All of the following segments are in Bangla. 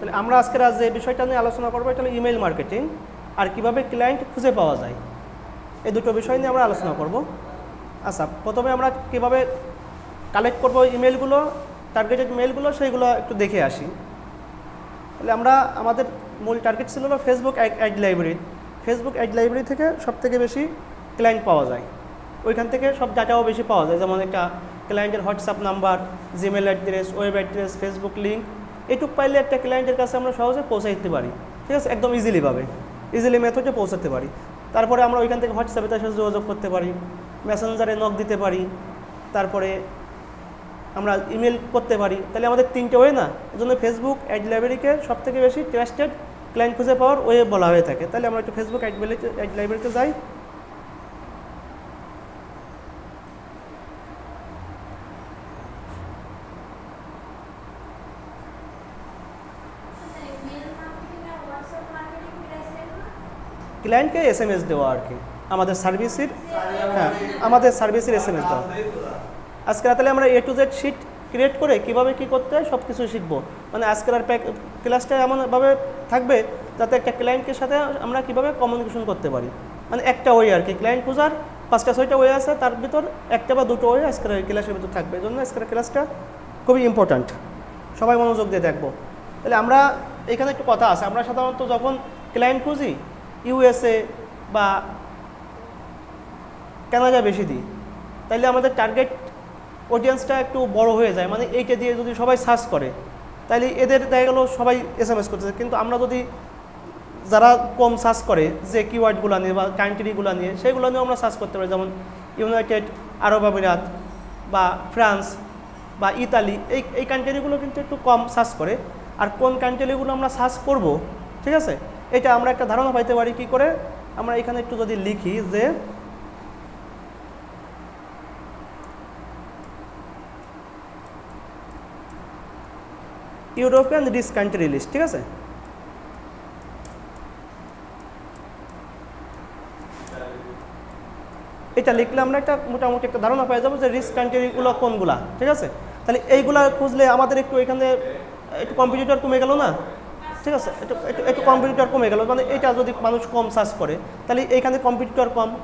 তাহলে আমরা আজকের যে বিষয়টা নিয়ে আলোচনা করবো এটা হলো ইমেল মার্কেটিং আর কিভাবে ক্লায়েন্ট খুঁজে পাওয়া যায়, এই দুটো বিষয় নিয়ে আমরা আলোচনা করব। আচ্ছা, প্রথমে আমরা কিভাবে কালেক্ট করব ইমেলগুলো, টার্গেটেড মেলগুলো, সেইগুলো একটু দেখে আসি। তাহলে আমরা আমাদের মূল টার্গেট ছিল হলো Facebook ad library. Facebook ad library থেকে সবথেকে বেশি ক্লায়েন্ট পাওয়া যায়, ওইখান থেকে সব ডাটাও বেশি পাওয়া যায়, যেমন একটা ক্লায়েন্টের WhatsApp number, Gmail address, web address, Facebook link, এইটুকু পাইলে একটা ক্লায়েন্টের কাছে আমরা সহজে পৌঁছে দিতে পারি, ঠিক আছে, একদম ইজিলিভাবে, ইজিলি মেথডে পৌঁছাতে পারি। তারপরে আমরা ওইখান থেকে হোয়াটসঅ্যাপে তার সাথে যোগাযোগ করতে পারি, মেসেঞ্জারে নক দিতে পারি, তারপরে আমরা ইমেল করতে পারি। তাহলে আমাদের তিনটে ওয়ে না, এই জন্য ফেসবুক অ্যাড লাইব্রেরিকে সবথেকে বেশি ট্রাস্টেড ক্লায়েন্ট খুঁজে পাওয়ার ওয়ে বলা হয়ে থাকে। তাহলে আমরা একটু ফেসবুক অ্যাড লাইব্রেরিতে যাই। ক্লায়েন্টকে SMS দেওয়া আর কি, আমাদের সার্ভিসের, হ্যাঁ আমাদের সার্ভিসের SMS দেওয়া। আজকে তাহলে আমরা A to Z sheet create করে কীভাবে কী করতে হয় সব কিছু শিখবো। মানে আজকের আর ক্লাসটা এমনভাবে থাকবে যাতে একটা ক্লায়েন্টের সাথে আমরা কীভাবে কমিউনিকেশন করতে পারি, মানে একটা ওয়ে আর কি, ক্লায়েন্ট খোঁজার 5টা-6টা ওয়ে আছে, তার ভিতর একটা বা দুটো ওয়ে আজকের ক্লাসের ভিতর থাকবে। এই জন্য আজকের ক্লাসটা খুবই ইম্পর্ট্যান্ট, সবাই মনোযোগ দিয়ে দেখবো। তাহলে আমরা এখানে একটু কথা আছে, আমরা সাধারণত যখন ক্লায়েন্ট খুঁজি USA বা কানাডা বেশি দিই, তাইলে আমাদের টার্গেট অডিয়েন্সটা একটু বড় হয়ে যায়, মানে এইটা দিয়ে যদি সবাই সার্চ করে তাইলে এদের দেখা গেলো সবাই SMS করতেছে। কিন্তু আমরা যদি যারা কম সার্চ করে যে কিওয়ার্ডগুলো নিয়ে বা কান্ট্রিগুলো নিয়ে, সেইগুলো নিয়েও আমরা সার্চ করতে পারি, যেমন ইউনাইটেড আরব আমিরাত বা ফ্রান্স বা ইতালি, এই কান্ট্রিগুলো কিন্তু একটু কম সার্চ করে। আর কোন কান্ট্রিগুলো আমরা সার্চ করব, ঠিক আছে, এটা আমরা একটা ধারণা পাইতে পারি কি করে, আমরা এখানে একটু যদি লিখি যে ইউরোপিয়ান রিচ কান্ট্রি লিস্ট, ঠিক আছে, এটা লিখলে আমরা একটা মোটামুটি একটা ধারণা পাই যাবো যে রিচ কান্ট্রিগুলো কোনগুলা, ঠিক আছে। তাহলে এইগুলা খুঁজলে আমাদের একটু এখানে একটু কম্পিটিটর কমে গেল না, ঠিক আছে, একটু কম্পিটিটর কমে গেল, মানে এটা যদি মানুষ কম সার্চ করে তাহলে এইখানে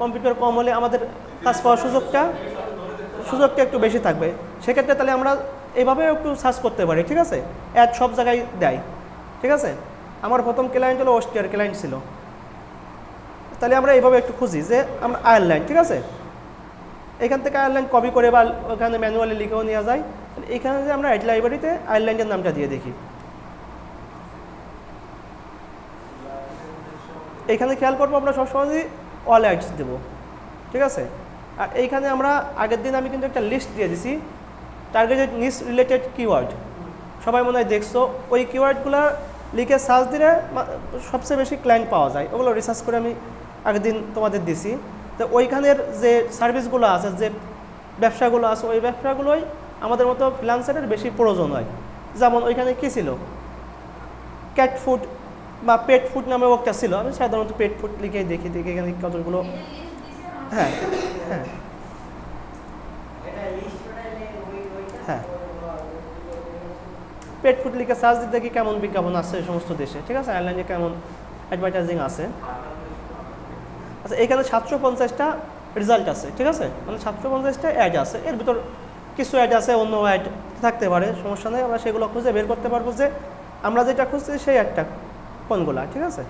কম্পিটিটর কম হলে আমাদের কাজ পাওয়ার সুযোগটা একটু বেশি থাকবে। সেক্ষেত্রে তাহলে আমরা এইভাবে একটু সার্চ করতে পারি, ঠিক আছে, অ্যাড সব জায়গায় দেয়, ঠিক আছে। আমার প্রথম ক্লায়েন্ট হলো অস্ট্রিয়ার ক্লায়েন্ট ছিল, তাহলে আমরা এইভাবে একটু খুঁজি যে আমরা আয়ারল্যান্ড, ঠিক আছে, এখান থেকে আয়ারল্যান্ড কপি করে বা ওখানে ম্যানুয়ালি লিখেও নেওয়া যায়। তাহলে এখানে যে আমরা অ্যাড লাইব্রেরিতে আয়ারল্যান্ডের নামটা দিয়ে দেখি, এইখানে খেয়াল করবো আমরা সবসময় অল অ্যাডস দেবো, ঠিক আছে। আর এইখানে আমরা আগের দিন আমি কিন্তু একটা লিস্ট দিয়ে দিছি টার্গেটেড নিশ রিলেটেড কিওয়ার্ড, সবাই মনে হয় দেখছো, ওই কিওয়ার্ডগুলো লিখে সার্চ দিলে সবচেয়ে বেশি ক্লায়েন্ট পাওয়া যায়, ওগুলো রিসার্চ করে আমি আগের দিন তোমাদের দিছি। তো ওইখানের যে সার্ভিসগুলো আছে, যে ব্যবসাগুলো আছে, ওই ব্যবসাগুলোই আমাদের মতো ফ্রিল্যান্সারের বেশি প্রয়োজন হয়। যেমন ওইখানে কী ছিল, ক্যাট ফুড বা পেট ফুড নামেও একটা ছিল, আমি সাধারণত পেট ফুড লিখে দেখি এখানে কতগুলো, হ্যাঁ হ্যাঁ হ্যাঁ পেট ফুড লিখে সার্চ দিতে দেখি কেমন বিজ্ঞাপন আছে এই সমস্ত দেশে, ঠিক আছে, আয়ারল্যান্ডে কেমন অ্যাডভার্টাইজিং আছে। আচ্ছা, এখানে 750টা রেজাল্ট আছে, ঠিক আছে, মানে 750টা অ্যাড আছে, এর ভিতর কিছু অ্যাড আছে, অন্য অ্যাড থাকতে পারে, সমস্যা নেই, আমরা সেগুলো খুঁজে বের করতে পারবো যে আমরা যেটা খুঁজছি সেই অ্যাডটা কোনগুলা, ঠিক আছে।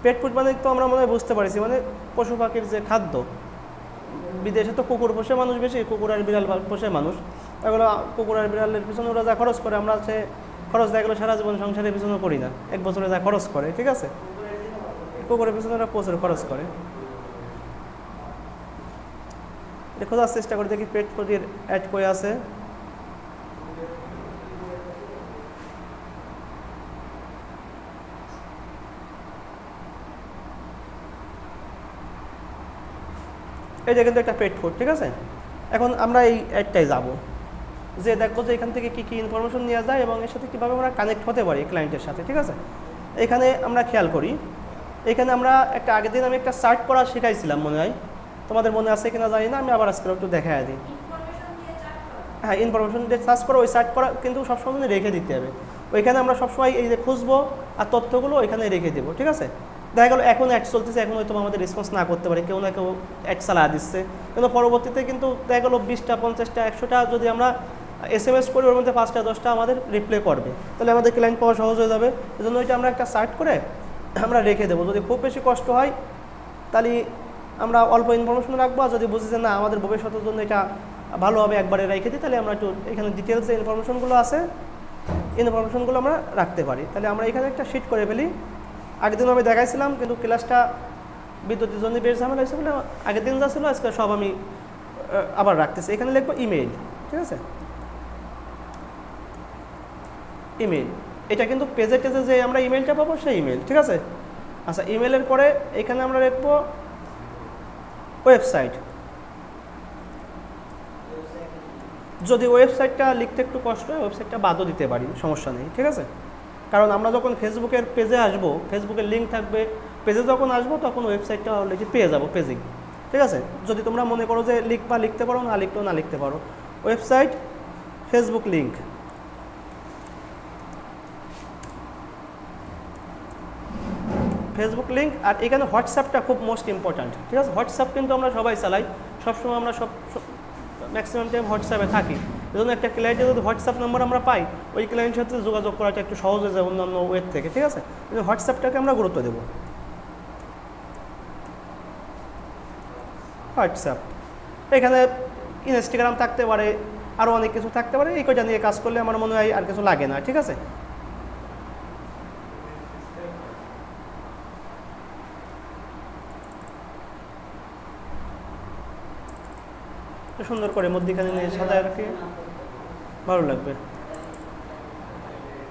পেট ফুড মানে তো আমরা মনে হয় বুঝতে পারছি, মানে পশু পাখির যে খাদ্য, বিদেশে তো কুকুর পোষে মানুষ বেশি, কুকুর আর বিড়াল পোষে মানুষ, এগুলো কুকুর আর বিড়ালের পিছনে ওরা যা খরচ করে, আমরা সে খরচ দেখা গেলো সারা জীবন সংসারের পিছনে করি না, এক বছরে যা খরচ করে, ঠিক আছে, কুকুরের পিছনে ওরা প্রচুর খরচ করে। খোঁজার চেষ্টা করে দেখি পেট ফুডের অ্যাড কই আছে। এটা কিন্তু একটা পেট ফুড, ঠিক আছে। এখন আমরা এই অ্যাডটাই যাব, যে দেখবো যে এখান থেকে কী কী ইনফরমেশন নেওয়া যায় এবং এর সাথে কীভাবে আমরা কানেক্ট হতে পারি ক্লায়েন্টের সাথে, ঠিক আছে। এখানে আমরা খেয়াল করি, এখানে আমরা একটা আগের দিন আমি একটা সার্চ করা শেখাইছিলাম, মনে হয় তোমাদের মনে আছে কিনা জানি না, আমি আবার আজকে একটু দেখাই দিই। হ্যাঁ ইনফরমেশন যে সার্চ করো ওই সার্চ করা কিন্তু সবসময় রেখে দিতে হবে, ওইখানে আমরা সবসময় এই যে খুঁজবো আর তথ্যগুলো ওইখানে রেখে দেবো, ঠিক আছে। দেখা গেলো এখন অ্যাড চলতেছে, এখন হয়তো আমাদের রেসপন্স না করতে পারে, কেউ না কেউ অ্যাড চালা দিচ্ছে, কিন্তু পরবর্তীতে কিন্তু দেখা গেলো 20টা 50টা 100টা যদি আমরা SMS করি ওর মধ্যে 5টা 10টা আমাদের রিপ্লে করবে, তাহলে আমাদের ক্লায়েন্ট পাওয়া সহজ হয়ে যাবে। এজন্য ওইটা আমরা একটা সার্চ করে আমরা রেখে দেবো। যদি খুব বেশি কষ্ট হয় তাহলে আমরা অল্প ইনফরমেশন রাখবো, আর যদি বুঝি যে না আমাদের ভবিষ্যতের জন্য এটা ভালো হবে একবারে রেখে দিই, তাহলে আমরা একটু এখানে ডিটেলস যে ইনফরমেশনগুলো আছে ইনফরমেশনগুলো আমরা রাখতে পারি। তাহলে আমরা এখানে একটা শিট করে ফেলি। আগের দিন আমি দেখাইছিলাম কিন্তু ক্লাসটা বিদ্যুতের জন্য বেশ ঝামেলা হয়েছে বলে আগের দিন যা ছিল আজকে সব আমি আবার রাখতেছি। এখানে লিখবো ইমেইল, ঠিক আছে, ইমেইল। এটা কিন্তু পেজে টেজে যে আমরা ইমেইলটা পাবো সেই ইমেইল, ঠিক আছে। আচ্ছা ইমেইলের পরে এখানে আমরা লিখবো ওয়েবসাইট। যদি ওয়েবসাইটটা লিখতে একটু কষ্ট হয় ওয়েবসাইটটা বাদও দিতে পারি, সমস্যা নেই, ঠিক আছে। কারণ আমরা যখন ফেসবুকের পেজে আসবো, ফেসবুকের লিঙ্ক থাকবে পেজে, যখন আসবো তখন ওয়েবসাইটটা অলরেডি পেয়ে যাবো পেজিং, ঠিক আছে। যদি তোমরা মনে করো যে লিখবা লিখতে পারো, না লিখলেও না লিখতে পারো। Website Facebook link, Facebook link. আর এখানে হোয়াটসঅ্যাপটা খুব মোস্ট ইম্পর্ট্যান্ট, ঠিক আছে। হোয়াটসঅ্যাপ কিন্তু আমরা সবাই চালাই, সবসময় আমরা ম্যাক্সিমাম টাইম হোয়াটসঅ্যাপে থাকি। এজন্য একটা ক্লায়েন্টের যদি হোয়াটসঅ্যাপ নাম্বার আমরা পাই, ওই ক্লায়েন্টের সাথে যোগাযোগ করাটা একটু সহজ হয়ে যায় অন্যান্য ওয়েব থেকে, ঠিক আছে। কিন্তু হোয়াটসঅ্যাপটাকে আমরা গুরুত্ব দেব। হোয়াটসঅ্যাপ, এখানে ইনস্টাগ্রাম থাকতে পারে, আরও অনেক কিছু থাকতে পারে। এই কয়টা নিয়ে কাজ করলে আমার মনে হয় আর কিছু লাগে না, ঠিক আছে। সুন্দর করে মধ্যখানে নিয়ে সাজায় রাখি, ভালো লাগবে।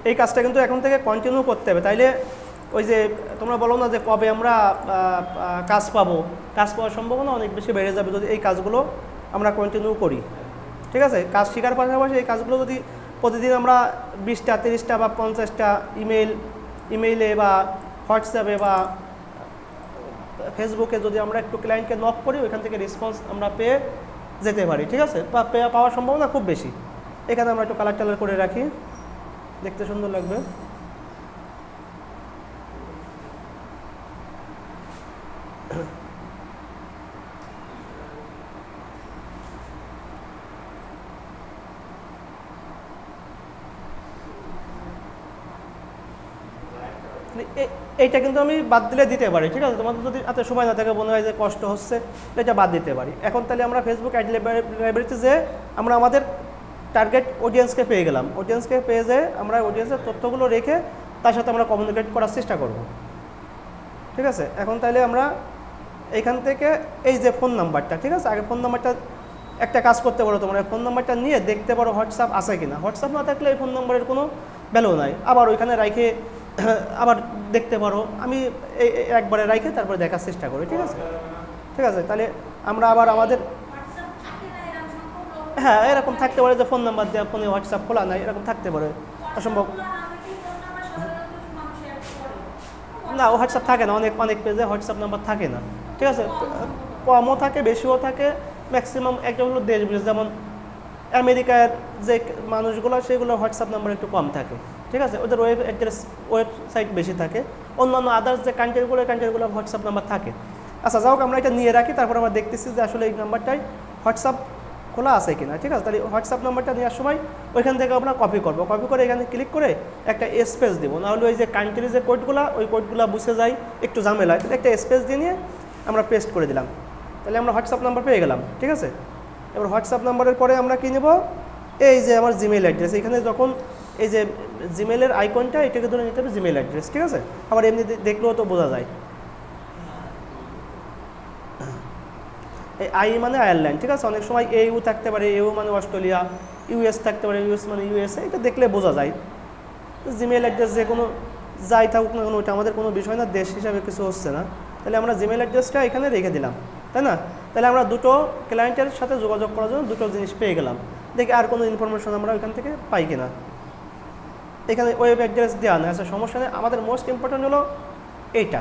এই কাজটা কিন্তু এখন থেকে কন্টিনিউ করতে হবে, তাইলে ওই যে তোমরা বলো না যে কবে আমরা কাজ পাবো, কাজ পাওয়ার সম্ভাবনা অনেক বেশি বেড়ে যাবে যদি এই কাজগুলো আমরা কন্টিনিউ করি, ঠিক আছে। কাজ শেখার পাশাপাশি এই কাজগুলো যদি প্রতিদিন আমরা 20টা 30টা বা 50টা ইমেইলে বা হোয়াটসঅ্যাপে বা ফেসবুকে যদি আমরা একটু ক্লায়েন্টকে নক করি, ওইখান থেকে রেসপন্স আমরা পেয়ে যেতে পারি, ঠিক আছে। বা পাওয়ার সম্ভাবনা খুব বেশি। এখানে আমরা একটু কালার টালার করে রাখি, দেখতে সুন্দর লাগবে। এইটা কিন্তু আমি বাদ দিলে দিতে পারি, ঠিক আছে। তোমাদের যদি এত সময় না থাকে, মনে হয় যে কষ্ট হচ্ছে, এটা বাদ দিতে পারি। এখন তাহলে আমরা ফেসবুক অ্যাড লাইব্রেরিতে যে আমরা আমাদের টার্গেট অডিয়েন্সকে পেয়ে গেলাম, অডিয়েন্সকে পেয়ে যে আমরা অডিয়েন্সের তথ্যগুলো রেখে তার সাথে আমরা কমিউনিকেট করার চেষ্টা করব, ঠিক আছে। এখন তাহলে আমরা এইখান থেকে এই যে ফোন নাম্বারটা, ঠিক আছে, আগে ফোন নাম্বারটা একটা কাজ করতে পারো তোমরা, ফোন নাম্বারটা নিয়ে দেখতে পারো হোয়াটসঅ্যাপ আছে কিনা। হোয়াটসঅ্যাপ না থাকলে এই ফোন নাম্বারের কোনো ভ্যালু নাই, আবার ওইখানে রাখে আবার দেখতে পারো। আমি একবারে রাখে তারপরে দেখার চেষ্টা করি, ঠিক আছে, ঠিক আছে। তাহলে আমরা আবার আমাদের হ্যাঁ এরকম থাকতে পারে যে ফোন নাম্বার দেওয়া, ফোনে হোয়াটসঅ্যাপ খোলা নাই, এরকম থাকতে পারে, অসম্ভব না। হোয়াটসঅ্যাপ থাকে না, অনেক অনেক পেজে হোয়াটসঅ্যাপ নাম্বার থাকে না, ঠিক আছে। কমও থাকে বেশিও থাকে, ম্যাক্সিমাম একটা হলো দেশ বিদেশ, যেমন আমেরিকার যে মানুষগুলো সেগুলো হোয়াটসঅ্যাপ নাম্বার একটু কম থাকে, ঠিক আছে। ওদের ওয়েবসাইট বেশি থাকে। অন্যান্য আদার্স যে কান্ট্রিগুলো হোয়াটসঅ্যাপ নাম্বার থাকে। আচ্ছা যাই হোক, আমরা এটা নিয়ে রাখি, তারপর আমরা দেখতেছি যে আসলে এই নাম্বারটাই হোয়াটসঅ্যাপ খোলা আছে কিনা, ঠিক আছে। তাহলে হোয়াটসঅ্যাপ নাম্বারটা নেওয়ার সময় ওইখান থেকে আমরা কপি করবো, কপি করে এখানে ক্লিক করে একটা স্পেস দেবো, নাহলে ওই যে কান্ট্রির যে কোডগুলো ওই কোডগুলো বুঝে যায়, একটু ঝামেলা হয়। তাহলে একটা স্পেস দিয়ে নিয়ে আমরা পেস্ট করে দিলাম, তাহলে আমরা হোয়াটসঅ্যাপ নাম্বার পেয়ে গেলাম, ঠিক আছে। এবার হোয়াটসঅ্যাপ নাম্বারের পরে আমরা কী নেব, এই যে আমার জিমেইল অ্যাড্রেস, এখানে যখন এই যে জিমেইলের আইকনটা এটাকে ধরে নিতে হবে জিমেইল অ্যাড্রেস, ঠিক আছে। আবার এমনি দেখলেও তো বোঝা যায়, এই আই মানে আয়ারল্যান্ড, ঠিক আছে। অনেক সময় EU থাকতে পারে, EU মানে অস্ট্রেলিয়া, US থাকতে পারে, US মানে USA, এটা দেখলে বোঝা যায়। জিমেইল অ্যাড্রেস যে কোনো যাই থাকুক না কেন ওইটা আমাদের কোনো বিষয় না, দেশ হিসাবে কিছু হচ্ছে না। তাহলে আমরা জিমেইল অ্যাড্রেসটা এখানে রেখে দিলাম, তাই না। তাহলে আমরা দুটো ক্লায়েন্টের সাথে যোগাযোগ করার জন্য দুটো জিনিস পেয়ে গেলাম। দেখি আর কোনো ইনফরমেশন আমরা ওইখান থেকে পাই কিনা। এখানে ওয়েব অ্যাড্রেস দেওয়া নেই, আচ্ছা সমস্যা নেই। আমাদের মোস্ট ইম্পর্টেন্ট হলো এইটা,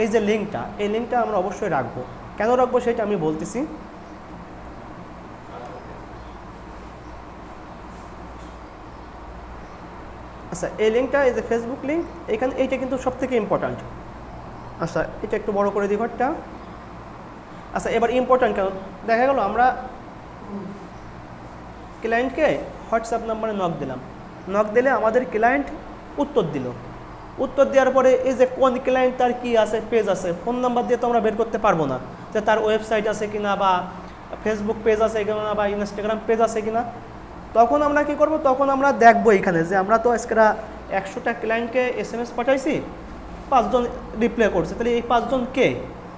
এই যে লিঙ্কটা, এই লিঙ্কটা আমরা অবশ্যই রাখবো। কেন রাখবো সেটা আমি বলতেছি। আচ্ছা এই লিঙ্কটা, এই যে ফেসবুক লিঙ্ক, এখানে এইটা কিন্তু সবথেকে ইম্পর্ট্যান্ট। আচ্ছা এটা একটু বড় করে দিই ঘরটা। আচ্ছা এবার ইম্পর্ট্যান্ট কেন দেখা গেল, আমরা ক্লায়েন্টকে হোয়াটসঅ্যাপ নাম্বারে নক দিলাম, নক দিলে আমাদের ক্লায়েন্ট উত্তর দিল, উত্তর দেওয়ার পরে এই যে কোন ক্লায়েন্ট তার কি আছে, পেজ আছে, ফোন নাম্বার দিয়ে তো আমরা বের করতে পারবো না যে তার ওয়েবসাইট আছে কিনা, বা ফেসবুক পেজ আছে কিনা, বা ইনস্টাগ্রাম পেজ আছে কিনা। তখন আমরা কি করব, তখন আমরা দেখবো এখানে যে আমরা তো আজকে 100টা ক্লায়েন্টকে SMS পাঠাইছি, 5 জন রিপ্লাই করছে, তাহলে এই 5 জন কে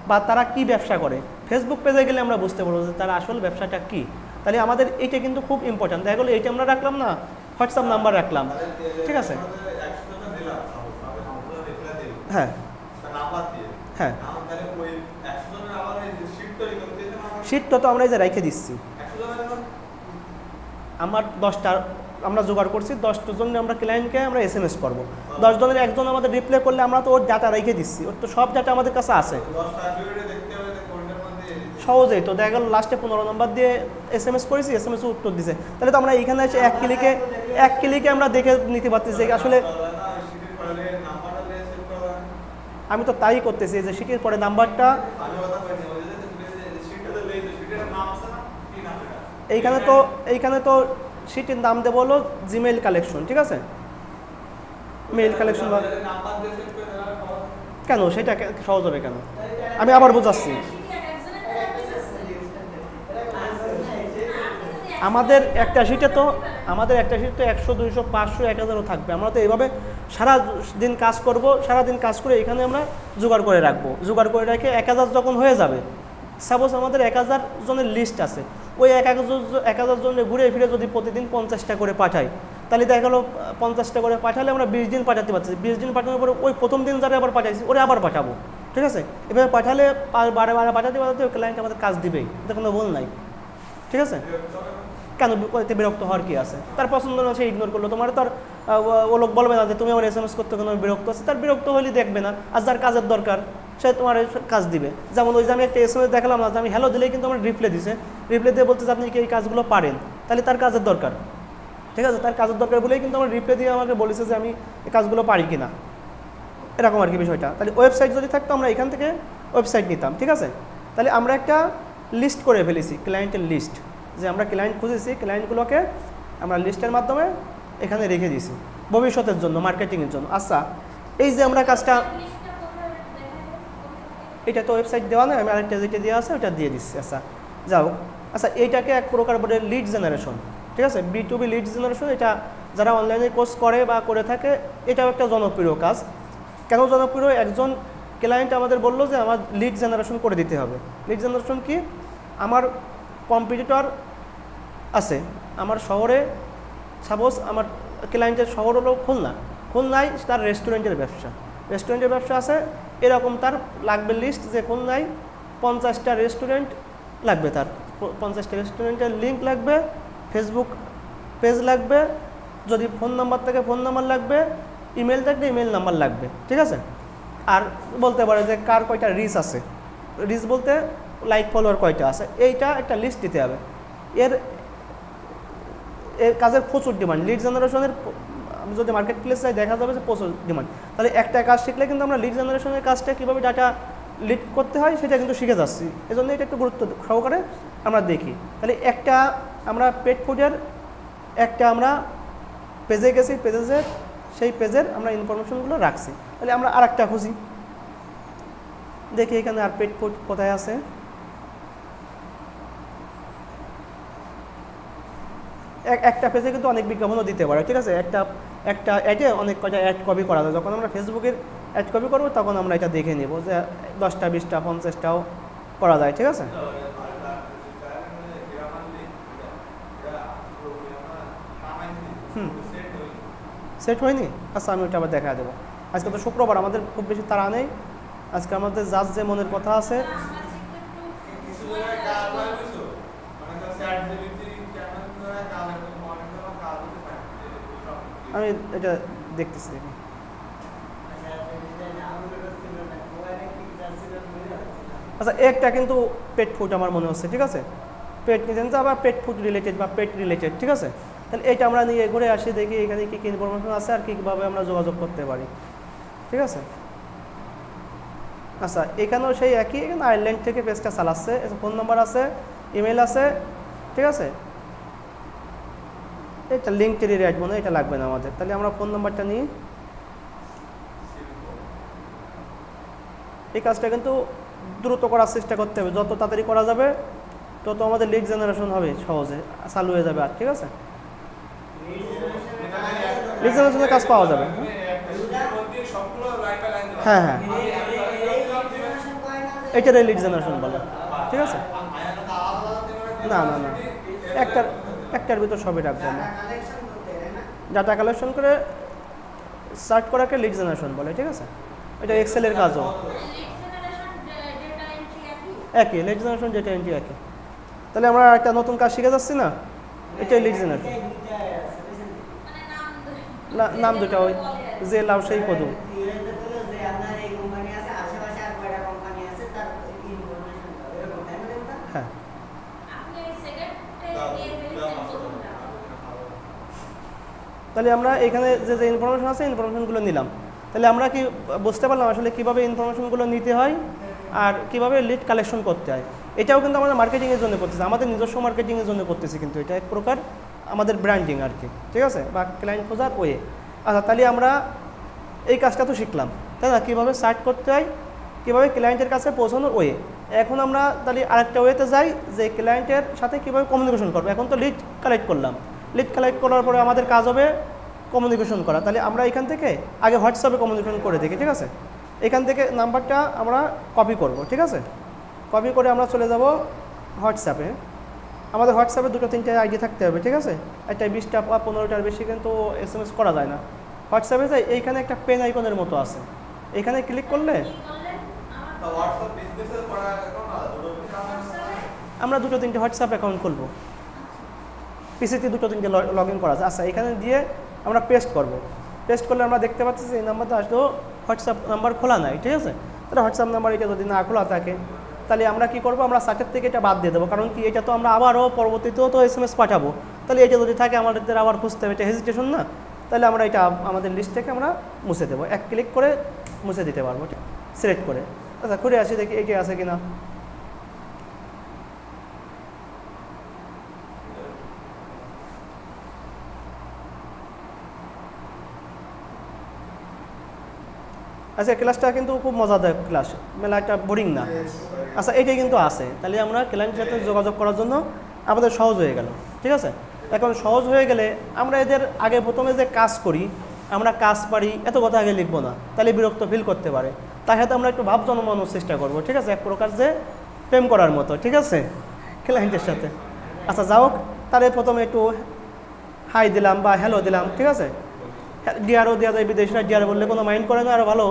বা তারা কি ব্যবসা করে। ফেসবুক পেজে গেলে আমরা বুঝতে পারবো যে তারা আসল ব্যবসাটা কি। তাহলে আমাদের এইটা কিন্তু খুব ইম্পর্ট্যান্ট। দেখা গেলো এইটা আমরা রাখলাম না, হোয়াটসঅ্যাপ নাম্বার রাখলাম, ঠিক আছে। হ্যাঁ হ্যাঁ শীটটা তো আমরা এই যে রেখে দিচ্ছি, আমার 10টা আমরা জোগাড় করছি, 10টা জন্য আমরা ক্লায়েন্টকে আমরা SMS করবো, 10 জনের একজন আমাদের রিপ্লাই করলে আমরা তো ওর ডাটা রেখে দিচ্ছি, ওর তো সব ডাটা আমাদের কাছে আছে সহজেই। তো দেখা গেল লাস্টে 15 নম্বর দিয়ে SMS করেছি, SMS উত্তর দিছে, তাহলে তো আমরা এখানে এসে এক ক্লিকে আমরা দেখে নিতে পারতেছি আসলে। আমি তো তাই করতেছি যে শিটের পরে নাম্বারটা, এইখানে তো শিটের নাম দেবো হলো জিমেইল কালেকশন, ঠিক আছে, মেইল কালেকশন। কেন সেটা সহজ হবে কেন, আমি আবার বোঝাচ্ছি। আমাদের একটা শিটে তো 100, 200, 500, 1000ও থাকবে। আমরা তো এইভাবে সারা দিন কাজ করব, সারাদিন কাজ করে এখানে আমরা জোগাড় করে রাখবো, জোগাড় করে রেখে 1000 যখন হয়ে যাবে, সাপোজ আমাদের 1000 জনের লিস্ট আছে, ওই 1000 জনে ঘুরে ফিরে যদি প্রতিদিন 50টা করে পাঠাই, তাহলে দেখা গেলো 50টা করে পাঠালে আমরা 20 দিন পাঠাতে পারছি। 20 দিন পাঠানোর পরে ওই প্রথম দিন যারা আবার পাঠাইছি ওরা আবার পাঠাবো, ঠিক আছে। এভাবে পাঠালে বারে পাঠাতে ক্লায়েন্ট আমাদের কাজ দিবেই, এটা কোনো ভুল নাই, ঠিক আছে। কেন বিরক্ত হওয়ার কি আছে, তার পছন্দ না সে ইগনোর করলো, তোমার তো আর ও লোক বলবে না যে তুমি আমার SMS করতে কেন বিরক্ত আছে, তার বিরক্ত হলে দেখবে না, আর যার কাজের দরকার সে তোমার কাজ দিবে। যেমন ওই যে আমি একটা SMS দেখালাম না, যে আমি হ্যালো দিলেই কিন্তু আমার রিপ্লাই দিছে, রিপ্লাই দিয়ে বলতে যে আপনি কি এই কাজগুলো পারেন, তাহলে তার কাজের দরকার, ঠিক আছে, তার কাজের দরকার বলেই কিন্তু আমার রিপ্লাই দিয়ে আমাকে বলেছে যে আমি এই কাজগুলো পারি কিনা, এরকম আর কি বিষয়টা। তাহলে ওয়েবসাইট যদি থাকতো আমরা এখান থেকে ওয়েবসাইট নিতাম, ঠিক আছে। তাহলে আমরা একটা লিস্ট করে ফেলেছি, ক্লায়েন্টের লিস্ট, যে আমরা ক্লায়েন্ট খুঁজেছি, ক্লায়েন্টগুলোকে আমরা লিস্টের মাধ্যমে এখানে রেখে দিয়েছি ভবিষ্যতের জন্য, মার্কেটিংয়ের জন্য। আচ্ছা এই যে আমরা কাজটা, এটা তো ওয়েবসাইট দেওয়া নয়, আমি আরেকটা যেটা দেওয়া আছে ওটা দিয়ে দিচ্ছি। আচ্ছা যাও, আচ্ছা এইটাকে এক প্রকার বলে লিড জেনারেশন, ঠিক আছে, B2B লিড জেনারেশন। এটা যারা অনলাইনে কোর্স করে বা করে থাকে, এটাও একটা জনপ্রিয় কাজ। কেন জনপ্রিয়, একজন ক্লায়েন্ট আমাদের বললো যে আমার লিড জেনারেশন করে দিতে হবে। লিড জেনারেশন কি, আমার কম্পিটিটর আছে আমার শহরে, সাপোজ আমার ক্লায়েন্টের শহর হলো খুলনায় তার রেস্টুরেন্টের ব্যবসা আছে, এরকম তার লাগবে লিস্ট যে খুলনায় 50টা রেস্টুরেন্ট লাগবে, তার 50টা রেস্টুরেন্টের লিঙ্ক লাগবে, ফেসবুক পেজ লাগবে, যদি ফোন নাম্বার থাকে ফোন নাম্বার লাগবে, ইমেল থাকলে ইমেল নাম্বার লাগবে, ঠিক আছে। আর বলতে পারে যে কার কয়টা রিচ আছে, রিচ বলতে লাইক ফলোয়ার কয়টা আছে, এইটা একটা লিস্ট দিতে হবে। এর কাজের প্রচুর ডিমান্ড, লিড জেনারেশনের যদি মার্কেট প্লেস যায় দেখা যাবে যে প্রচুর ডিমান্ড। তাহলে একটা কাজ শিখলে কিন্তু আমরা লিড জেনারেশনের কাজটা কীভাবে ডাটা লিড করতে হয় সেটা কিন্তু শিখে যাচ্ছি, এজন্য এটা একটু গুরুত্ব সহকারে আমরা দেখি। তাহলে একটা আমরা পেট ফুডের একটা আমরা পেজে গেছি, সেই পেজের আমরা ইনফরমেশনগুলো রাখছি। তাহলে আমরা আর একটা খুঁজি, দেখি এখানে আর পেট ফুড কোথায় আছে। একটা পেজে কিন্তু অনেক বিজ্ঞাপনও দিতে পারে, ঠিক আছে, একটা অ্যাডে অনেক কয়টা অ্যাড কপি করা যায়। যখন আমরা ফেসবুকের অ্যাড কপি করবো তখন আমরা এটা দেখে নেব যে 10টা 20টা 50টাও করা যায়, ঠিক আছে। সেট হয়নি, আচ্ছা আমি ওইটা আবার দেখা দেবো। আজকে তো শুক্রবার, আমাদের খুব বেশি তাড়া নেই, আজকে আমাদের যার যে মনের কথা আছে আমি এটা দেখতেছি। আচ্ছা একটা কিন্তু পেট ফুড আমার মনে হচ্ছে, ঠিক আছে, পেট নিতে আবার পেট ফুড রিলেটেড বা পেট রিলেটেড, ঠিক আছে। তাহলে এটা আমরা নিয়ে ঘুরে আসি, দেখি এখানে কী কী ইনফরমেশন আছে আর কীভাবে আমরা যোগাযোগ করতে পারি, ঠিক আছে। আচ্ছা, এখানেও সেই একই, এখানে আয়ারল্যান্ড থেকে পেজটা চালাচ্ছে, ফোন নাম্বার আছে, ইমেল আছে, ঠিক আছে। এটা লিঙ্ক টেরি রাখবো না, এটা লাগবে না আমাদের। তাহলে আমরা ফোন নাম্বারটা নিই। এই কাজটা কিন্তু দ্রুত করার চেষ্টা করতে হবে, যত তাড়াতাড়ি করা যাবে তত আমাদের লিড জেনারেশন হবে, সহজে চালু হয়ে যাবে। আর ঠিক আছে, লিড জেনারেশনের কাজ পাওয়া যাবে। হ্যাঁ হ্যাঁ, এটারই লিড জেনারেশন বলে, ঠিক আছে। না না না, একটার ভিতর সবই রাখবো আমরা। ডাটা কালেকশন করে সার্চ করাকে লিড জেনারেশন বলে, ঠিক আছে। এটা এক্সেলের কাজও একই, লিড জেনারেশন ডেটা এন্ট্রি একই। তাহলে আমরা একটা নতুন কাজ শিখে যাচ্ছি না, এটাই লিড জেনারেশন। নাম দুটা, ওই যে লাভ সেই কদম। হ্যাঁ, তাহলে আমরা এখানে যে যে ইনফরমেশন আছে ইনফরমেশনগুলো নিলাম। তাহলে আমরা কি বুঝতে পারলাম আসলে কীভাবে ইনফরমেশনগুলো নিতে হয় আর কীভাবে লিড কালেকশন করতে হয়। এটাও কিন্তু আমাদের মার্কেটিংয়ের জন্য করতেছি, আমাদের নিজস্ব মার্কেটিংয়ের জন্য করতেছি, কিন্তু এটা এক প্রকার আমাদের ব্র্যান্ডিং আর কি, ঠিক আছে, বা ক্লায়েন্ট খোঁজার ওয়ে। আচ্ছা, তাহলে আমরা এই কাজটা তো শিখলাম, তাই না, কীভাবে সার্চ করতে হয়, কীভাবে ক্লায়েন্টের কাছে পৌঁছানোর ওয়ে। এখন আমরা তাহলে আরেকটা ওয়েতে যাই, যে ক্লায়েন্টের সাথে কীভাবে কমিউনিকেশন করবো। এখন তো লিড কালেক্ট করলাম, লিড কালেক্ট করার পরে আমাদের কাজ হবে কমিউনিকেশন করা। তাহলে আমরা এখান থেকে আগে হোয়াটসঅ্যাপে কমিউনিকেশন করে দেখি, ঠিক আছে। এখান থেকে নাম্বারটা আমরা কপি করব, ঠিক আছে। কপি করে আমরা চলে যাব হোয়াটসঅ্যাপে। আমাদের হোয়াটসঅ্যাপে দুটো তিনটে আইডি থাকতে হবে, ঠিক আছে। একটা 20টা বা 15টার বেশি কিন্তু SMS করা যায় না। হোয়াটসঅ্যাপে যাই, এইখানে একটা পেন আইকনের মতো আছে, এখানে ক্লিক করলে আমরা দুটো তিনটে হোয়াটসঅ্যাপ অ্যাকাউন্ট খুলব, পিসিতে দুটো তিনটে লগ ইন করা যায়। আচ্ছা, এখানে দিয়ে আমরা পেস্ট করব। পেস্ট করলে আমরা দেখতে পাচ্ছি যে এই নাম্বারটা আসলেও হোয়াটসঅ্যাপ নাম্বার খোলা নাই, ঠিক আছে। তাহলে হোয়াটসঅ্যাপ নাম্বার এটা যদি না খোলা থাকে, তাহলে আমরা কি করব, আমরা সার্চের থেকে এটা বাদ দিয়ে দেবো। কারণ কি, এটা তো আমরা আবারও পরবর্তীতেও তো SMS পাঠাবো, তাহলে এটা যদি থাকে আমাদের আবার খুঁজতে হবে, এটা হেজিটেশন না। তাহলে আমরা এটা আমাদের লিস্ট থেকে আমরা মুছে দেবো, এক ক্লিক করে মুছে দিতে পারবো, সিলেক্ট করে। আচ্ছা, ঘুরে আসি দেখি এটা আছে কিনা। আচ্ছা, ক্লাসটা কিন্তু খুব মজাদার ক্লাস, মেলা একটা বোরিং না। আচ্ছা, এইটাই কিন্তু আছে। তাহলে আমরা ক্লায়েন্টের সাথে যোগাযোগ করার জন্য আমাদের সহজ হয়ে গেল, ঠিক আছে। এখন সহজ হয়ে গেলে আমরা এদের আগে প্রথমে যে কাজ করি, আমরা কাজ পারি এত কথা আগে লিখবো না, তাহলে বিরক্ত ফিল করতে পারে। তার সাথে আমরা একটু ভাব জন্মানোর চেষ্টা করবো, ঠিক আছে, এক প্রকার যে প্রেম করার মতো, ঠিক আছে, ক্লায়েন্টের সাথে। আচ্ছা, যাও হোক, তাহলে প্রথমে একটু হাই দিলাম বা হ্যালো দিলাম, ঠিক আছে। ডিআরও দেওয়া যায়, বিদেশিরা ডিআর বললে কোনো মাইন্ড করে না, আরও ভালো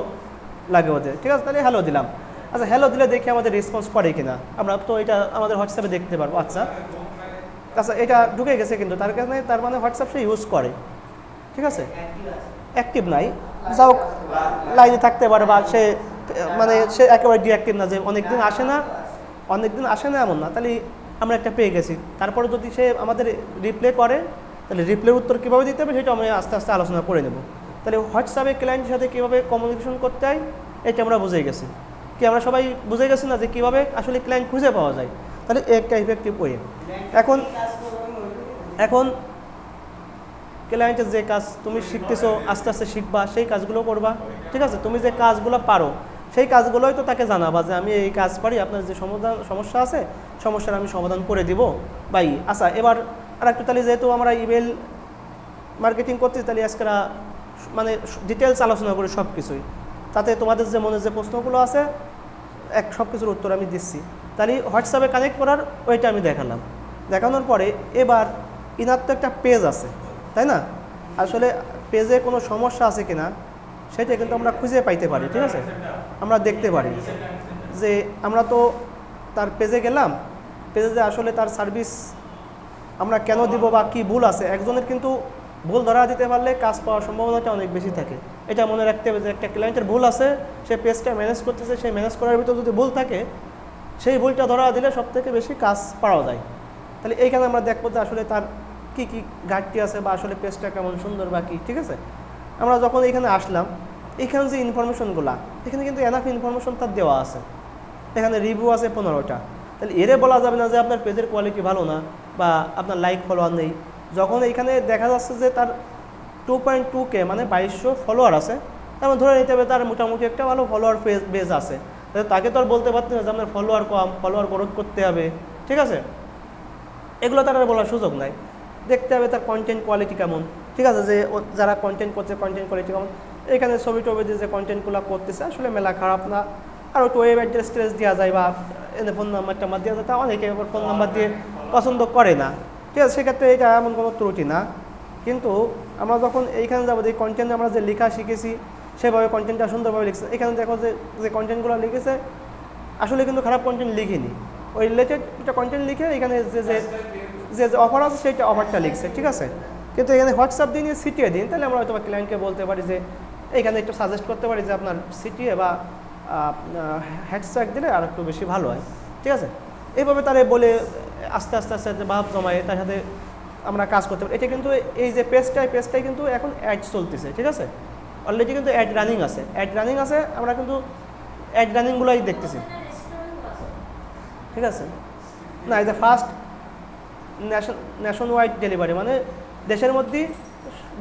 লাগে ওদের, ঠিক আছে। তাহলে হ্যালো দিলাম। আচ্ছা, হ্যালো দিলে দেখি আমাদের রেসপন্স করে কিনা, আমরা তো এটা আমাদের হোয়াটসঅ্যাপে দেখতে পারবো। আচ্ছা আচ্ছা, এটা ঢুকে গেছে, কিন্তু তার মানে হোয়াটসঅ্যাপ সে ইউজ করে, ঠিক আছে, অ্যাক্টিভ নাই, যাও লাইনে থাকতে পারে, বা সে একেবারে ডিঅ্যাক্টিভ না, যে অনেকদিন আসে না এমন না। তাহলে আমরা একটা পেয়ে গেছি। তারপরে যদি সে আমাদের রিপ্লে করে, তাহলে রিপ্লের উত্তর কীভাবে দিতে হবে সেটা আমরা আস্তে আস্তে আলোচনা করে নেব। তাহলে হোয়াটসঅ্যাপে ক্লায়েন্টের সাথে কীভাবে কমিউনিকেশন করতে হয় এটা আমরা বুঝে গেছি। কি আমরা সবাই বুঝে গেছি না, যে কীভাবে আসলে ক্লায়েন্ট খুঁজে পাওয়া যায়। তাহলে একটা ইফেক্টিভ ওয়ে। এখন ক্লায়েন্টের যে কাজ তুমি শিখতেছো, আস্তে আস্তে শিখবা, সেই কাজগুলো করবা, ঠিক আছে। তুমি যে কাজগুলো পারো সেই কাজগুলোই তো তাকে জানাবা, যে আমি এই কাজ পারি, আপনার যে সমস্যা আছে সমস্যার আমি সমাধান করে দিব বাই। আচ্ছা, এবার আর একটু, তাহলে যেহেতু আমরা ইমেল মার্কেটিং করতেছি, তাহলে আজকে মানে ডিটেলস আলোচনা করি সব কিছুই, তাতে তোমাদের যে মনে যে প্রশ্নগুলো আছে সব কিছুর উত্তর আমি দিচ্ছি। তাহলে হোয়াটসঅ্যাপে কানেক্ট করার ওইটা আমি দেখালাম। দেখানোর পরে এবার ইনার তো একটা পেজ আছে, তাই না। আসলে পেজে কোনো সমস্যা আছে কিনা সেটা কিন্তু আমরা খুঁজে পাইতে পারি, ঠিক আছে। আমরা দেখতে পারি যে আমরা তো তার পেজে গেলাম, পেজে যে আসলে তার সার্ভিস আমরা কেন দিব বা কী ভুল আছে। একজনের কিন্তু ভুল ধরা দিতে পারলে কাজ পাওয়ার সম্ভাবনাটা অনেক বেশি থাকে। এটা মনে রাখতে হবে যে একটা ক্লায়েন্টের ভুল আছে, সে পেজটা ম্যানেজ করতেছে, সেই ম্যানেজ করার ভিতর যদি ভুল থাকে, সেই ভুলটা ধরা দিলে সবথেকে বেশি কাজ পাওয়া যায়। তাহলে এইখানে আমরা দেখবো যে আসলে তার কী কী ঘাটতি আছে বা আসলে পেজটা কেমন সুন্দর বা কী, ঠিক আছে। আমরা যখন এখানে আসলাম, এখানে যে ইনফরমেশনগুলো, এখানে কিন্তু এনাফ ইনফরমেশন তার দেওয়া আছে। এখানে রিভিউ আছে 15টা। তাহলে এরে বলা যাবে না যে আপনার পেজের কোয়ালিটি ভালো না বা আপনার লাইক ফলোয়ার নেই। যখন এইখানে দেখা যাচ্ছে যে তার 2.2K মানে 2200 ফলোয়ার আছে, তারপর ধরে নিতে হবে তার মোটামুটি একটা ভালো ফলোয়ার বেজ আছে। তাহলে তাকে তো আর বলতে পারতেন না যে আপনার ফলোয়ার কম, ফলোয়ার গ্রোথ করতে হবে, ঠিক আছে। এগুলো তার আর বলার সুযোগ নাই। দেখতে হবে তার কন্টেন্ট কোয়ালিটি কেমন, ঠিক আছে, যে যারা কন্টেন্ট করছে কন্টেন্ট কোয়ালিটি কেমন। এখানে ছবি টবি যে কন্টেন্টগুলো করতেছে আসলে মেলা খারাপ না। আর একটু ওয়েব অ্যাড্রেস ট্রেস দেওয়া যায় বা এনে ফোন নাম্বারটা দেওয়া যায়, তা অনেকে আবার ফোন নাম্বার দিয়ে পছন্দ করে না, ঠিক আছে। সেক্ষেত্রে এটা এমন কোনো ত্রুটি না। কিন্তু আমরা যখন এইখানে যাবো, এই কন্টেন্ট আমরা যে লেখা শিখেছি সেভাবে কন্টেন্টটা সুন্দরভাবে লিখছে। এখানে দেখো যে কন্টেন্টগুলো লিখেছে আসলে কিন্তু খারাপ কন্টেন্ট লিখিনি, ওই রিলেটেড একটা কন্টেন্ট লিখে এখানে যে যে যে অফার আছে সেইটা অফারটা লিখছে, ঠিক আছে। কিন্তু এখানে হোয়াটসঅ্যাপ দিয়ে নিয়ে সিটিয়ে দিন, তাহলে আমরা হয়তো ক্লায়েন্টকে বলতে পারি যে এইখানে একটু সাজেস্ট করতে পারি যে আপনার সিটিয়ে বা হ্যাশট্যাগ দিলে আর একটু বেশি ভালো হয়, ঠিক আছে। এইভাবে তারা বলে আস্তে আস্তে আস্তে আস্তে ভাব জমায় তার সাথে আমরা কাজ করতে পারি। এটা কিন্তু এই যে পেজটাই কিন্তু এখন অ্যাড চলতেছে, ঠিক আছে। অলরেডি কিন্তু অ্যাড রানিং আছে, আমরা কিন্তু অ্যাড রানিংগুলোই দেখতেছি, ঠিক আছে। না, এই যে ফার্স্ট ন্যাশন ওয়াইড ডেলিভারি মানে দেশের মধ্যেই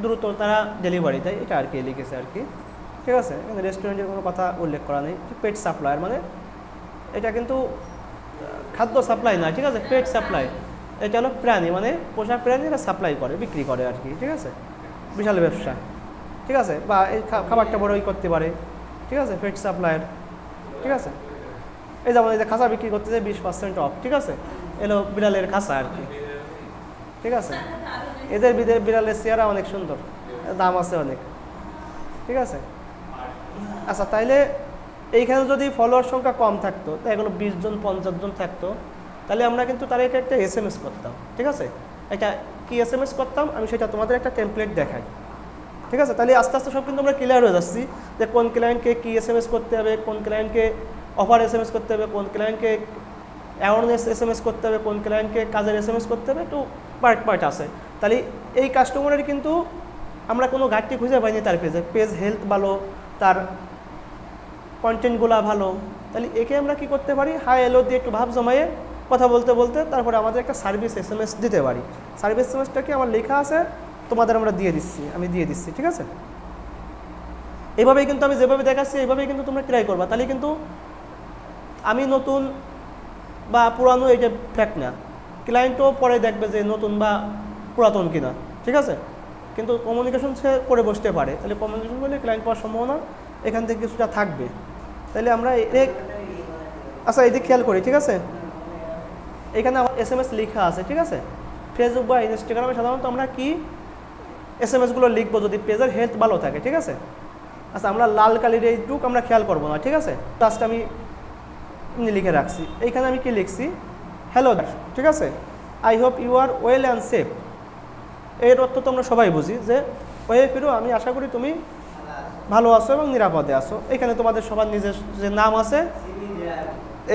দ্রুত তারা ডেলিভারি দেয়, এটা আর কি লিখেছে আর কি, ঠিক আছে। এখানে রেস্টুরেন্টের কোনো কথা উল্লেখ করা নেই। পেট সাপ্লায়ার মানে এটা কিন্তু খাদ্য সাপ্লাই না, ঠিক আছে, পেট সাপ্লাই। এটা হলো প্রাণী মানে পোষা প্রাণী, এটা সাপ্লাই করে, বিক্রি করে আর কি, ঠিক আছে। বিশাল ব্যবসা, ঠিক আছে। বা এই খাবারটা বড়ই করতে পারে, ঠিক আছে, পেট সাপ্লায়ার, ঠিক আছে। এই যেমন এই যে খাঁচা বিক্রি করতেছে 20% অফ, ঠিক আছে। এলো বিড়ালের খাঁচা আর কি, ঠিক আছে। এদের বিড়ালের চেহারা অনেক সুন্দর, দাম আছে অনেক, ঠিক আছে। আচ্ছা, তাইলে এইখানে যদি ফলোয়ার সংখ্যা কম থাকতো, তাই এগুলো 20 জন 50 জন থাকতো, তাহলে আমরা কিন্তু তাদেরকে একটা SMS করতাম, ঠিক আছে। এটা কি SMS করতাম আমি সেটা তোমাদের একটা টেমপ্লেট দেখাই, ঠিক আছে। তাহলে আস্তে আস্তে সব কিন্তু আমরা ক্লিয়ার হয়ে যাচ্ছি যে কোন ক্লায়েন্টকে কি SMS করতে হবে, কোন ক্লায়েন্টকে অফার SMS করতে হবে, কোন ক্লায়েন্টকে অ্যাওয়ারনেস SMS করতে হবে, কোন ক্লায়েন্টকে কাজের SMS করতে হবে, একটু পার্ট আছে। তাহলে এই কাস্টমারের কিন্তু আমরা কোনো ঘাটতি খুঁজে পাইনি তার পেজ হেলথ ভালো, তার কন্টেন্টগুলো ভালো। তাহলে একে আমরা কি করতে পারি, হাই এলো দিয়ে একটু ভাব জমায়ে কথা বলতে বলতে তারপরে আমাদের একটা সার্ভিস SMS দিতে পারি। সার্ভিস SMSটা কি আমার লেখা আছে, তোমাদের আমরা আমি দিয়ে দিচ্ছি, ঠিক আছে। এইভাবেই কিন্তু আমি যেভাবে দেখাচ্ছি এইভাবেই কিন্তু তোমরা ট্রাই করবা। তাহলে কিন্তু আমি নতুন বা পুরানো এটা ফ্যাক্ট না, ক্লায়েন্টও পরে দেখবে যে নতুন বা পুরাতন কিনা, ঠিক আছে। কিন্তু কমিউনিকেশন সে করে বসতে পারে, তাহলে কমিউনিকেশন করলে ক্লায়েন্ট পাওয়ার সম্ভাবনা এখান থেকে কিছুটা থাকবে। তাহলে আমরা আচ্ছা এই দিক খেয়াল করি, ঠিক আছে। এখানে আমার SMS লেখা আছে, ঠিক আছে। ফেসবুক বা ইনস্টাগ্রামে সাধারণত আমরা কি SMS-গুলো লিখবো যদি পেজের হেলথ ভালো থাকে, ঠিক আছে। আচ্ছা, আমরা লাল কালির এইটুক আমরা খেয়াল করবো না, ঠিক আছে। জাস্ট আমি লিখে রাখছি। এইখানে আমি কি লিখছি, হ্যালো, ঠিক আছে, I hope you are well and safe. এর অর্থ তো আমরা সবাই বুঝি যে ওয়ে ফিরো, আমি আশা করি তুমি ভালো আছো এবং নিরাপদে আছো। এখানে তোমাদের সবার নিজের যে নাম আছে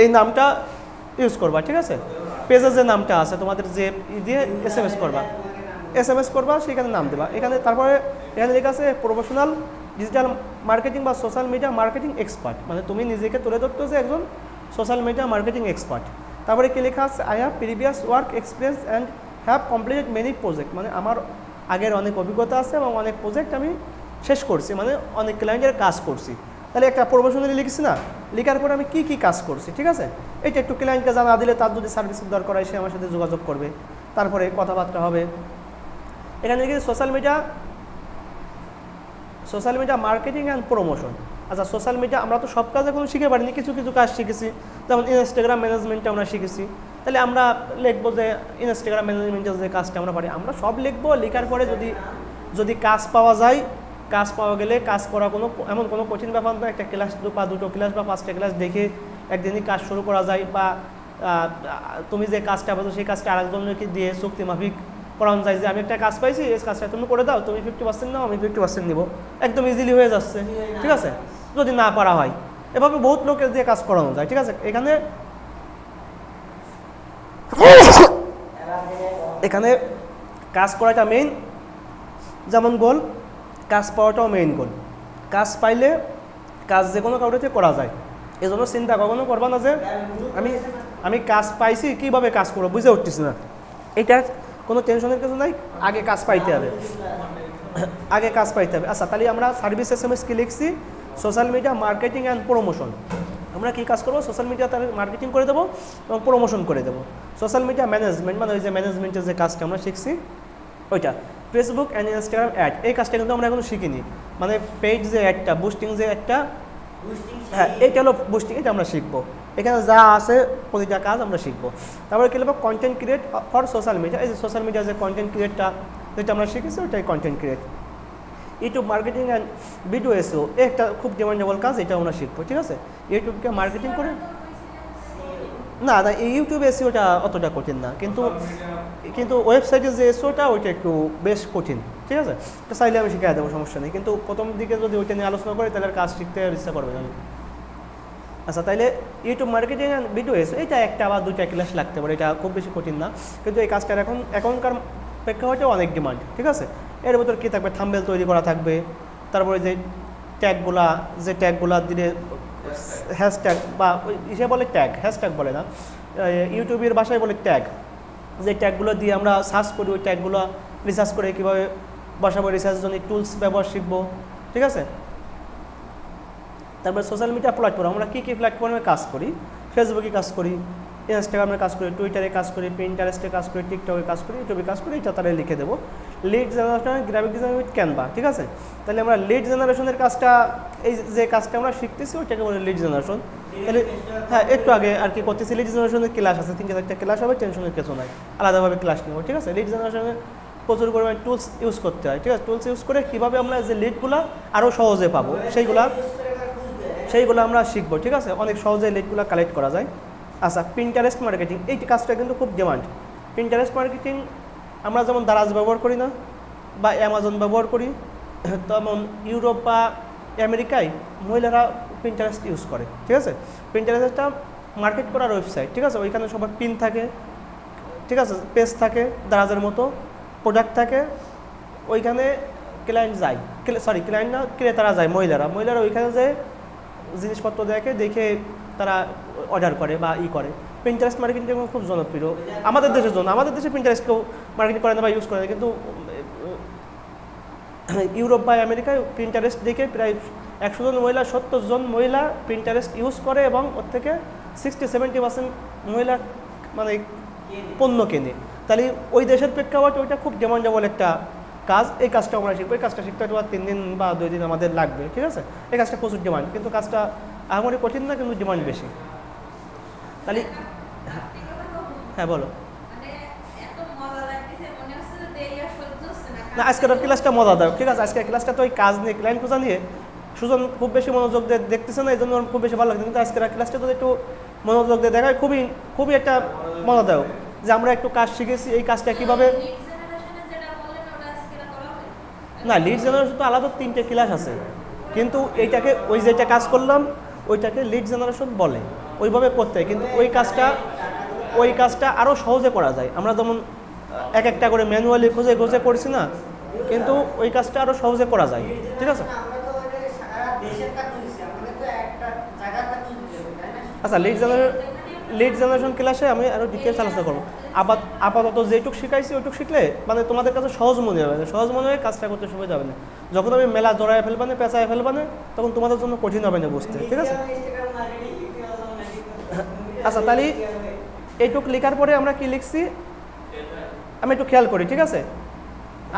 এই নামটা ইউজ করবা, ঠিক আছে। পেজের যে নামটা আছে তোমাদের যে দিয়ে SMS করবা সেখানে নাম দেবা। এখানে তারপরে এখানে লেখা আছে প্রফেশনাল ডিজিটাল মার্কেটিং বা সোশ্যাল মিডিয়া মার্কেটিং এক্সপার্ট, মানে তুমি নিজেকে তুলে ধরতে যে একজন সোশ্যাল মিডিয়া মার্কেটিং এক্সপার্ট। তারপরে কি লেখা আছে, I have previous work experience and have completed many project, মানে আমার আগের অনেক অভিজ্ঞতা আছে এবং অনেক প্রজেক্ট আমি শেষ করছি, মানে অনেক ক্লায়েন্টের কাজ করছি। তাহলে একটা প্রফেশনালি লিখছি না, লেখার পরে আমি কি কাজ করছি, ঠিক আছে। এটা একটু ক্লায়েন্টকে জানা দিলে তার যদি সার্ভিসের দরকার হয় সে আমার সাথে যোগাযোগ করবে, তারপরে কথাবার্তা হবে। এখানে লিখেছি social media marketing and promotion. আচ্ছা, সোশ্যাল মিডিয়া আমরা তো সব কাজ এখন শিখে পারিনি, কিছু কাজ শিখেছি, যেমন ইনস্টাগ্রাম ম্যানেজমেন্টটা আমরা শিখেছি। তাহলে আমরা লিখবো যে ইনস্টাগ্রাম ম্যানেজমেন্টের যে কাজটা আমরা পারি, আমরা সব লিখবো। লেখার পরে যদি কাজ পাওয়া যায়, কাজ পাওয়া গেলে কাজ করা এমন কোনো কঠিন ব্যাপার না। একটা ক্লাস বা দুটো ক্লাস বা 5টা ক্লাস দেখে একদিনই কাজ শুরু করা যায়, বা তুমি যে কাজটা পাচ্ছ সেই কাজটা আরেকজনকে দিয়ে চুক্তি মাফিক করানো যায় যে আমি একটা কাজ পাইছি, এই কাজটা তুমি করে দাও, তুমি 50% নাও, আমি 50% নিব, একদম ইজিলি হয়ে যাচ্ছে, ঠিক আছে, যদি না পারা হয়। এভাবে বহুত লোকের দিয়ে কাজ করানো যায়, ঠিক আছে। এখানে এখানে কাজ করাটা মেইন যেমন গোল, কাজ পাওয়াটাও মেইন গোল। কাজ পাইলে কাজ যে কোনো কাউরিতে করা যায়, এই জন্য চিন্তা কখনো করবা না যে আমি কাজ পাইছি কীভাবে কাজ করবো বুঝে উঠতেছি না, এটা কোনো টেনশনের কিছু নাই। আগে কাজ পাইতে হবে, আগে কাজ পাইতে হবে। আচ্ছা, তাহলে আমরা সার্ভিস এসএমএস কি লিখছি? Social media marketing and promotion. আমরা কী কাজ করবো? সোশ্যাল মিডিয়া তার মার্কেটিং করে দেবো এবং প্রমোশন করে দেবো। সোশ্যাল মিডিয়া ম্যানেজমেন্ট মানে ওই যে ম্যানেজমেন্টের যে কাজটা আমরা শিখছি ওইটা। ফেসবুক অ্যান্ড ইনস্টাগ্রাম অ্যাড, এই কাজটা কিন্তু আমরা এখনো শিখিনি, মানে পেজ যে অ্যাডটা, বুস্টিং যে একটা, হ্যাঁ এইটা হলো বুস্টিং, এটা আমরা শিখবো। এখানে যা আছে প্রতিটা কাজ আমরা শিখবো। তারপরে কী লিখবো? Content create for social media. এই যে সোশ্যাল মিডিয়া যে কন্টেন্ট ক্রিয়েটটা যেটা আমরা শিখেছি ওইটাই content create. YouTube marketing and video SEO, একটা খুব ডিমান্ডেবল কাজ, এটা আমরা শিখবো। ঠিক আছে, ইউটিউবকে মার্কেটিং করে না না এই ইউটিউব এসইওটা অতটা কঠিন না, কিন্তু ওয়েবসাইটের যে এসইওটা ওইটা একটু বেশ কঠিন। ঠিক আছে, তো চাইলে আমি শিখিয়ে দেবো, সমস্যা নেই, কিন্তু প্রথম দিকে যদি ওইটা নিয়ে আলোচনা করি তাহলে কাজ শিখতে ইচ্ছা করবে না। আচ্ছা, তাইলে YouTube marketing and video SEO এটা একটা বা দুইটা ক্লাস লাগতে পারে, এটা খুব বেশি কঠিন না, কিন্তু এই কাজটার এখনকার প্রেক্ষাপটে অনেক ডিমান্ড। ঠিক আছে, এর ভিতর কী থাকবে? থাম্বনেল তৈরি করা থাকবে, তারপরে যে ট্যাগগুলা দিলে হ্যাশট্যাগ বা ইসে বলে ট্যাগ, হ্যাশট্যাগ বলে না, ইউটিউবের ভাষায় বলে ট্যাগ, যে ট্যাগগুলো দিয়ে আমরা সার্চ করি, ওই ট্যাগগুলো রিসার্চ করে কীভাবে বসাবো, রিসার্চের জন্য টুলস ব্যবহার শিখবো। ঠিক আছে, তারপরে সোশ্যাল মিডিয়া প্ল্যাটফর্ম, আমরা কী কী প্ল্যাটফর্মে কাজ করি? ফেসবুকে কাজ করি, ইনস্টাগ্রামে কাজ করি, টুইটারে কাজ করি, পিন্টারেস্টে কাজ করি, টিকটকে কাজ করি, ইউটিউবে কাজ করি, এটা তাহলে লিখে দেবো। Lead generation, graphic design with Canva. ঠিক আছে, তাহলে আমরা লিড জেনারেশনের কাজটা, এই যে কাজটা আমরা শিখতেছি ওইটাকে বলে লিড জেনারেশন। তাহলে হ্যাঁ, একটু আগে আর কি করতেছি, লিড জেনারেশনের ক্লাস আছে, 3-4টা ক্লাস হবে, টেনশনের কিছু নাই, আলাদাভাবে ক্লাস নেব। ঠিক আছে, লিড জেনারেশনে প্রচুর পরিমাণে টুলস ইউজ করতে হয়। ঠিক আছে, টুলস ইউজ করে কীভাবে আমরা যে লিডগুলো আরও সহজে পাবো সেইগুলো আমরা শিখবো। ঠিক আছে, অনেক সহজে লিডগুলো কালেক্ট করা যায়। আচ্ছা, পিন্টারেস্ট মার্কেটিং, এই কাজটা কিন্তু খুব ডিমান্ড। পিন্টারেস্ট মার্কেটিং আমরা যেমন দারাজ ব্যবহার করি না বা অ্যামাজন ব্যবহার করি, তেমন ইউরোপ বা আমেরিকায় মহিলারা পিন্টারেস্ট ইউজ করে। ঠিক আছে, পিন্টারেস্ট একটা মার্কেট করার ওয়েবসাইট। ঠিক আছে, ওইখানে সবার পিন থাকে, ঠিক আছে, পেজ থাকে, দারাজের মতো প্রোডাক্ট থাকে, ওইখানে ক্লায়েন্ট যায়, ক্লায়েন্ট না, ক্রেতারা যায়, মহিলারা ওইখানে যায় জিনিসপত্র দেখে তারা অর্ডার করে বা করে। পিন্টারেস্ট মার্কেটিং খুব জনপ্রিয় আমাদের দেশের জন্য, আমাদের দেশে পিন্টারেস্ট কেউ মার্কেটিং করে না বা ইউজ করে না, কিন্তু ইউরোপ বা আমেরিকায় পিন্টারেস্ট দেখে প্রায় 100 জন মহিলা 70 জন মহিলা পিন্টারেস্ট ইউজ করে এবং ওর থেকে 60-70% মহিলা মানে পণ্য কেনে। তাহলে ওই দেশের প্রেক্ষাপটে ওইটা খুব ডিমান্ডেবল একটা কাজ। এই কাজটা আমরা শিখবো, এই কাজটা শিখতে হয়তো 3 দিন বা 2 দিন আমাদের লাগবে। ঠিক আছে, এই কাজটা প্রচুর ডিমান্ড, কিন্তু কাজটা আহামরি কঠিন না, কিন্তু ডিমান্ড বেশি। তাহলে হ্যাঁ বলো না, আজকের ক্লাসটা মজাদায়ক। ঠিক আছে, আজকের ক্লাসটা তো ওই কাজ নিয়ে, ক্লায়েন্ট খোঁজা নিয়ে, সুজন খুব বেশি মনোযোগ দিয়ে দেখতেছে না, এই জন্য খুব বেশি ভালো লাগছে, কিন্তু আজকের ক্লাসটা যদি একটু মনোযোগ দিয়ে দেখায় খুবই একটা মজাদায়ক, যে আমরা একটু কাজ শিখেছি, এই কাজটা কীভাবে না। লিড জেনারেশন তো আলাদা 3টে ক্লাস আছে, কিন্তু এইটাকে ওই যেটা কাজ করলাম ওইটাকে লিড জেনারেশন বলে, ওইভাবে করতে হয়, কিন্তু ওই কাজটা আরও সহজে করা যায়। আমরা যেমন এক একটা করে ম্যানুয়ালি খুঁজে করছি না, কিন্তু ওই কাজটা আরও সহজে করা যায়। ঠিক আছে, আচ্ছা লিড জেনারেশন ক্লাসে আমি আরও ডিটেলস আলোচনা করবো। আপাতত যেটুক শিখাইছি ওইটুক শিখলে মানে তোমাদের কাছে সহজ মনে হবে, সহজ মনে হয় কাজটা করতে সুবিধা হবে না। যখন আমি মেলা জড়ায় ফেলবানে, পেঁচায় ফেলবানে, তখন তোমাদের জন্য কঠিন হবে না বুঝতে। ঠিক আছে, আচ্ছা তাহলে এইটুক লেখার পরে আমরা কি লিখছি আমি একটু খেয়াল করি। ঠিক আছে,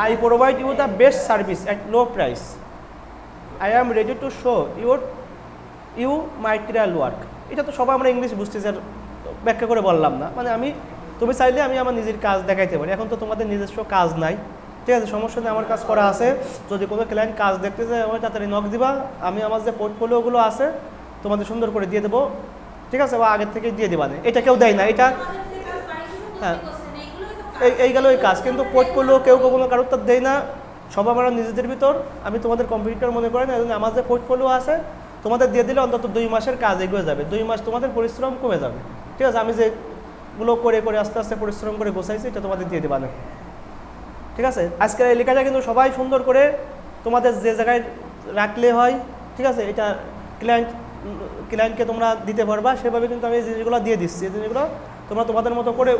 I provide you the best service at low price, I am ready to show you my trial work. এটা তো সবাই আমরা ইংলিশ বুঝতেছি, আর ব্যাখ্যা করে বললাম না, মানে তুমি চাইলে আমি আমার নিজের কাজ দেখাইতে পারি। এখন তো তোমাদের নিজস্ব কাজ নাই, ঠিক আছে, সমস্যা নেই, আমার কাজ করা আছে। যদি কোনো ক্লায়েন্ট কাজ দেখতে চায় আমার তাড়াতাড়ি নক দিবা, আমি আমার যে পোর্টফোলিওগুলো আছে তোমাদের সুন্দর করে দিয়ে দেবো। ঠিক আছে, বা আগের থেকে দিয়ে দিবা না, এটা কেউ দেয় না, এটা হ্যাঁ এই গেল এই কাজ, কিন্তু পোর্টফোলিও কেউ কোনো কারোর তার দেয় না, সব আমরা নিজেদের ভিতর। আমি তোমাদের কম্পিউটার মনে করি না, আমার যে পোর্টফোলিও আছে তোমাদের দিয়ে দিলে অন্তত 2 মাসের কাজ এগিয়ে যাবে, 2 মাস তোমাদের পরিশ্রম কমে যাবে। ঠিক আছে, আমি যে গুলো করে করে আস্তে আস্তে পরিশ্রম করে গোছাইছি, এটা তোমাদের দিয়ে দেবা না, ঠিক আছে। আজকের এই লেখাটা কিন্তু সবাই সুন্দর করে তোমাদের যে জায়গায় রাখলে হয়, ঠিক আছে, এটা ক্লায়েন্টকে তোমরা দিতে পারবা, সেভাবে কিন্তু আমি এই জিনিসগুলো দিয়ে দিচ্ছি। এই জিনিসগুলো তোমরা তোমাদের মতো করে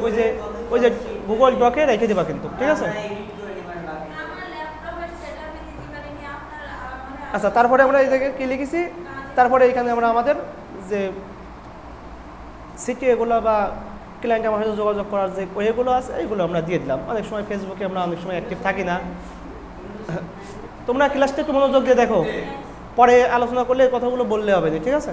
ওই যে গুগল ডকে রেখে দেবা কিন্তু, ঠিক আছে। আচ্ছা, তারপরে আমরা এই জায়গায় কী লিখেছি, তারপরে এখানে আমরা আমাদের যে সিটি এগুলো বা ক্লায়েন্ট আমার সাথে যোগাযোগ করার যে ওয়েগুলো আছে এইগুলো আমরা দিয়ে দিলাম। অনেক সময় ফেসবুকে আমরা অনেক সময় অ্যাক্টিভ থাকি না। তোমরা ক্লাসটা একটু মনোযোগ দিয়ে দেখো, পরে আলোচনা করলে কথাগুলো বললে হবে না, ঠিক আছে।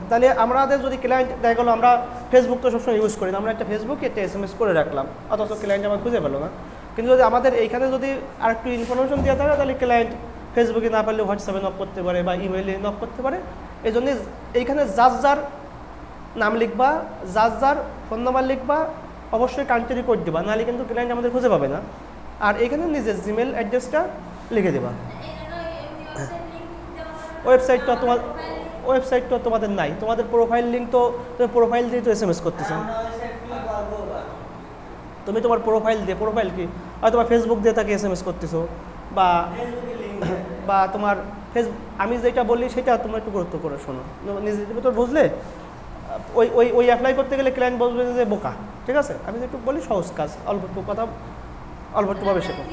তাহলে আমাদের যদি ক্লায়েন্ট দেখা গেলো, আমরা ফেসবুক তো সবসময় ইউজ করি না, আমরা একটা ফেসবুকে একটা SMS করে রাখলাম, অথচ ক্লায়েন্ট আমার খুঁজে পেলো না। কিন্তু যদি আমাদের এইখানে যদি আর একটু ইনফরমেশন দেওয়া থাকে, তাহলে ক্লায়েন্ট ফেসবুকে না পারলে হোয়াটসঅ্যাপে নক করতে পারে বা ইমেইলে নক করতে পারে। এই জন্যে এইখানে যার নাম লিখবা, যার ফোন নাম্বার লিখবা, অবশ্যই কান্ট্রি কোড দেবা, নাহলে কিন্তু ক্লায়েন্ট আমাদের খুঁজে পাবে না। আর এখানে নিজের জিমেল অ্যাড্রেসটা লিখে দেবা। ওয়েবসাইটটা তোমাদের নাই, তোমাদের প্রোফাইল লিঙ্ক তো তুমি প্রোফাইল দিয়ে তো SMS করতেছো, তুমি তোমার প্রোফাইল কি হয়তো বা ফেসবুক দিয়ে তাকে SMS করতেছো, বা তোমার আমি যেটা বলি সেটা তোমরা একটু গুরুত্ব করে শোনো, নিজের ভিতর বুঝলে ওই অ্যাপ্লাই করতে গেলে ক্লায়েন্ট বলবে যে বোকা, ঠিক আছে। আমি একটু বলি সহজ কাজ, অল্প একটু কথা, অল্প একটুভাবে শেখো।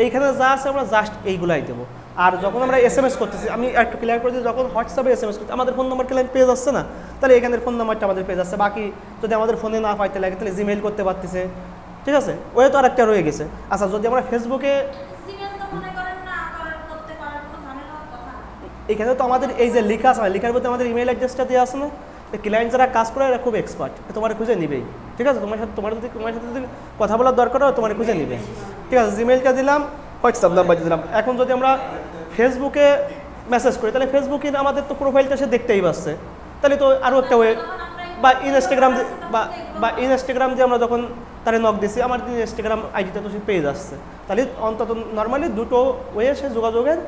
এইখানে যা আছে আমরা জাস্ট এইগুলাই দেবো। আর যখন আমরা SMS করতেছি, আমি একটু ক্লিয়ার করে দিই, যখন হোয়াটসঅ্যাপে SMS করছি আমাদের ফোন নাম্বার ক্লায়েন্ট পেয়ে যাচ্ছে না, তাহলে এখানের ফোন নাম্বারটা আমাদের পেয়ে যাচ্ছে। বাকি যদি আমাদের ফোনে না পাইতে লাগে তাহলে জিমেইল করতে পারতেছে, ঠিক আছে। ওই তো আর একটা রয়ে গেছে। আচ্ছা, যদি আমরা ফেসবুকে, এখানে তো আমাদের এই যে লেখা আছে, লেখার মধ্যে আমাদের ইমেল অ্যাড্রেসটা দেওয়া আছে না, ক্লায়েন্ট যারা কাজ করে এরা খুব এক্সপার্ট, তোমার খুঁজে নিবেই, ঠিক আছে। তোমার সাথে যদি কথা বলার দরকার হয় তোমার খুঁজে নিবে, ঠিক আছে। জিমেইলটা দিলাম, হোয়াটসঅ্যাপ নাম্বার দিলাম। এখন যদি আমরা ফেসবুকে মেসেজ করি, তাহলে ফেসবুকে আমাদের তো প্রোফাইলটা সে দেখতেই পাচ্ছে, তাহলে তো আরও একটা ওয়ে, বা ইনস্টাগ্রাম দিয়ে আমরা যখন তারা নক দিছি, আমার ইনস্টাগ্রাম আইডিটা তো সে পেয়ে যাচ্ছে, তাহলে অন্তত নর্মালি দুটো ওয়ে সে যোগাযোগের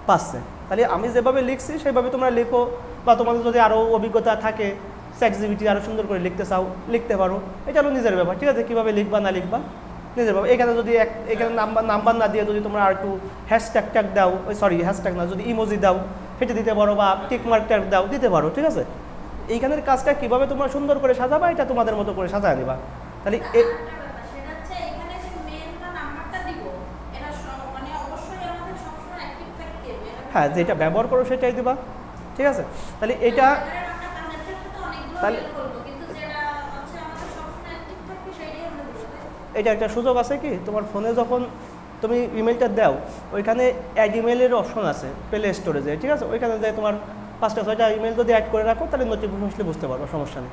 পাচ্ছে। তাহলে আমি যেভাবে লিখছি সেভাবে তোমরা লিখো, বা তোমাদের যদি আরও অভিজ্ঞতা থাকে, ChatGPT আরও সুন্দর করে লিখতে চাও লিখতে পারো, এটা হলো নিজের ব্যাপার, ঠিক আছে। কীভাবে লিখবা না লিখবা নিজের ব্যাপার। এখানে যদি এখানে নাম্বার না দিয়ে যদি তোমরা আর একটু হ্যাশট্যাগ দাও, হ্যাশট্যাগ না, যদি ইমোজি দাও সেটা দিতে পারো, বা টিক মার্ক ট্যাগ দাও দিতে পারো, ঠিক আছে। এইখানের কাজটা কীভাবে তোমরা সুন্দর করে সাজাবা, এটা তোমাদের মতো করে সাজায় নিবা। তাহলে হ্যাঁ, যেটা ব্যবহার করো সেটাই দিবা, ঠিক আছে। তাহলে এটা একটা সুযোগ আছে কি, তোমার ফোনে যখন তুমি ইমেলটা দাও, ওইখানে অ্যাড ইমেলের অপশন আছে প্লে স্টোরেজে, ঠিক আছে। ওইখানে যে তোমার 5টা 6টা ইমেল যদি অ্যাড করে রাখো, তাহলে নোটিফিকেশন আসলে বুঝতে পারবো, সমস্যা নেই।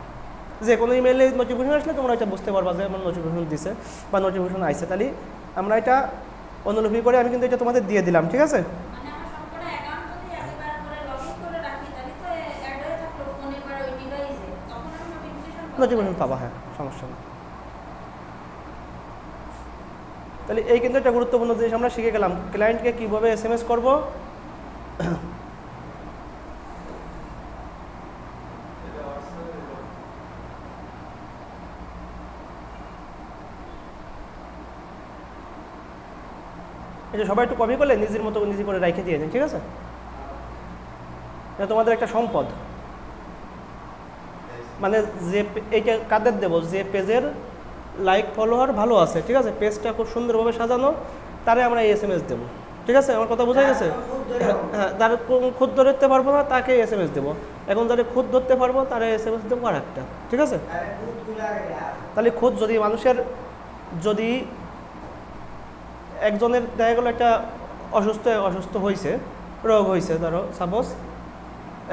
যে কোনো ইমেলে নোটিফিকেশন আসলে তোমরা এটা বুঝতে পারবা যে আমার নোটিফিকেশন দিছে বা নোটিফিকেশন আইছে। তাহলে আমরা এটা অনুলিপি করে আমি কিন্তু এটা তোমাদের দিয়ে দিলাম, ঠিক আছে। নোটিফিকেশন পাবা, হ্যাঁ, সমস্যা নেই। তাহলে এই কিন্তু একটা গুরুত্বপূর্ণ জিনিস আমরা শিখে গেলাম, ক্লায়েন্টকে কীভাবে SMS করব। এটা সবাই একটু কপি করলে নিজের মতো নিজে করে রেখে দিয়ে দিন, ঠিক আছে। এটা তোমাদের একটা সম্পদ, মানে যে এইটা কাদের দেবো, যে পেজের লাইক ফলোয়ার ভালো আছে, ঠিক আছে, পেজটা খুব সুন্দরভাবে সাজানো, তারে আমরা SMS দেবো, ঠিক আছে। আমার কথা বোঝা গেছে? হ্যাঁ, যারা খুদ ধরতে পারবো না তাকে SMS দেবো। এখন যারা খুদ ধরতে পারবো তারা SMS দেবো আর একটা, ঠিক আছে। তাহলে খুদ যদি মানুষের, যদি একজনের দেখা গেলো একটা অসুস্থ হয়েছে, রোগ হয়েছে, ধরো সাপোজ,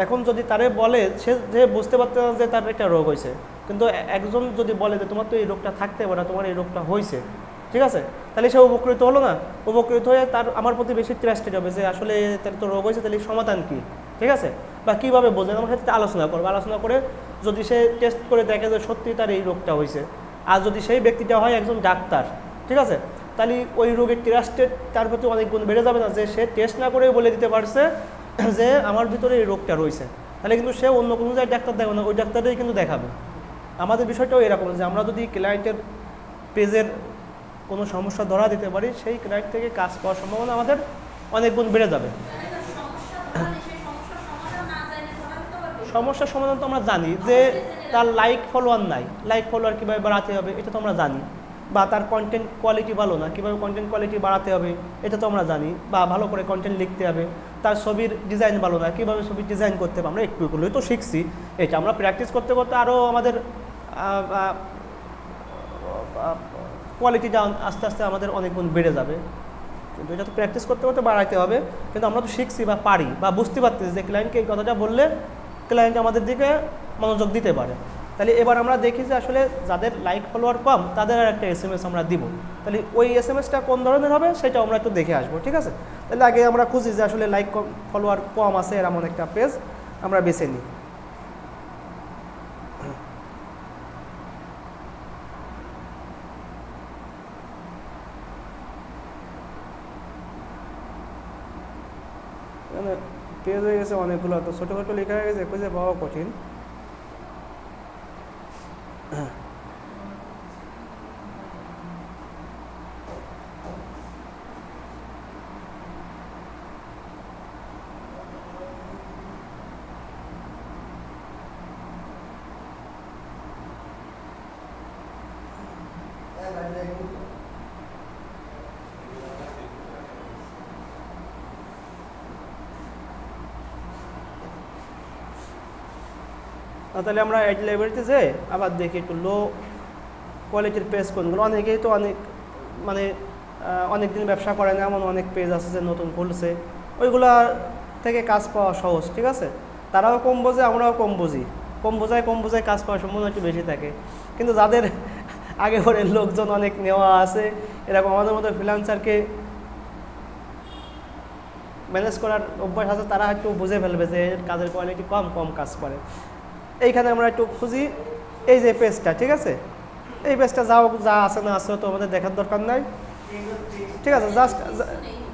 এখন যদি তারে বলে, সে বুঝতে পারতে না যে তার একটা রোগ হয়েছে, কিন্তু একজন যদি বলে যে তোমার তো এই রোগটা থাকতে পারে না, তোমার এই রোগটা হয়েছে, ঠিক আছে, তাহলে সে উপকৃত হলো না। উপকৃত হয়ে তার আমার প্রতি বেশি ট্রাস্টেড হবে যে আসলে তার তো রোগ হয়েছে, তাহলে সমাধান কী, ঠিক আছে, বা কীভাবে বোঝেন আমার সাথে আলোচনা করবো। আলোচনা করে যদি সে টেস্ট করে দেখে যে সত্যি তার এই রোগটা হয়েছে, আর যদি সেই ব্যক্তিটা হয় একজন ডাক্তার, ঠিক আছে, তাহলে ওই রোগের ট্রাস্টেড তার প্রতি অনেক গুণ বেড়ে যাবে না, যে সে টেস্ট না করেই বলে দিতে পারছে যে আমার ভিতরে এই রোগটা রয়েছে। তাহলে কিন্তু সে অন্য কোনো জায়গায় ডাক্তার দেখাবে না, ওই ডাক্তারই কিন্তু দেখাবে, আমাদের বিষয়টাও এরকম যে আমরা যদি ক্লায়েন্টের পেজের কোনো সমস্যা ধরা দিতে পারি, সেই ক্লায়েন্ট থেকে কাজ পাওয়ার সম্ভাবনা আমাদের অনেক গুণ বেড়ে যাবে। সমস্যার সমাধান তো আমরা জানি যে তার লাইক ফলোয়ার নাই, লাইক ফলোয়ার কীভাবে বাড়াতে হবে এটা তো আমরা জানি, বা তার কন্টেন্ট কোয়ালিটি ভালো না, কীভাবে কন্টেন্ট কোয়ালিটি বাড়াতে হবে এটা তো আমরা জানি, বা ভালো করে কন্টেন্ট লিখতে হবে। তার ছবির ডিজাইন ভালো না, কীভাবে ছবির ডিজাইন করতে হবে আমরা একটু একটু তো শিখছি। এটা আমরা প্র্যাকটিস করতে করতে আরও আমাদের কোয়ালিটিটা আস্তে আস্তে আমাদের অনেক গুণ বেড়ে যাবে। কিন্তু এটা তো প্র্যাকটিস করতে করতে বাড়াইতে হবে। কিন্তু আমরা তো শিখছি বা পারি বা বুঝতে পারতেছি যে ক্লায়েন্টকে এই কথাটা বললে ক্লায়েন্ট আমাদের দিকে মনোযোগ দিতে পারে। তাহলে এবার আমরা দেখি যে আসলে যাদের লাইক ফলোয়ার কম তাদের আর একটা SMS আমরা দিব। তাহলে ওই SMSটা কোন ধরনের হবে সেটা আমরা একটু দেখে আসবো, ঠিক আছে? তাহলে আগে আমরা খুঁজি যে আসলে লাইক ফলোয়ার কম আছে এমন একটা পেজ আমরা বেছে নিই। পেজ হয়ে গেছে অনেকগুলো, তো ছোটো ছোটো লেখা হয়ে গেছে, খুঁজে পাওয়া কঠিন। তাহলে আমরা অ্যাড লাইব্রেরিতে যাই, আবার দেখি একটু লো কোয়ালিটির পেজ কোনগুলো। অনেকেই তো মানে অনেক দিন ব্যবসা করে না এমন অনেক পেজ আছে যে নতুন খুলছে, ওইগুলা থেকে কাজ পাওয়া সহজ, ঠিক আছে? তারাও কম বোঝে, আমরাও কম বুঝি, কম বোঝায় কাজ পাওয়ার সম্ভাবনা একটু বেশি থাকে। কিন্তু যাদের আগে করে লোকজন অনেক নেওয়া আছে, এরকম আমাদের মতো ফ্রিল্যান্সারকে ম্যানেজ করার অভ্যাস আছে, তারা একটু বুঝে ফেলবে যে কাজের কোয়ালিটি কম কাজ করে। এইখানে আমরা একটু খুঁজি এই যে পেজটা, ঠিক আছে? এই পেজটা যা আছে না আছে তো আমাদের দেখার দরকার নাই, ঠিক আছে? জাস্ট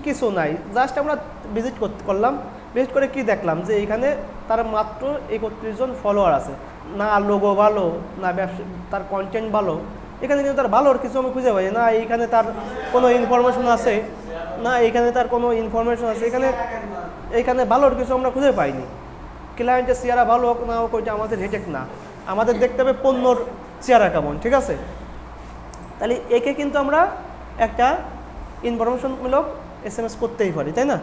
কিছু নাই, জাস্ট আমরা ভিজিট করলাম। ভিজিট করে কি দেখলাম যে এইখানে তার মাত্র 31 জন ফলোয়ার আছে। না লোগো ভালো, না তার কন্টেন্ট ভালো, এখানে কিন্তু তার ভালোর কিছু আমি খুঁজে পাই না। এইখানে তার কোনো ইনফরমেশন আছে না, এইখানে তার কোনো ইনফরমেশন আছে, এইখানে ভালোর কিছু আমরা খুঁজে পাইনি। ক্লায়েন্টের চেহারা ভালো হোক না হোক ওইটা আমাদের হেডেক না, আমাদের দেখতে হবে পণ্যর চেহারা কেমন, ঠিক আছে? তাহলে একে কিন্তু আমরা একটা ইনফরমেশনমূলক SMS করতেই পারি, তাই না?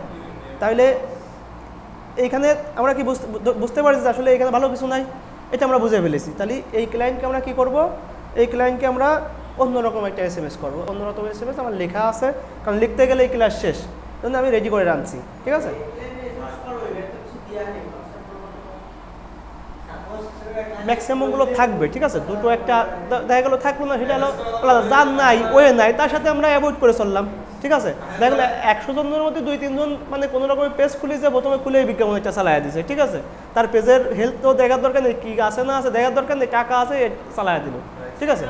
তাহলে এইখানে আমরা কি বুঝতে পারি যে আসলে এখানে ভালো কিছু নাই, এটা আমরা বুঝে ফেলেছি। তাহলে এই ক্লায়েন্টকে আমরা কি করব? এই ক্লায়েন্টকে আমরা অন্যরকম একটা SMS করব। অন্যরকম SMS আমার লেখা আছে, কারণ লিখতে গেলে এই ক্লাস শেষ, জন্য আমি রেডি করে রাখছি, ঠিক আছে? ম্যাক্সিমামগুলো থাকবে, ঠিক আছে? দুটো একটা দেখা গেলো থাকলো না, সেটা হলো যার নাই ওয়ে নাই, তার সাথে আমরা অ্যাভয়েড করে চললাম, ঠিক আছে? দেখা গেলো 100 জনের মধ্যে 2-3 জন মানে কোনো রকমের পেজ খুলেছে, প্রথমে খুলেই বিজ্ঞাপন একটা চালাইয়া দিছে, ঠিক আছে? তার পেজের হেলথ তো দেখার দরকার নেই, কী আছে না আছে দেখার দরকার নেই, টাকা আছে চালাইয়া দিল, ঠিক আছে?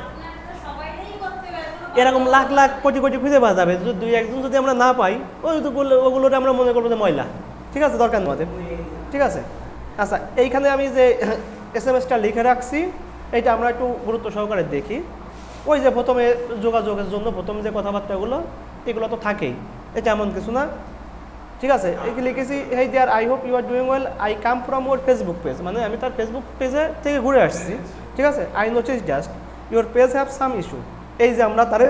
এরকম লাখ লাখ কোটি কোটি খুঁজে পাওয়া যাবে। 2-1 যদি আমরা না পাই, ওগুলোতে আমরা মনে করবো যে ময়লা, ঠিক আছে? দরকার আমাদের, ঠিক আছে? আচ্ছা, এইখানে আমি যে SMS-টা লিখে রাখছি, এইটা আমরা একটু গুরুত্ব সহকারে দেখি। ওই যে প্রথমে যোগাযোগের জন্য প্রথম যে কথাবার্তাগুলো, এগুলো তো থাকেই, এটা এমন কিছু না, ঠিক আছে? এগুলো লিখেছি, hey there, I hope you are doing well, I come from our Facebook page, মানে আমি তার ফেসবুক পেজে থেকে ঘুরে আসছি, ঠিক আছে? I notice just your page have some issue. এই যে আমরা তার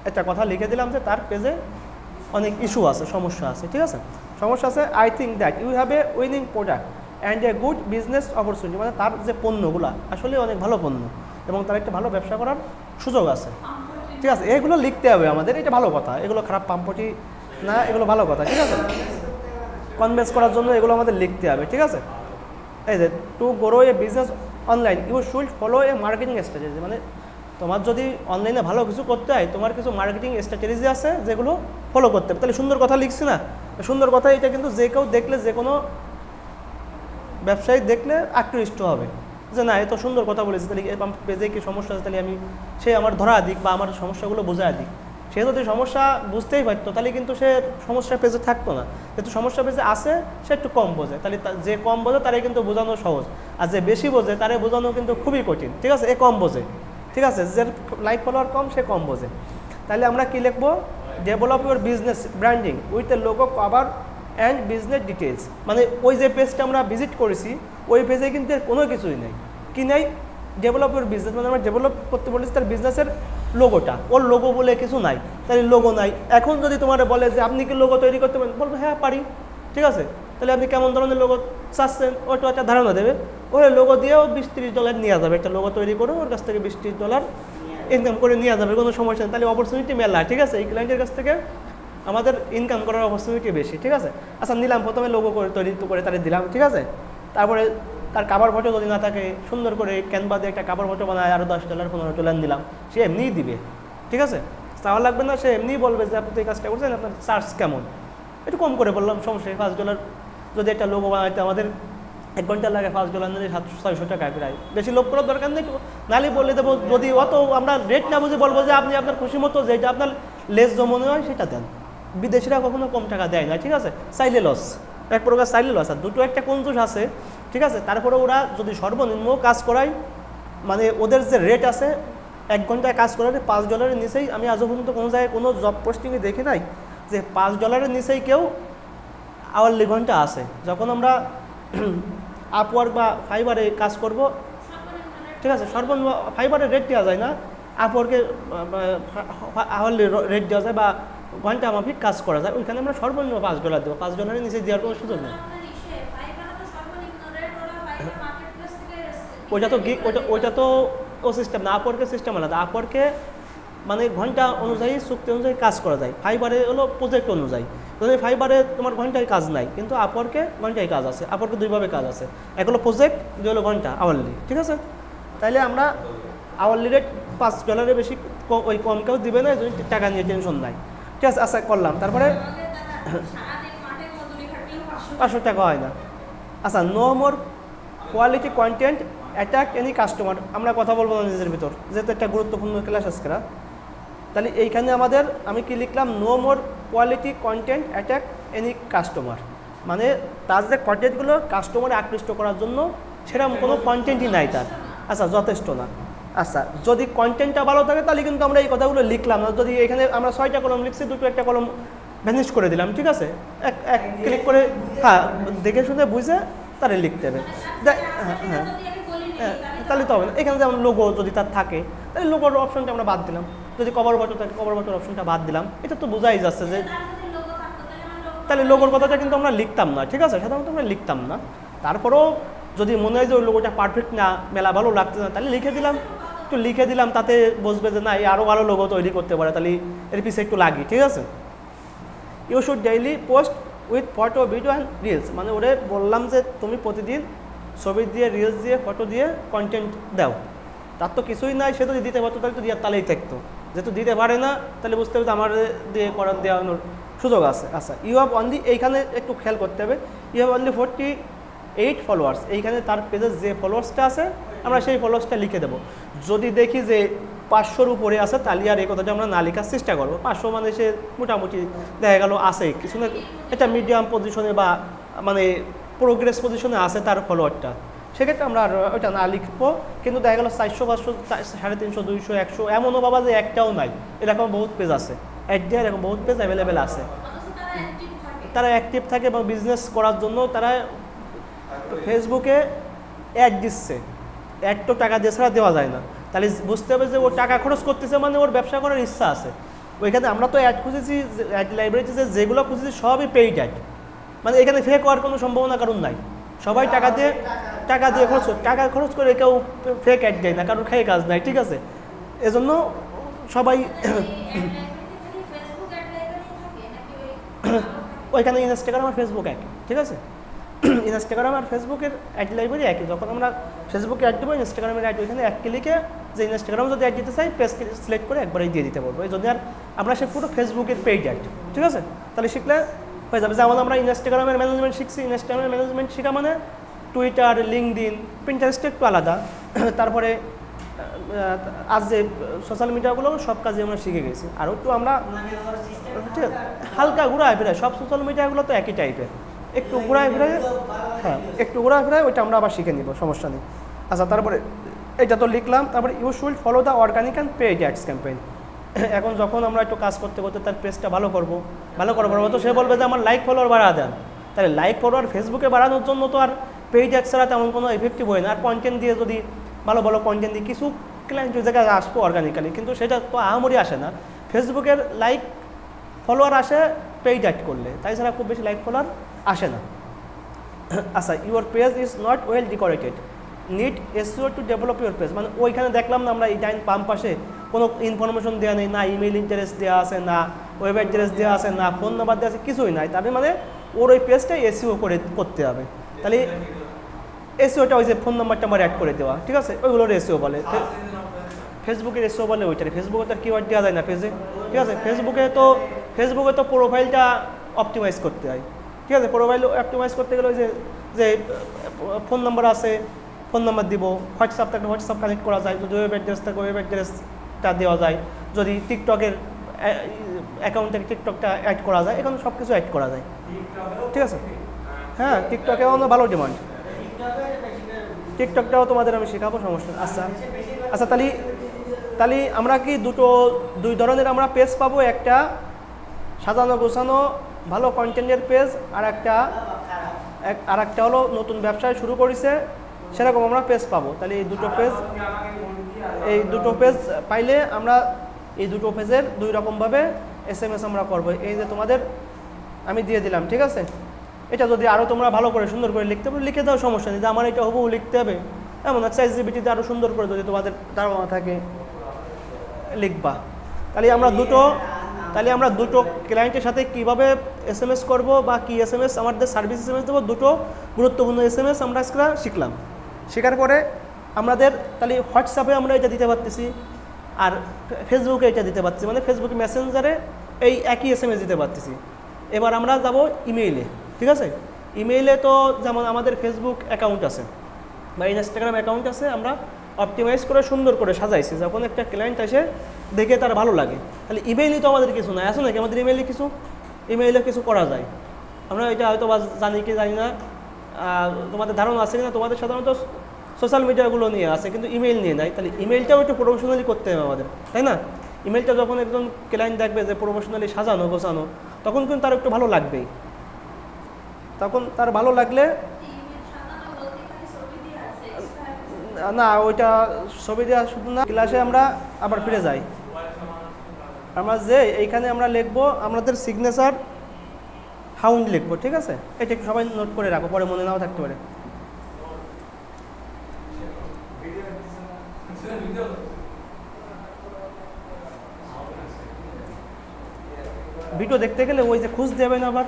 একটা কথা লিখে দিলাম যে তার পেজে অনেক ইস্যু আছে, সমস্যা আছে, ঠিক আছে? সমস্যা আছে। I think that you have a winning product and a good business opportunity, মানে তার যে পণ্যগুলো আসলে অনেক ভালো পণ্য এবং তার একটা ভালো ব্যবসা করার সুযোগ আছে, ঠিক আছে? এগুলো লিখতে হবে আমাদের, এটা ভালো কথা, এগুলো খারাপ পাম্পটি না, এগুলো ভালো কথা, ঠিক আছে? কনভিন্স করার জন্য এগুলো আমাদের লিখতে হবে, ঠিক আছে? এই যে to grow a business online you should follow a marketing strategy, মানে তোমার যদি অনলাইনে ভালো কিছু করতে হয়, তোমার কিছু মার্কেটিং স্ট্র্যাটেজি আছে যেগুলো ফলো করতে হবে। তাহলে সুন্দর কথা লিখছি না, সুন্দর কথা, এটা কিন্তু যে কেউ দেখলে, যে কোনো ব্যবসায়ী দেখলে আকৃষ্ট হবে যে না, এত সুন্দর কথা বলেছে, তাহলে পেজে কি সমস্যা আছে, তাহলে আমি সে আমার ধরা দিক বা আমার সমস্যাগুলো বোঝায় দিক, সে যদি সমস্যা বুঝতেই পারতো তাহলে কিন্তু সে সমস্যা পেজে থাকতো না, যেহেতু সমস্যা পেজে আসে সে একটু কম বোঝে, তাহলে যে কম বোঝে তারাই কিন্তু বোঝানো সহজ, আর যে বেশি বোঝে তারে বোঝানো কিন্তু খুবই কঠিন, ঠিক আছে, এ কম বোঝে, ঠিক আছে, যে লাইক ফলোয়ার কম সে কম বোঝে। তাহলে আমরা কি লিখবো, develop your business branding with a logo cover and business details, মানে ওই যে পেজটা আমরা ভিজিট করেছি ওই পেজে কিন্তু এর কোনো কিছুই নেই, কি নেই, ডেভেলপ ইউর বিজনেস, মানে আমরা ডেভেলপ করতে বলেছি তার বিজনেসের লোগোটা, ওর লোগো বলে কিছু নাই, তাহলে লোগো নাই। এখন যদি তোমার বলে যে আপনি কি লোগো তৈরি করতে পারেন, বলবো হ্যাঁ পারি, ঠিক আছে, তাহলে আপনি কেমন ধরনের লোগো চাচ্ছেন ওটা একটা ধারণা দেবে, ওই লোগো দিয়েও $20-30 নেওয়া যাবে, একটা লোগো তৈরি করে ওর কাছ থেকে $20-30 ইনকাম করে নেওয়া যাবে, কোনো সমস্যা নেই, তাহলে অপরচুনিটি মেলা, ঠিক আছে, এই ক্লায়েন্টের কাছ থেকে আমাদের ইনকাম করার অপরচুনিটি বেশি, ঠিক আছে। আচ্ছা নিলাম, প্রথমে লোগো করে তৈরি করে তাদের দিলাম, ঠিক আছে, তারপরে তার কাভার ফটো যদি না থাকে সুন্দর করে ক্যানভা দিয়ে একটা কাভার ফটো বানায় আরও $10-15 দিলাম, সে এমনিই দিবে, ঠিক আছে, চাওয়া লাগবে না, সে এমনিই বলবে যে আপনি তো এই কাজটা করছেন, আপনার চার্জ কেমন, একটু কম করে বললাম, সমস্যা $5 যদি একটা লোগো বানাইতে আমাদের 1 ঘন্টা লাগে, $5 নিলে 700-600 টাকা প্রায়, বেশি লোক করার দরকার নেই, নালি বলে দেবো, যদি অত আমরা রেট না বুঝে বলবো যে আপনি আপনার খুশি মতো যেটা আপনার লেস মনে হয় সেটা দেন, বিদেশিরা কখনো কম টাকা দেয় না, ঠিক আছে, চাইলে লস, এক প্রকার চাইলে লস, আর দুটো একটা কঞ্জুস আছে, ঠিক আছে, তারপরে ওরা যদি সর্বনিম্ন কাজ করায়, মানে ওদের যে রেট আছে 1 ঘন্টায় কাজ করালে $5 নিচেই, আমি আজও পর্যন্ত কোনো জায়গায় কোনো জব পোস্টিংয়ে দেখি নাই যে $5 নিচেই কেউ আওয়ারলি ঘন্টা আছে। যখন আমরা আপওয়ার্ক বা ফাইবারে কাজ করব, ঠিক আছে, সর্বনিম্ন ফাইবারের রেট দেওয়া যায় না, আপওয়ার্কে আওয়ারলি রেট দেওয়া যায় বা ঘন্টা মাফিক কাজ করা যায়, ওইখানে আমরা সর্বনিম্ন $5 দেবো, $5 নিচে দেওয়ার কোনো সুযোগ নেই। ওইটা তো ও সিস্টেম না, আপওয়ার্কের সিস্টেম আলাদা, আপওয়ার্কে মানে ঘন্টা অনুযায়ী চুক্তি অনুযায়ী কাজ করা যায়, ফাইবারে হলো প্রজেক্ট অনুযায়ী, যদি ফাইবারে তোমার ঘন্টায় কাজ নাই কিন্তু আপওয়ার্কে ঘন্টায় কাজ আছে, আপওয়ার্কে দুইভাবে কাজ আছে, এক হলো প্রজেক্ট, দুই হলো ঘন্টা আওয়ারলি, ঠিক আছে। তাইলে আমরা আওয়ারলি রেট $5 বেশি ওই কম কেউ দিবে না, যদি টাকা নিয়ে টেনশন নাই, ঠিক আছে। আচ্ছা করলাম, তারপরে 500 টাকা হয় না। আচ্ছা, no more quality content attack any customer, আমরা কথা বলবো না নিজের ভিতর, যেহেতু একটা গুরুত্বপূর্ণ ক্লাস আজকে, তাহলে এইখানে আমাদের আমি কি লিখলাম, no more quality content attack any customer, মানে তার যে কন্টেন্টগুলো কাস্টমারে আকৃষ্ট করার জন্য সেরকম কোনো কন্টেন্টই নাই তার, আচ্ছা যথেষ্ট না। আচ্ছা যদি কন্টেন্টটা ভালো থাকে তাহলে কিন্তু আমরা এই কথাগুলো লিখলাম না, যদি এখানে আমরা 6টা কলম লিখছি, দুটো একটা কলম ভ্যানিশ করে দিলাম, ঠিক আছে, এক ক্লিক করে, হ্যাঁ দেখে শুনে বুঝে তারে লিখতে হবে, হ্যাঁ হ্যাঁ, তাহলে তো হবে না। এখানে যেমন লোগো যদি তার থাকে তাহলে লোগোর অপশনটা আমরা বাদ দিলাম, যদি কভার ফটো থাকে কভার ফটোর অপশনটা বাদ দিলাম, এটা তো বোঝাই যাচ্ছে যে তাহলে লোগোর কথাটা কিন্তু আমরা লিখতাম না, ঠিক আছে, সাধারণত আমরা লিখতাম না। তারপরেও যদি মনে হয় যে ওই লোগোটা পারফেক্ট না, মেলা ভালো লাগছে না, তাহলে লিখে দিলাম, একটু লিখে দিলাম, তাতে বুঝবে যে না এই আরও ভালো লোগো তৈরি করতে পারে, তাহলে এর পিছিয়ে একটু লাগি, ঠিক আছে। You should daily post with photo video and reels, মানে ওরে বললাম যে তুমি প্রতিদিন ছবি দিয়ে রিলস দিয়ে ফটো দিয়ে কন্টেন্ট দাও, তার তো কিছুই নাই, সে যদি দিতে পারতো তাহলে তো দেওয়ার তালেই থাকতো, যেহেতু দিতে পারে না তাহলে বুঝতে হবে আমার দিয়ে করার দেওয়ানোর সুযোগ আছে। আচ্ছা ইউ হ্যাভ অনলি, এইখানে একটু খেয়াল করতে হবে, ইউ হ্যাভ অনলি 48 ফলোয়ার্স, এইখানে তার পেজের যে ফলোয়ার্সটা আছে আমরা সেই ফলোয়ার্সটা লিখে দেবো। যদি দেখি যে 500-র উপরে আছে তাহলে আর এই কথাটা আমরা না লেখার চেষ্টা করবো, 500 মানে সে মোটামুটি দেখা গেল আছে কিছু না, এটা মিডিয়াম পজিশনে বা মানে প্রোগ্রেস পজিশনে আছে তার ফলোয়ারটা, সেক্ষেত্রে আমরা আর ওইটা না লিখবো। কিন্তু দেখা গেলো 400, 500, 350, 200, 100 এমনও বাবা যে একটাও নাই, এরকম বহুত পেজ আছে, অ্যাড এরকম বহুত পেজ অ্যাভেলেবেল আছে, তারা অ্যাক্টিভ থাকে এবং বিজনেস করার জন্য তারা ফেসবুকে অ্যাড দিচ্ছে, অ্যাড তো টাকা দিয়ে ছাড়া দেওয়া যায় না, তাহলে বুঝতে হবে যে ও টাকা খরচ করতেছে মানে ওর ব্যবসা করার ইচ্ছা আছে। ওইখানে আমরা তো অ্যাড খুঁজেছি, অ্যাড লাইব্রেরিতে যেগুলো খুঁজেছি সবই পেইড অ্যাড, মানে এখানে ফেক হওয়ার কোনো সম্ভাবনা কারণ নাই, সবাই টাকা দিয়ে খরচ করে কেউ ফেক অ্যাড দেয় না, কারণ খেয়ে কাজ নাই, ঠিক আছে, এজন্য সবাই ওইখানে ইনস্টাগ্রাম আর ফেসবুক একই, ঠিক আছে, ইনস্টাগ্রাম আর ফেসবুকের অ্যাড লাইব্রেরি একই, যখন আমরা ফেসবুকে অ্যাড দেবো ইনস্টাগ্রামের অ্যাড ওইখানে এক ক্লিকে যে ইনস্টাগ্রাম যদি অ্যাড দিতে চাই পেজ সিলেক্ট করে একবারেই দিয়ে দিতে পারবো, এই জন্য আর আমরা সে পুরো ফেসবুকের পেইড অ্যাড, ঠিক আছে, তাহলে শিখলে হয়ে যাবে। যেমন আমরা ইনস্টাগ্রামের ম্যানেজমেন্ট শিখছি, ইনস্টাগ্রামের ম্যানেজমেন্ট শেখা মানে টুইটার, লিঙ্কডইন, পিন্টারেস্ট একটু আলাদা, তারপরে আজ যে সোশ্যাল মিডিয়াগুলো সব কাজে আমরা শিখে গেছি। আর একটু আমরা ঠিক আছে হালকা ঘোরায় ফেরায়, সব সোশ্যাল মিডিয়াগুলো তো একই টাইপের, একটু ঘোরায় ফেরায়, হ্যাঁ একটু ঘোরায় ফেরায় ওইটা আমরা আবার শিখে নিব, সমস্যা নেই। আচ্ছা তারপরে এটা তো লিখলাম, তারপরে you should follow the organic and paid ads campaign. এখন যখন আমরা একটু কাজ করতে করতে তার পেজটা ভালো করবো তো সে বলবে যে আমার লাইক ফলোয়ার বাড়া দেন। তাহলে লাইক ফলোয়ার ফেসবুকে বাড়ানোর জন্য তো আর পেইড অ্যাডস ছাড়া তেমন কোনো ইফেক্টিভ হয় না। আর কন্টেন্ট দিয়ে যদি ভালো কন্টেন্ট দিয়ে কিছু ক্লায়েন্ট ওই জায়গায় আসবো অর্গানিক্যালি, কিন্তু সেটা তো আহামরি আসে না। ফেসবুকের লাইক ফলোয়ার আসে পেইড অ্যাড করলে, তাই ছাড়া খুব বেশি লাইক ফলোয়ার আসে না। আচ্ছা, your page is not well decorated, need SEO to develop your page. মানে ওইখানে দেখলাম না আমরা এই ডাইন বাম পাশে কোনো ইনফরমেশন দেওয়া নেই, না ইমেল অ্যাড্রেস দেওয়া আছে, না ওয়েব অ্যাড্রেস দেওয়া আছে, না ফোন নাম্বার দেওয়া আছে, কিছুই নাই। তার মানে ওর ওই পেজটাই এসইও করতে হবে। তাহলে এসইওটা ওই যে ফোন নাম্বারটা আমার অ্যাড করে দেওয়া, ঠিক আছে, ওইগুলোর এসইও বলে। ফেসবুকের এসইও বলে ওইটারে, ফেসবুকে তো আর কিওয়ার্ড দেওয়া যায় না পেজে, ঠিক আছে। ফেসবুকে তো প্রোফাইলটা অপটিমাইজ করতে হয়, ঠিক আছে। প্রোফাইল অপটিমাইজ করতে গেলে ওই যে ফোন নাম্বার আছে, ফোন নাম্বার দিব, হোয়াটসঅ্যাপ থাকলে হোয়াটসঅ্যাপ কানেক্ট করা যায়, যদি ওয়েব অ্যাড্রেস থাকে ওয়েব অ্যাড্রেসটা দেওয়া যায়, যদি টিকটকের অ্যাকাউন্ট থেকে টিকটকটা অ্যাড করা যায়, এখানে সব কিছু অ্যাড করা যায়, ঠিক আছে। হ্যাঁ, টিকটকেও ভালো ডিমান্ড, টিকটকটাও তোমাদের আমি শেখাবো, সমস্যা। আচ্ছা তাহলে আমরা কি দুই ধরনের আমরা পেজ পাবো, একটা সাজানো গোছানো ভালো কন্টেন্টের পেজ, আর একটা হলো নতুন ব্যবসায় শুরু করেছে সেরকম আমরা পেজ পাবো। তাহলে এই দুটো পেজ পাইলে আমরা এই দুটো পেজের দুই রকমভাবে SMS আমরা করবো। এই যে তোমাদের আমি দিয়ে দিলাম, ঠিক আছে। এটা যদি আরও তোমরা ভালো করে সুন্দর করে লিখতে পারো, লিখে দাও, সমস্যা নেই। যে আমার এটা হুবহু লিখতে হবে এমন না, ChatGPT-তে আরও সুন্দর করে যদি তোমাদের ধারণা থাকে লিখবা। তাহলে আমরা দুটো ক্লায়েন্টের সাথে কীভাবে SMS করব বা কি SMS আমাদের সার্ভিস SMS দেবো, দুটো গুরুত্বপূর্ণ SMS আমরা আজকে শিখলাম। শেখার পরে আমাদের তাহলে হোয়াটসঅ্যাপে আমরা এটা দিতে পারতেছি, আর ফেসবুকে এটা দিতে পারতেছি, মানে ফেসবুক মেসেঞ্জারে এই একই SMS দিতে পারতেছি। এবার আমরা যাব ইমেইলে, ঠিক আছে। ইমেইলে তো যেমন আমাদের ফেসবুক অ্যাকাউন্ট আছে বা ইনস্টাগ্রাম অ্যাকাউন্ট আছে, আমরা অপটিমাইজ করে সুন্দর করে সাজাইছি, যখন একটা ক্লায়েন্ট আসে দেখে তার ভালো লাগে। তাহলে ইমেইলে তো আমাদের কিছু নাই, আছে নাকি আমাদের ইমেইলে কিছু করা যায়। আমরা এটা হয়তো বা জানি কি জানি না, তোমাদের ধারণা আছে কিনা, তোমাদের সাধারণত সোশ্যাল মিডিয়াগুলো নিয়ে আছে কিন্তু ইমেইল নিয়ে নাই। তাহলে ইমেইলটাও একটু প্রফেশনালি করতে হবে আমাদের, তাই না। ইমেইলটা যখন একজন ক্লায়েন্ট দেখবে যে প্রফেশনালি সাজানো গোছানো, তখন কিন্তু তার একটু ভালো লাগবেই। তখন তার ভালো লাগলে না, ওইটা ছবি দেওয়া শুধু না, ক্লাসে আমরা আবার ফিরে যাই। আমরা যে এইখানে আমরা লিখবো আমাদের সিগনেচার হাউন্ড লিখবো, ঠিক আছে। এটা একটু সবাই নোট করে রাখো, পরে মনে নাও থাকতে পারে। ভিডিও দেখতে গেলে ওই যে খুঁজতে হবে না, আবার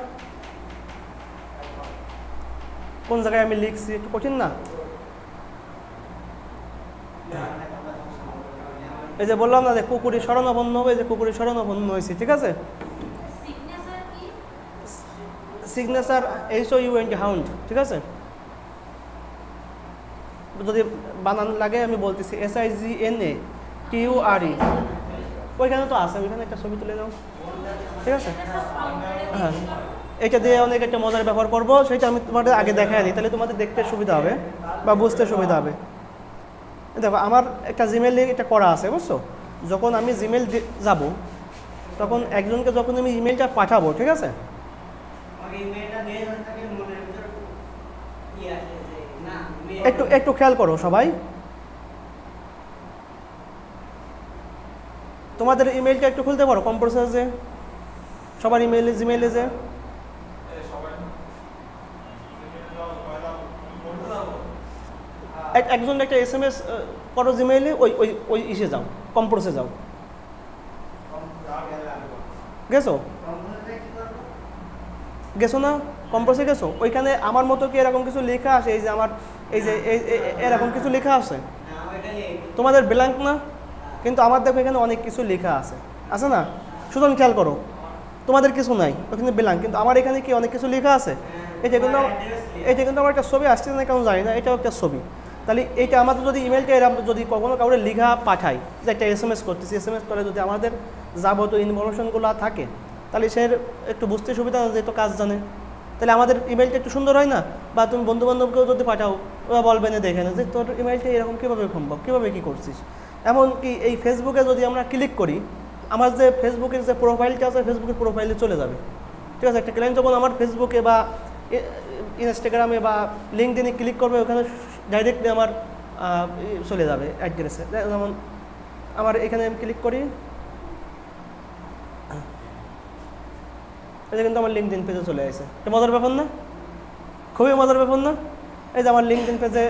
কোন জায়গায় আমি লিখছি, একটু কঠিন না। এই যে বললাম না যে কুকুরি শরণাপন্ন হবে, যে কুকুরি শরণাপন্ন হয়েছে, ঠিক আছে। সিগনেচার HOUND হাউন্ড, ঠিক আছে। যদি বানান লাগে আমি বলতেছি SIGNATURE, ওইখানে তো আছে, ওইখানে একটা ছবি তুলে নাও, ঠিক আছে। হ্যাঁ, এটা দিয়ে অনেক একটা মজার ব্যবহার করবো, সেটা আমি তোমাদের আগে দেখাই নিই, তাহলে তোমাদের দেখতে সুবিধা হবে বা বুঝতে সুবিধা হবে। দেখো আমার একটা জিমেল এটা করা আছে, বুঝছো। যখন আমি জিমেল যাব, তখন একজনকে যখন আমি ইমেলটা পাঠাবো, ঠিক আছে, একটু খেয়াল করো সবাই। তোমাদের ইমেলটা একটু খুলতে পারো কম্পিউটারে, যে সবার জিমেইলে যে একজন একটা SMS করো জিমেইলে, ওই ইসে যাও, কম্পোজে যাও, গেছো না, কম্পোজে গেছো। ওইখানে আমার মতো কি এরকম কিছু লেখা আছে, এই যে আমার এই যে এরকম কিছু লেখা আছে, তোমাদের ব্ল্যাঙ্ক না, কিন্তু আমার দেখো এখানে অনেক কিছু লেখা আছে না। সুতরাং খেয়াল করো, তোমাদের কিছু নাই, ওখানে ব্ল্যাঙ্ক, কিন্তু আমার এখানে কি অনেক কিছু লেখা আছে। এটা কিন্তু আমার একটা ছবি আসছে না, কেন জানি না, এটাও একটা ছবি। তাহলে এইটা আমাদের যদি ইমেলটা এরকম যদি কখনো কাউরে লিখা পাঠাই যে একটা SMS করতেছি, SMS করে যদি আমাদের যাবতীয় ইনফরমেশনগুলো থাকে তাহলে সে একটু বুঝতে সুবিধা যে তো কাজ জানে, তাহলে আমাদের ইমেলটা একটু সুন্দর হয় না? বা তুমি বন্ধুবান্ধবকেও যদি পাঠাও ওরা বলবে না, দেখে না যে তোর ইমেলটা এরকম কীভাবে সম্ভব, কীভাবে কী করছিস। এমনকি এই ফেসবুকে যদি আমরা ক্লিক করি, আমার যে ফেসবুকের যে প্রোফাইলটা আছে ফেসবুকের প্রোফাইলে চলে যাবে, ঠিক আছে? একটা ক্লায়েন্ট যখন আমার ফেসবুকে বা ইনস্টাগ্রামে বা লিঙ্কডইনে ক্লিক করবে, ওখানে ডাইরেক্টলি আমার চলে যাবে অ্যাড্রেসে। যেমন আমার এখানে আমি ক্লিক করি, এটা কিন্তু আমার লিঙ্কডইন পেজে চলে আসে। এটা মজার ব্যাপার না? খুবই মজার ব্যাপার না? এই যে আমার লিঙ্কডইন পেজে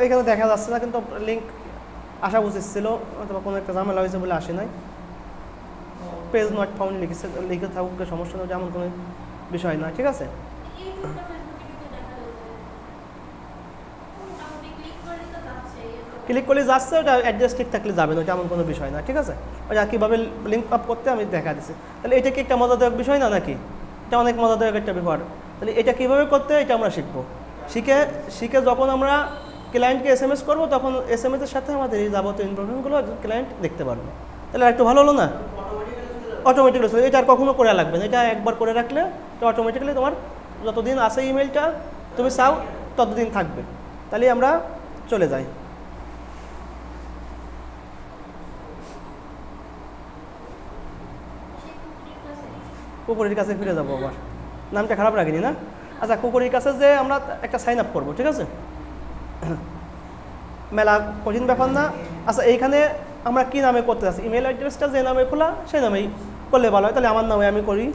এখানে দেখা যাচ্ছে না, কিন্তু লিঙ্ক আসা উচিত ছিল, অথবা কোনো একটা ঝামেলা হয়েছে বলে আসে নাই। পেজ নট ফাউন্ড লিখেছে, লিখে থাকুক, সমস্যা নেই, এমন কোনো বিষয় না, ঠিক আছে? ক্লিক করলে যাচ্ছে, ওটা অ্যাড্রেস ঠিক থাকলে যাবে না, ওটা এমন কোনো বিষয় না, ঠিক আছে? ওটা কীভাবে লিঙ্ক আপ করতে আমি দেখা দিচ্ছি। তাহলে এটা কি একটা মজাদায়ক বিষয় না নাকি? এটা অনেক মজাদায়ক একটা ব্যাপার। তাহলে এটা কীভাবে করতে হয় এটা আমরা শিখবো। শিখে যখন আমরা ক্লায়েন্টকে SMS করবো, তখন SMS-এর সাথে আমাদের এই যাবতীয় ইনফরমেশনগুলো ক্লায়েন্ট দেখতে পারবে। তাহলে একটু ভালো হলো না? অটোমেটিক্যালি এটা আর কখনো করে লাগবে না, এটা একবার করে রাখলে তো অটোমেটিক্যালি তোমার যতদিন আসে ইমেলটা তুমি চাও ততদিন থাকবে। তাহলে আমরা চলে যাই। কুকুরের কাছে ফিরে যাবো, আবার নামটা খারাপ রাখিনি না? আচ্ছা, কুকুরের কাছে যে আমরা একটা সাইন আপ করবো, ঠিক আছে? মেলা কঠিন ব্যাপার না। আচ্ছা, এইখানে আমরা কি নামে করতে চাচ্ছি? ইমেল অ্যাড্রেসটা যে নামে খোলা সেই নামেই করলে ভালো হয়। তাহলে আমার নামে আমি করি।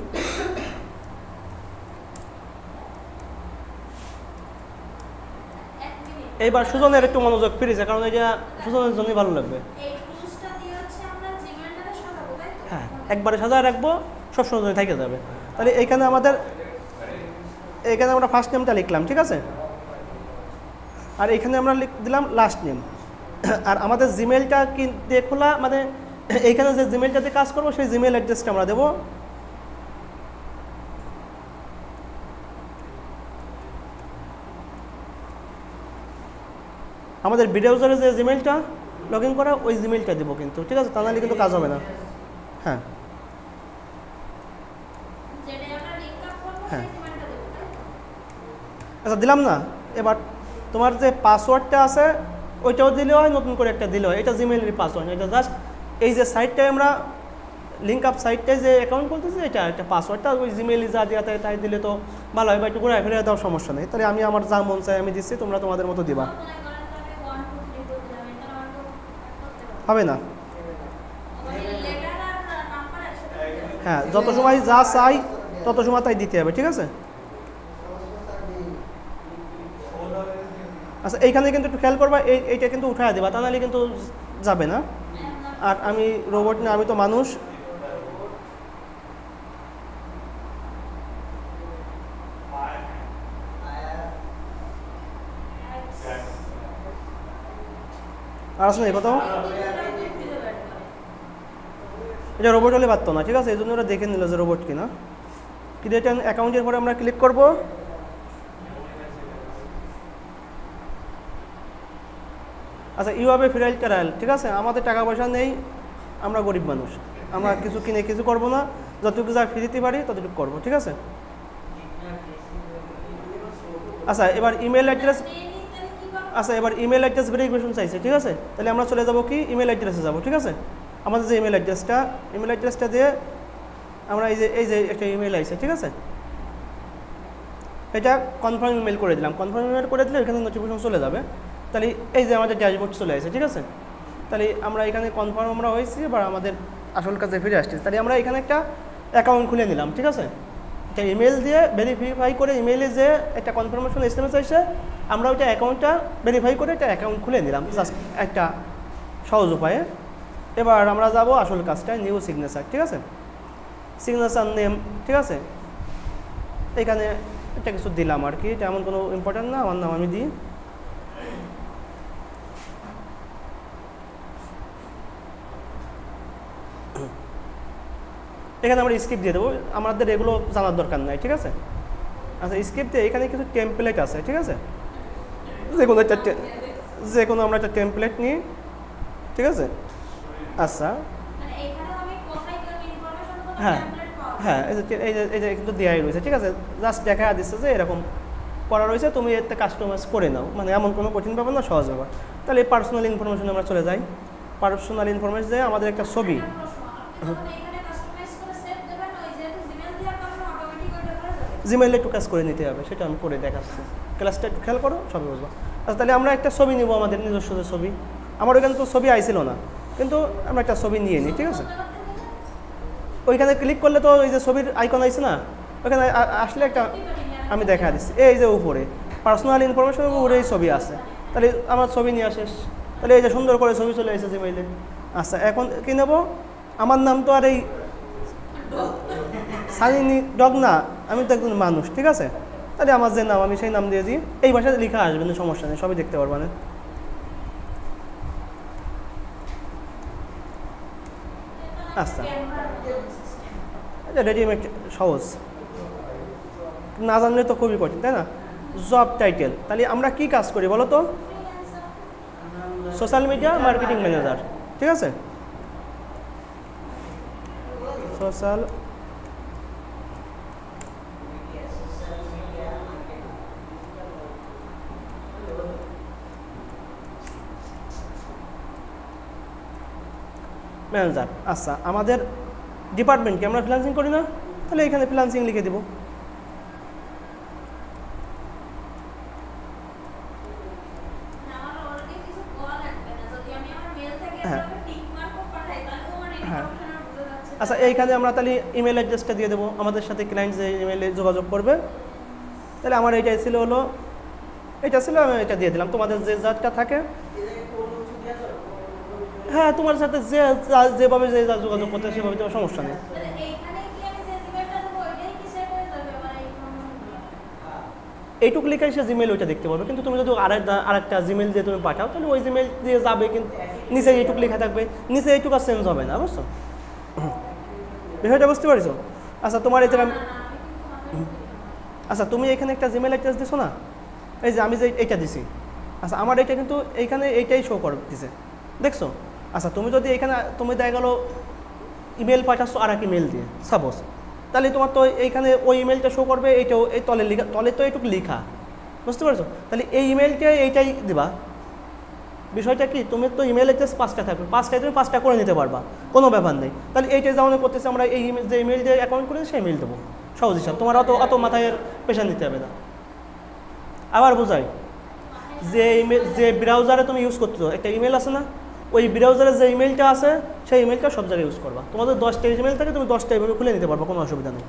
এইবার সুজনের একটু মনোযোগ ফিরেছে, কারণ এটা সুজনের জন্যই ভালো লাগবে। হ্যাঁ, একবারে সাজায় রাখবো, সব সুজনে থেকে যাবে। তাহলে এইখানে আমরা ফার্স্ট নেমটা লিখলাম, ঠিক আছে? আর এখানে আমরা দিলাম লাস্ট নেম। আর আমাদের জিমেলটা কি দিয়ে খোলা, মানে এইখানে যে জিমেলটা দিয়ে কাজ করবো সেই জিমেল অ্যাড্রেসটা আমরা দেবো। আমাদের ব্রাউজারে যে জিমেলটা লগ ইন করা ওই জিমেলটা দেবো কিন্তু, ঠিক আছে? তা নাহলে কিন্তু কাজ হবে না। হ্যাঁ হ্যাঁ, আচ্ছা দিলাম না? এবার তোমার যে পাসওয়ার্ডটা আছে ওইটাও দিলে হয়, নতুন করে একটা দিলে হয়। এটা জিমেলের পাসওয়ার্ড, এটা জাস্ট এই যে সাইটটায় আমরা লিঙ্ক আপ সাইটটায় যে অ্যাকাউন্ট করতেছি এটা একটা পাসওয়ার্ডটা ওই জিমেলে যা দেওয়া থাকে তাই দিলে তো ভালো হয়, বা একটু ঘুরে ফিরে দেওয়ার সমস্যা নেই। তাহলে আমি আমার যা মন চাই আমি দিচ্ছি, তোমরা তোমাদের মতো দিবা। হবে না? হ্যাঁ, যত সময় যা চাই তত সময় তাই দিতে হবে, ঠিক আছে? আচ্ছা, এইখানে কিন্তু একটু খেয়াল করবা, এইটা কিন্তু উঠায় দেবা, তা নাহলে কিন্তু যাবে না। আর আমি রোবট না, আমি তো মানুষ। আর আসলে এই কথা এটা রোবট হলে পারতো না, ঠিক আছে? এই জন্য ওরা দেখে নিল যে রোবট কিনা। ক্রিয়েট অ্যান অ্যাকাউন্টের পরে আমরা ক্লিক করব। আচ্ছা, you have a free trial, ঠিক আছে? আমাদের টাকা পয়সা নেই, আমরা গরিব মানুষ, আমরা কিছু কিনে কিছু করবো না, যতটুকু যা ফ্রি দিতে পারি ততটুকু করবো, ঠিক আছে? আচ্ছা, এবার email address email address verification চাইছে, ঠিক আছে? তাহলে আমরা চলে যাবো কি ইমেল অ্যাড্রেসে যাবো, ঠিক আছে? আমাদের যে ইমেল অ্যাড্রেসটা দিয়ে আমরা এই যে একটা ইমেল আছে, ঠিক আছে? এটা কনফার্ম ইমেল করে দিলাম। কনফার্ম ইমেল করে দিলে এখানে নোটিফিকেশন চলে যাবে। তাহলে এই যে আমাদের ড্যাশবোর্ড চলে আসে, ঠিক আছে? তাহলে আমরা এখানে কনফার্ম আমরা হয়েছি, এবার আমাদের আসল কাজে ফিরে আসছি। তাহলে আমরা এখানে একটা অ্যাকাউন্ট খুলে নিলাম, ঠিক আছে? একটা ইমেল দিয়ে ভেরিফাই করে ইমেলে যে একটা কনফার্মেশন SMS আসে, আমরা ওইটা অ্যাকাউন্টটা ভেরিফাই করে একটা অ্যাকাউন্ট খুলে নিলাম, জাস্ট একটা সহজ উপায়ে। এবার আমরা যাব আসল কাজটা, নিউ সিগনেচার, ঠিক আছে? সিগনেচার নেম, ঠিক আছে? এখানে এটা কিছু দিলাম আর কি, এটা এমন কোনো ইম্পর্টেন্ট না, আমার নাম আমি দিই। এখানে আমরা স্ক্রিপ্ট দিয়ে দেবো, আমাদের এগুলো জানার দরকার নাই, ঠিক আছে? আচ্ছা, স্ক্রিপ্টে এখানে কিছু টেমপ্লেট আছে, ঠিক আছে? যেগুলো যে কোনো আমরা একটা টেমপ্লেট নিই, ঠিক আছে। আচ্ছা হ্যাঁ হ্যাঁ, এই যে কিন্তু দেওয়াই রয়েছে, ঠিক আছে। জাস্ট দেখা দিচ্ছে যে এরকম করা রয়েছে, তুমি এতে কাস্টমাইজ করে নাও, মানে এমন কোনো কঠিন ব্যাপার না, সহজ ব্যাপার। তাহলে এই পার্সোনাল ইনফরমেশনে আমরা চলে যাই। পার্সোনাল ইনফরমেশন যে আমাদের একটা ছবি, জিমেইলে একটু কাজ করে নিতে হবে, সেটা আমি করে দেখাচ্ছি। ক্লাসটা একটু খেয়াল করো, সবই বুঝবো। আচ্ছা তাহলে আমরা একটা ছবি নিব, আমাদের নিজস্ব যে ছবি। আমার ওইখানে তো ছবি আইছিল না, কিন্তু আমরা একটা ছবি নিয়ে নিই, ঠিক আছে। ওইখানে ক্লিক করলে তো ওই যে ছবির আইকন আইছে না, ওইখানে আসলে একটা আমি দেখা দিচ্ছি, এই যে উপরে পার্সোনাল ইনফরমেশনের উপরে এই ছবি আছে। তাহলে আমার ছবি নিয়ে আসে, তাহলে এই যে সুন্দর করে ছবি চলে এসেছে জিমেইলে। আচ্ছা এখন কী নেব, আমার নাম তো আর এই সানি ডগ না, আমি তো একজন মানুষ, ঠিক আছে। তাহলে আমার যে নাম আমি সেই নাম দিয়ে দিই, এই ভাষাতে লেখা আসবে না, সমস্যা নেই, সবই দেখতে পারবা না। আচ্ছা এটা রেডিমেড সহজ, না জানলে তো খুবই কঠিন, তাই না। জব টাইটেল, তাহলে আমরা কি কাজ করি বলো তো, সোশ্যাল মিডিয়া মার্কেটিং ম্যানেজার, ঠিক আছে। Social manager. আচ্ছা আমাদের ডিপার্টমেন্টকে আমরা ফ্রিল্যান্সিং করি না, তাহলে এখানে ফ্রিল্যান্সিং লিখে দেব। হ্যাঁ হ্যাঁ আচ্ছা এইখানে আমরা তাহলে ইমেল অ্যাড্রেসটা দিয়ে দেবো, আমাদের সাথে ক্লায়েন্ট যে ইমেলে যোগাযোগ করবে। তাহলে আমার এইটাই ছিল, হলো এটা ছিল, আমি এটা দিয়ে দিলাম। তোমাদের যে যারটা থাকে, হ্যাঁ তোমার সাথে যে যেভাবে যে যোগাযোগ করতে সেভাবে তোমার সমস্যা নেই। এইটুকু লিখে সে জিমেল ওইটা দেখতে পারবে, কিন্তু তুমি যদি আরেকটা জিমেল দিয়ে তুমি পাঠাও, তাহলে ওই জিমেল দিয়ে যাবে, কিন্তু নিচে এইটুকু লেখা থাকবে, নিচে এইটুকু আর চেঞ্জ হবে না, বুঝছো বিষয়টা, বুঝতে পারছো। আচ্ছা তোমার এই জায়গায়, আচ্ছা তুমি এখানে একটা জিমেল অ্যাড্রেস দিছো না, এই যে আমি যে এইটা দিছি, আচ্ছা আমার এইটা কিন্তু এইখানে এইটাই শো করে দিছে, দেখছো। আচ্ছা তুমি যদি এইখানে তুমি দেখা গেলো ইমেল পাঠাচ্ছ আর এক ইমেল দিয়ে সাপোজ, তাহলে তোমার তো এইখানে ওই ইমেলটা শো করবে, এইটাও এই তলে লেখা, তলে তো এইটুকু লেখা, বুঝতে পারছো। তাহলে এই ইমেলটা এইটাই দিবা। বিষয়টা কি, তুমি তো ইমেল অ্যাড্রেস 5টা থাকবে, 5টায় তুমি 5টা করে নিতে পারবা, কোনো ব্যাপার নেই। তাহলে এইটাই যেমন করতেছে, আমরা এই যে ইমেল দিয়ে অ্যাকাউন্ট করে সেই ইমেল দেবো, সহজ হিসাব, তোমার অত মাথায় প্রেশার নিতে হবে না। আবার বোঝাই, যে ইমেল যে ব্রাউজারে তুমি ইউজ করতেছো, একটা ইমেল আছে না, ওই ব্রাউজারে যে ইমেলটা আছে সেই ইমেলটা সব জায়গায় ইউজ করবা। তোমাদের 10টা ইমেল থাকে, তুমি 10টা ইমেল খুলে নিতে পারবা, কোনো অসুবিধা নেই।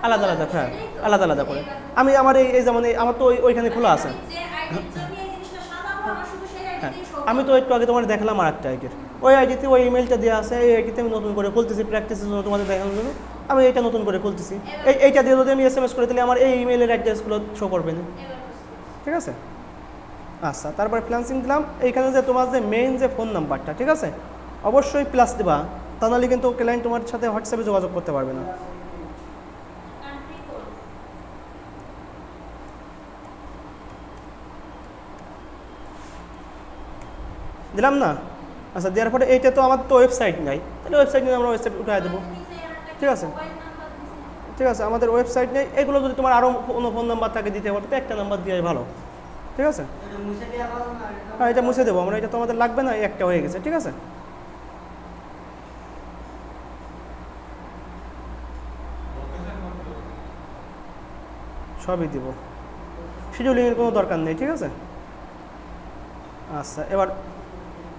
আলাদা আলাদা, হ্যাঁ আলাদা আলাদা করে। আমি আমার এই যেমন আমার তো ওইখানে খোলা আছে, হ্যাঁ আমি তো একটু আগে তোমার দেখালাম আর একটা আইডির, ওই আইডিতে ওই ইমেলটা দেওয়া আছে, এই আইডিতে আমি নতুন করে খুলতেছি প্র্যাকটিসের জন্য, তোমাদের দেখানোর জন্য আমি এইটা নতুন করে খুলতেছি। এইটা দিয়ে যদি আমি SMS করে দিলে আমার এই ইমেলের অ্যাড্রেসগুলো শো করবে না, ঠিক আছে। আচ্ছা তারপরে ফ্রিল্যান্সিং দিলাম। এইখানে যে তোমার যে মেইন যে ফোন নাম্বারটা, ঠিক আছে, অবশ্যই প্লাস দেবা, তা নাহলে কিন্তু ক্লায়েন্ট তোমার সাথে হোয়াটসঅ্যাপে যোগাযোগ করতে পারবে না। দিলাম না, আচ্ছা দেওয়ার পরে এইটা তো আমার তো ওয়েবসাইট নাই, তাহলে ওয়েবসাইট নিয়ে আমরা ওয়েবসাইট উঠাই দেবো, ঠিক আছে। ঠিক আছে আমাদের ওয়েবসাইট নেই, এগুলো যদি তোমার আরও কোনো ফোন নাম্বার থাকে দিতে পারো, তো একটা নাম্বার দিয়ে ভালো, ঠিক আছে। হ্যাঁ এটা মুছে দেবো আমরা, এটা তো আমাদের লাগবে না, একটা হয়ে গেছে, ঠিক আছে। সবই দিব, শিডিউলিংয়ের কোনো দরকার নেই, ঠিক আছে। আচ্ছা এবার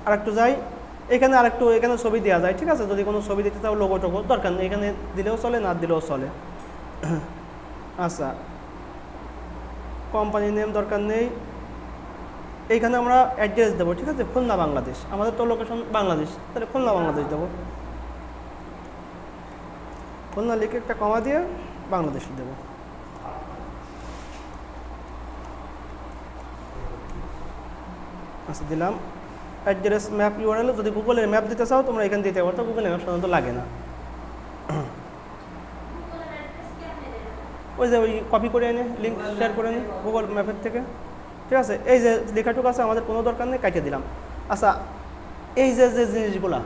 আরেকটু যাই, এখানে আরেকটু এখানে ছবি দেওয়া যায়, ঠিক আছে। যদি কোনো ছবি দিতে চাও লোগো টোগো দরকার নেই, এখানে দিলেও চলে, না দিলেও চলে। আচ্ছা কোম্পানি নেম দরকার নেই, এইখানে আমরা অ্যাড্রেস দেবো, ঠিক আছে। খুলনা বাংলাদেশ, আমাদের তো লোকেশন বাংলাদেশ, তাহলে খুলনা বাংলাদেশ দেবো। খুলনা লিখে একটা কমা দিয়ে বাংলাদেশ দেবো। আচ্ছা দিলাম। অ্যাড্রেস ম্যাপ ইউআরএল, যদি গুগলের ম্যাপ দিতে চাও তোমরা এখানে দিতে পারো, তো গুগলের ম্যাপ সাধারণত লাগে না। ওই যে ওই কপি করে এনে লিঙ্ক শেয়ার করে নিই গুগল ম্যাপের থেকে, ঠিক আছে। এই যে লেখাটুকু আছে আমাদের কোনো দরকার নেই, কাটিয়ে দিলাম। আচ্ছা, এই যে যে জিনিসগুলো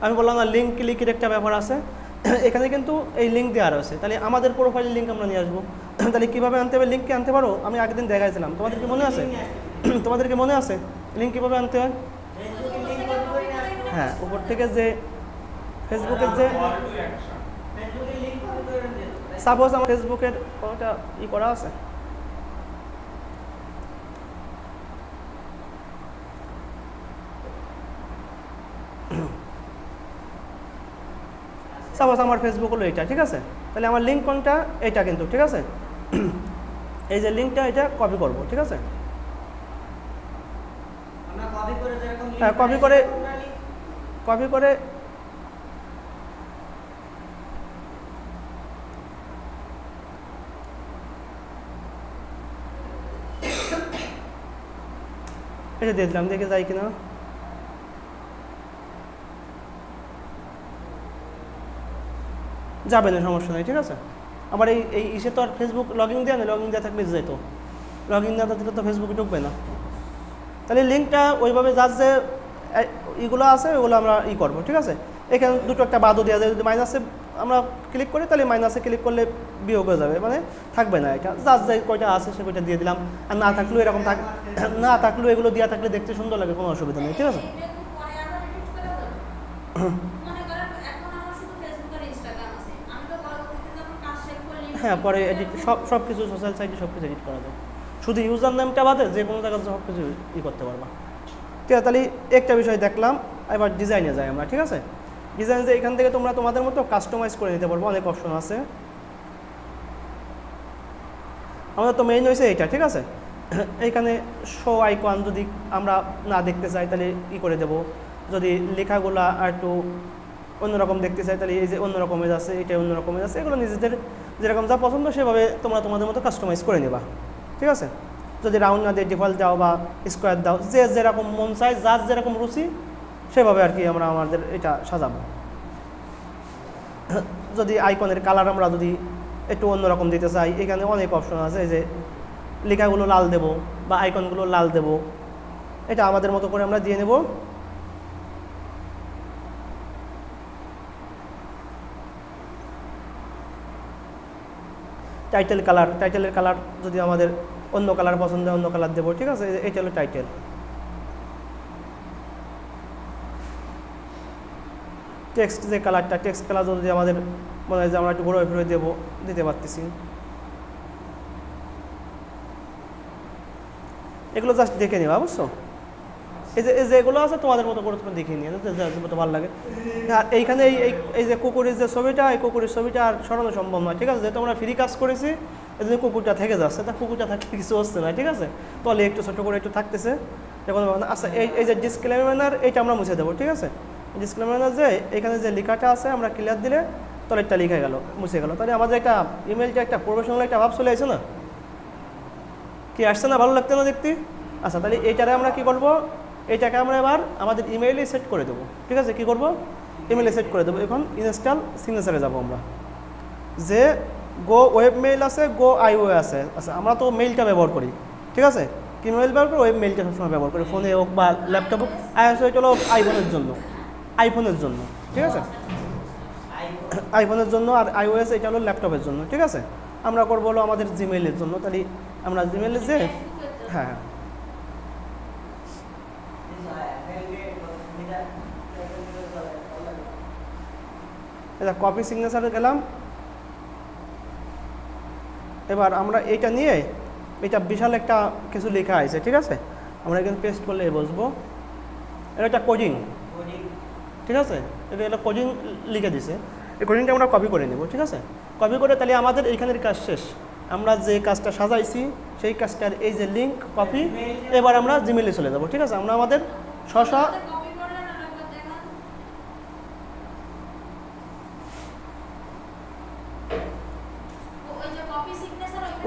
আমি বললাম না, লিঙ্ক ক্লিকের একটা ব্যাপার আছে, এখানে কিন্তু এই লিঙ্ক দেওয়া রয়েছে। তাহলে আমাদের প্রোফাইলের লিঙ্ক আমরা নিয়ে আসবো। তাহলে কীভাবে আনতে হবে, লিঙ্ক কি আনতে পারো? আমি আগের দিন দেখাইছিলাম, তোমাদের কি মনে আছে? তোমাদের কি মনে আছে লিঙ্ক কীভাবে আনতে হয়? হ্যাঁ, উপর থেকে যে ফেসবুকের যে সাপোজ আমার ফেসবুকের ওটা করা আছে, সাপোজ আমার ফেসবুক হলো এইটা, ঠিক আছে। তাহলে আমার লিঙ্ক কোনটা? এইটা কিন্তু, ঠিক আছে। এই যে লিঙ্কটা, এটা কপি করব, ঠিক আছে। হ্যাঁ, কপি করে এটা দিয়ে দিলাম, দেখে যাই কিনা। যাবে না, সমস্যা নেই, ঠিক আছে। আবার এই ইসে তো আর ফেসবুক লগ ইন দেওয়া নেই, লগ ইন দেওয়া থাকলে যেত, লগ ইন দেওয়া থাকলে তো ফেসবুকে ঢুকবে না। তাহলে লিঙ্কটা ওইভাবে যার যে ইগুলো আছে ওগুলো আমরা করবো, ঠিক আছে। এখানে দুটো একটা বাদও দেওয়া যায়, যদি মাইনাসে আমরা ক্লিক করি তাহলে মাইনাসে ক্লিক করলে বিয়োগ হয়ে যাবে, মানে থাকবে না। এটা যার যে কয়টা আছে সে কয়টা দিয়ে দিলাম, আর না থাকলেও এরকম না থাকলেও এগুলো দেওয়া থাকলে দেখতে সুন্দর লাগে, কোনো অসুবিধা নেই, ঠিক আছে। হ্যাঁ, পরে এডিট সব কিছু সোশ্যাল সাইটে সব কিছু এডিট করা যায়, শুধু ইউজার নেমটা বাদে যে কোনো জায়গায় সব কিছু করতে পারবা, ঠিক আছে। তাহলে একটা বিষয় দেখলাম, এবার ডিজাইনে যাই আমরা, ঠিক আছে। ডিজাইন যে এখান থেকে তোমরা তোমাদের মতো কাস্টমাইজ করে নিতে পারবো, অনেক অপশন আছে। আমাদের তো মেইন হয়েছে এইটা, ঠিক আছে। এইখানে শো আইকন যদি আমরা না দেখতে চাই তাহলে করে দেবো। যদি লেখাগুলা আর একটু অন্যরকম দেখতে চাই তাহলে এই যে অন্যরকমের আছে, এটা অন্যরকমের আছে, এগুলো নিজেদের যেরকম যা পছন্দ সেভাবে তোমরা তোমাদের মতো কাস্টমাইজ করে নেবা, ঠিক আছে। যদি রাউন্ড না দিয়ে ডিফল্ট দাও বা স্কোয়ার দাও, যে যেরকম মন চাই, যার যেরকম রুচি সেভাবে আর কি আমরা আমাদের এটা সাজাবো। যদি আইকনের কালার আমরা যদি একটু অন্যরকম দিতে চাই, এখানে অনেক অপশন আছে, যে লেখাগুলো লাল দেব বা আইকনগুলো লাল দেব, এটা আমাদের মতো করে আমরা দিয়ে নেব। টাইটেলের কালার যদি আমাদের অন্য কালার পছন্দ হয় অন্য কালার দেবো, ঠিক আছে। এটা হলো টাইটেল। টেক্সট যে কালারটা, টেক্সট কালার যদি আমাদের মনে হয় যে আমরা একটু ঘুরে ফিরে দিতে পারতেছি, এগুলো জাস্ট দেখে নেবা, বুঝছো। এই যে এগুলো আছে তোমাদের মতো করে তুমি দেখে নিয়ে মতো ভালো লাগে। আর এইখানে এই যে কুকুরের যে ছবিটা, এই কুকুরের ছবিটা আর সরানো সম্ভব নয়, ঠিক আছে। যেহেতু আমরা ফ্রি কাজ করেছি এই জন্য কুকুরটা থেকে যাচ্ছে, তা কুকুরটা থাকলে কিছু হচ্ছে না, ঠিক আছে। তলে একটু ছোটো করে একটু থাকতেছে যখন। আচ্ছা, এই যে ডিসক্লেমার এইটা আমরা মুছে দেবো, ঠিক আছে। ডিসক্লেমার যে এখানে যে লেখাটা আছে আমরা ক্লিয়ার দিলে তলেরটা লিখে গেল, মুছে গেল। তাহলে আমাদের একটা ইমেলটা একটা প্রফেশনাল একটা ভাব চলে আসে না, কি আসছে না, ভালো লাগতে না দেখতে। আচ্ছা, তাহলে এইটারে আমরা কি করব, এইটাকে আমরা এবার আমাদের ইমেইলে সেট করে দেবো, ঠিক আছে। কি করব, ইমেইলে সেট করে দেবো। এখন ইনস্টল সিগনেচারে যাব আমরা, যে গো ওয়েব মেইল আছে, গো আইওয়ে আছে। আচ্ছা, আমরা তো মেইলটা ব্যবহার করি, ঠিক আছে। কি মেইল ব্যবহার করি, ওয়েব মেইলটা সবসময় ব্যবহার করি, ফোনে হোক বা ল্যাপটপ হোক। আইওএস এটা হলো আইফোনের জন্য, ঠিক আছে, আইফোনের জন্য। আর আইওএস এটা হলো ল্যাপটপের জন্য, ঠিক আছে। আমরা করবো হলো আমাদের জিমেইলের জন্য। তাহলে আমরা জিমেইলে যে হ্যাঁ এটা কপি সিগনেচারে গেলাম। এবার আমরা এইটা নিয়ে, এটা বিশাল একটা কিছু লেখা আছে, ঠিক আছে। আমরা এখানে পেস্ট করলে বসবো, এটা একটা কোডিং, ঠিক আছে। এটা একটা কোডিং লিখে দিছে, এই কোডিংটা আমরা কপি করে নেব, ঠিক আছে। কপি করে তাহলে আমাদের এইখানের কাজ শেষ। আমরা যে কাজটা সাজাইছি সেই কাজটার এই যে লিঙ্ক কপি, এবার আমরা জিমেইলে চলে যাব, ঠিক আছে। আমরা আমাদের শশা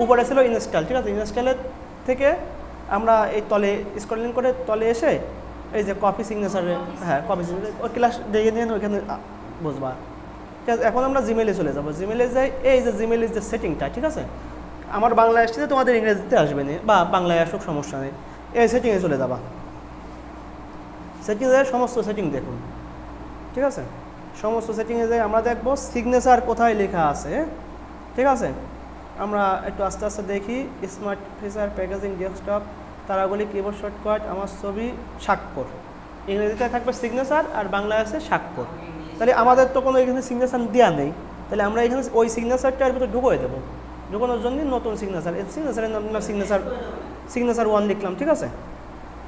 উপরে ছিল ইনস্টল, ঠিক আছে। ইনস্টলের থেকে আমরা এই তলে স্ক্রলিং করে তলে এসে এই যে কপি সিগনেচারে, হ্যাঁ কপি সিগনেচার ওই ক্লাস দেখে নিয়ে ওইখানে বুঝবা। ঠিক আছে, এখন আমরা জিমেলে চলে যাব। জিমেলে যাই, এই যে জিমেলের যে সেটিংটা, ঠিক আছে, আমার বাংলায় আসছে, তোমাদের ইংরেজিতে আসবে না, বা বাংলায় আসুক সমস্যা নেই। এই সেটিংয়ে চলে যাবা, সেটিংয়ে যায় সমস্ত সেটিং দেখুন, ঠিক আছে। সমস্ত সেটিংয়ে যাই আমরা দেখব সিগনেচার কোথায় লেখা আছে, ঠিক আছে। আমরা একটু আস্তে আস্তে দেখি। স্মার্ট ফিচার, প্যাকেজিং, ডেস্কটপ, তারাগুলি, কিবোর্ড শর্টকাট, আমার ছবি, স্বাক্ষর। ইংরেজিতে থাকবে সিগনেচার আর বাংলায় আছে স্বাক্ষর। তাহলে আমাদের তো কোনো এখানে সিগনেচার দেওয়া নেই, তাহলে আমরা এখানে ওই সিগনেচারটার ভিতরে ঢুকিয়ে দেবো। ঢুকানোর জন্য নতুন সিগনেচার, এই সিগনেচারের নাম সিগনেচার 1 লিখলাম, ঠিক আছে।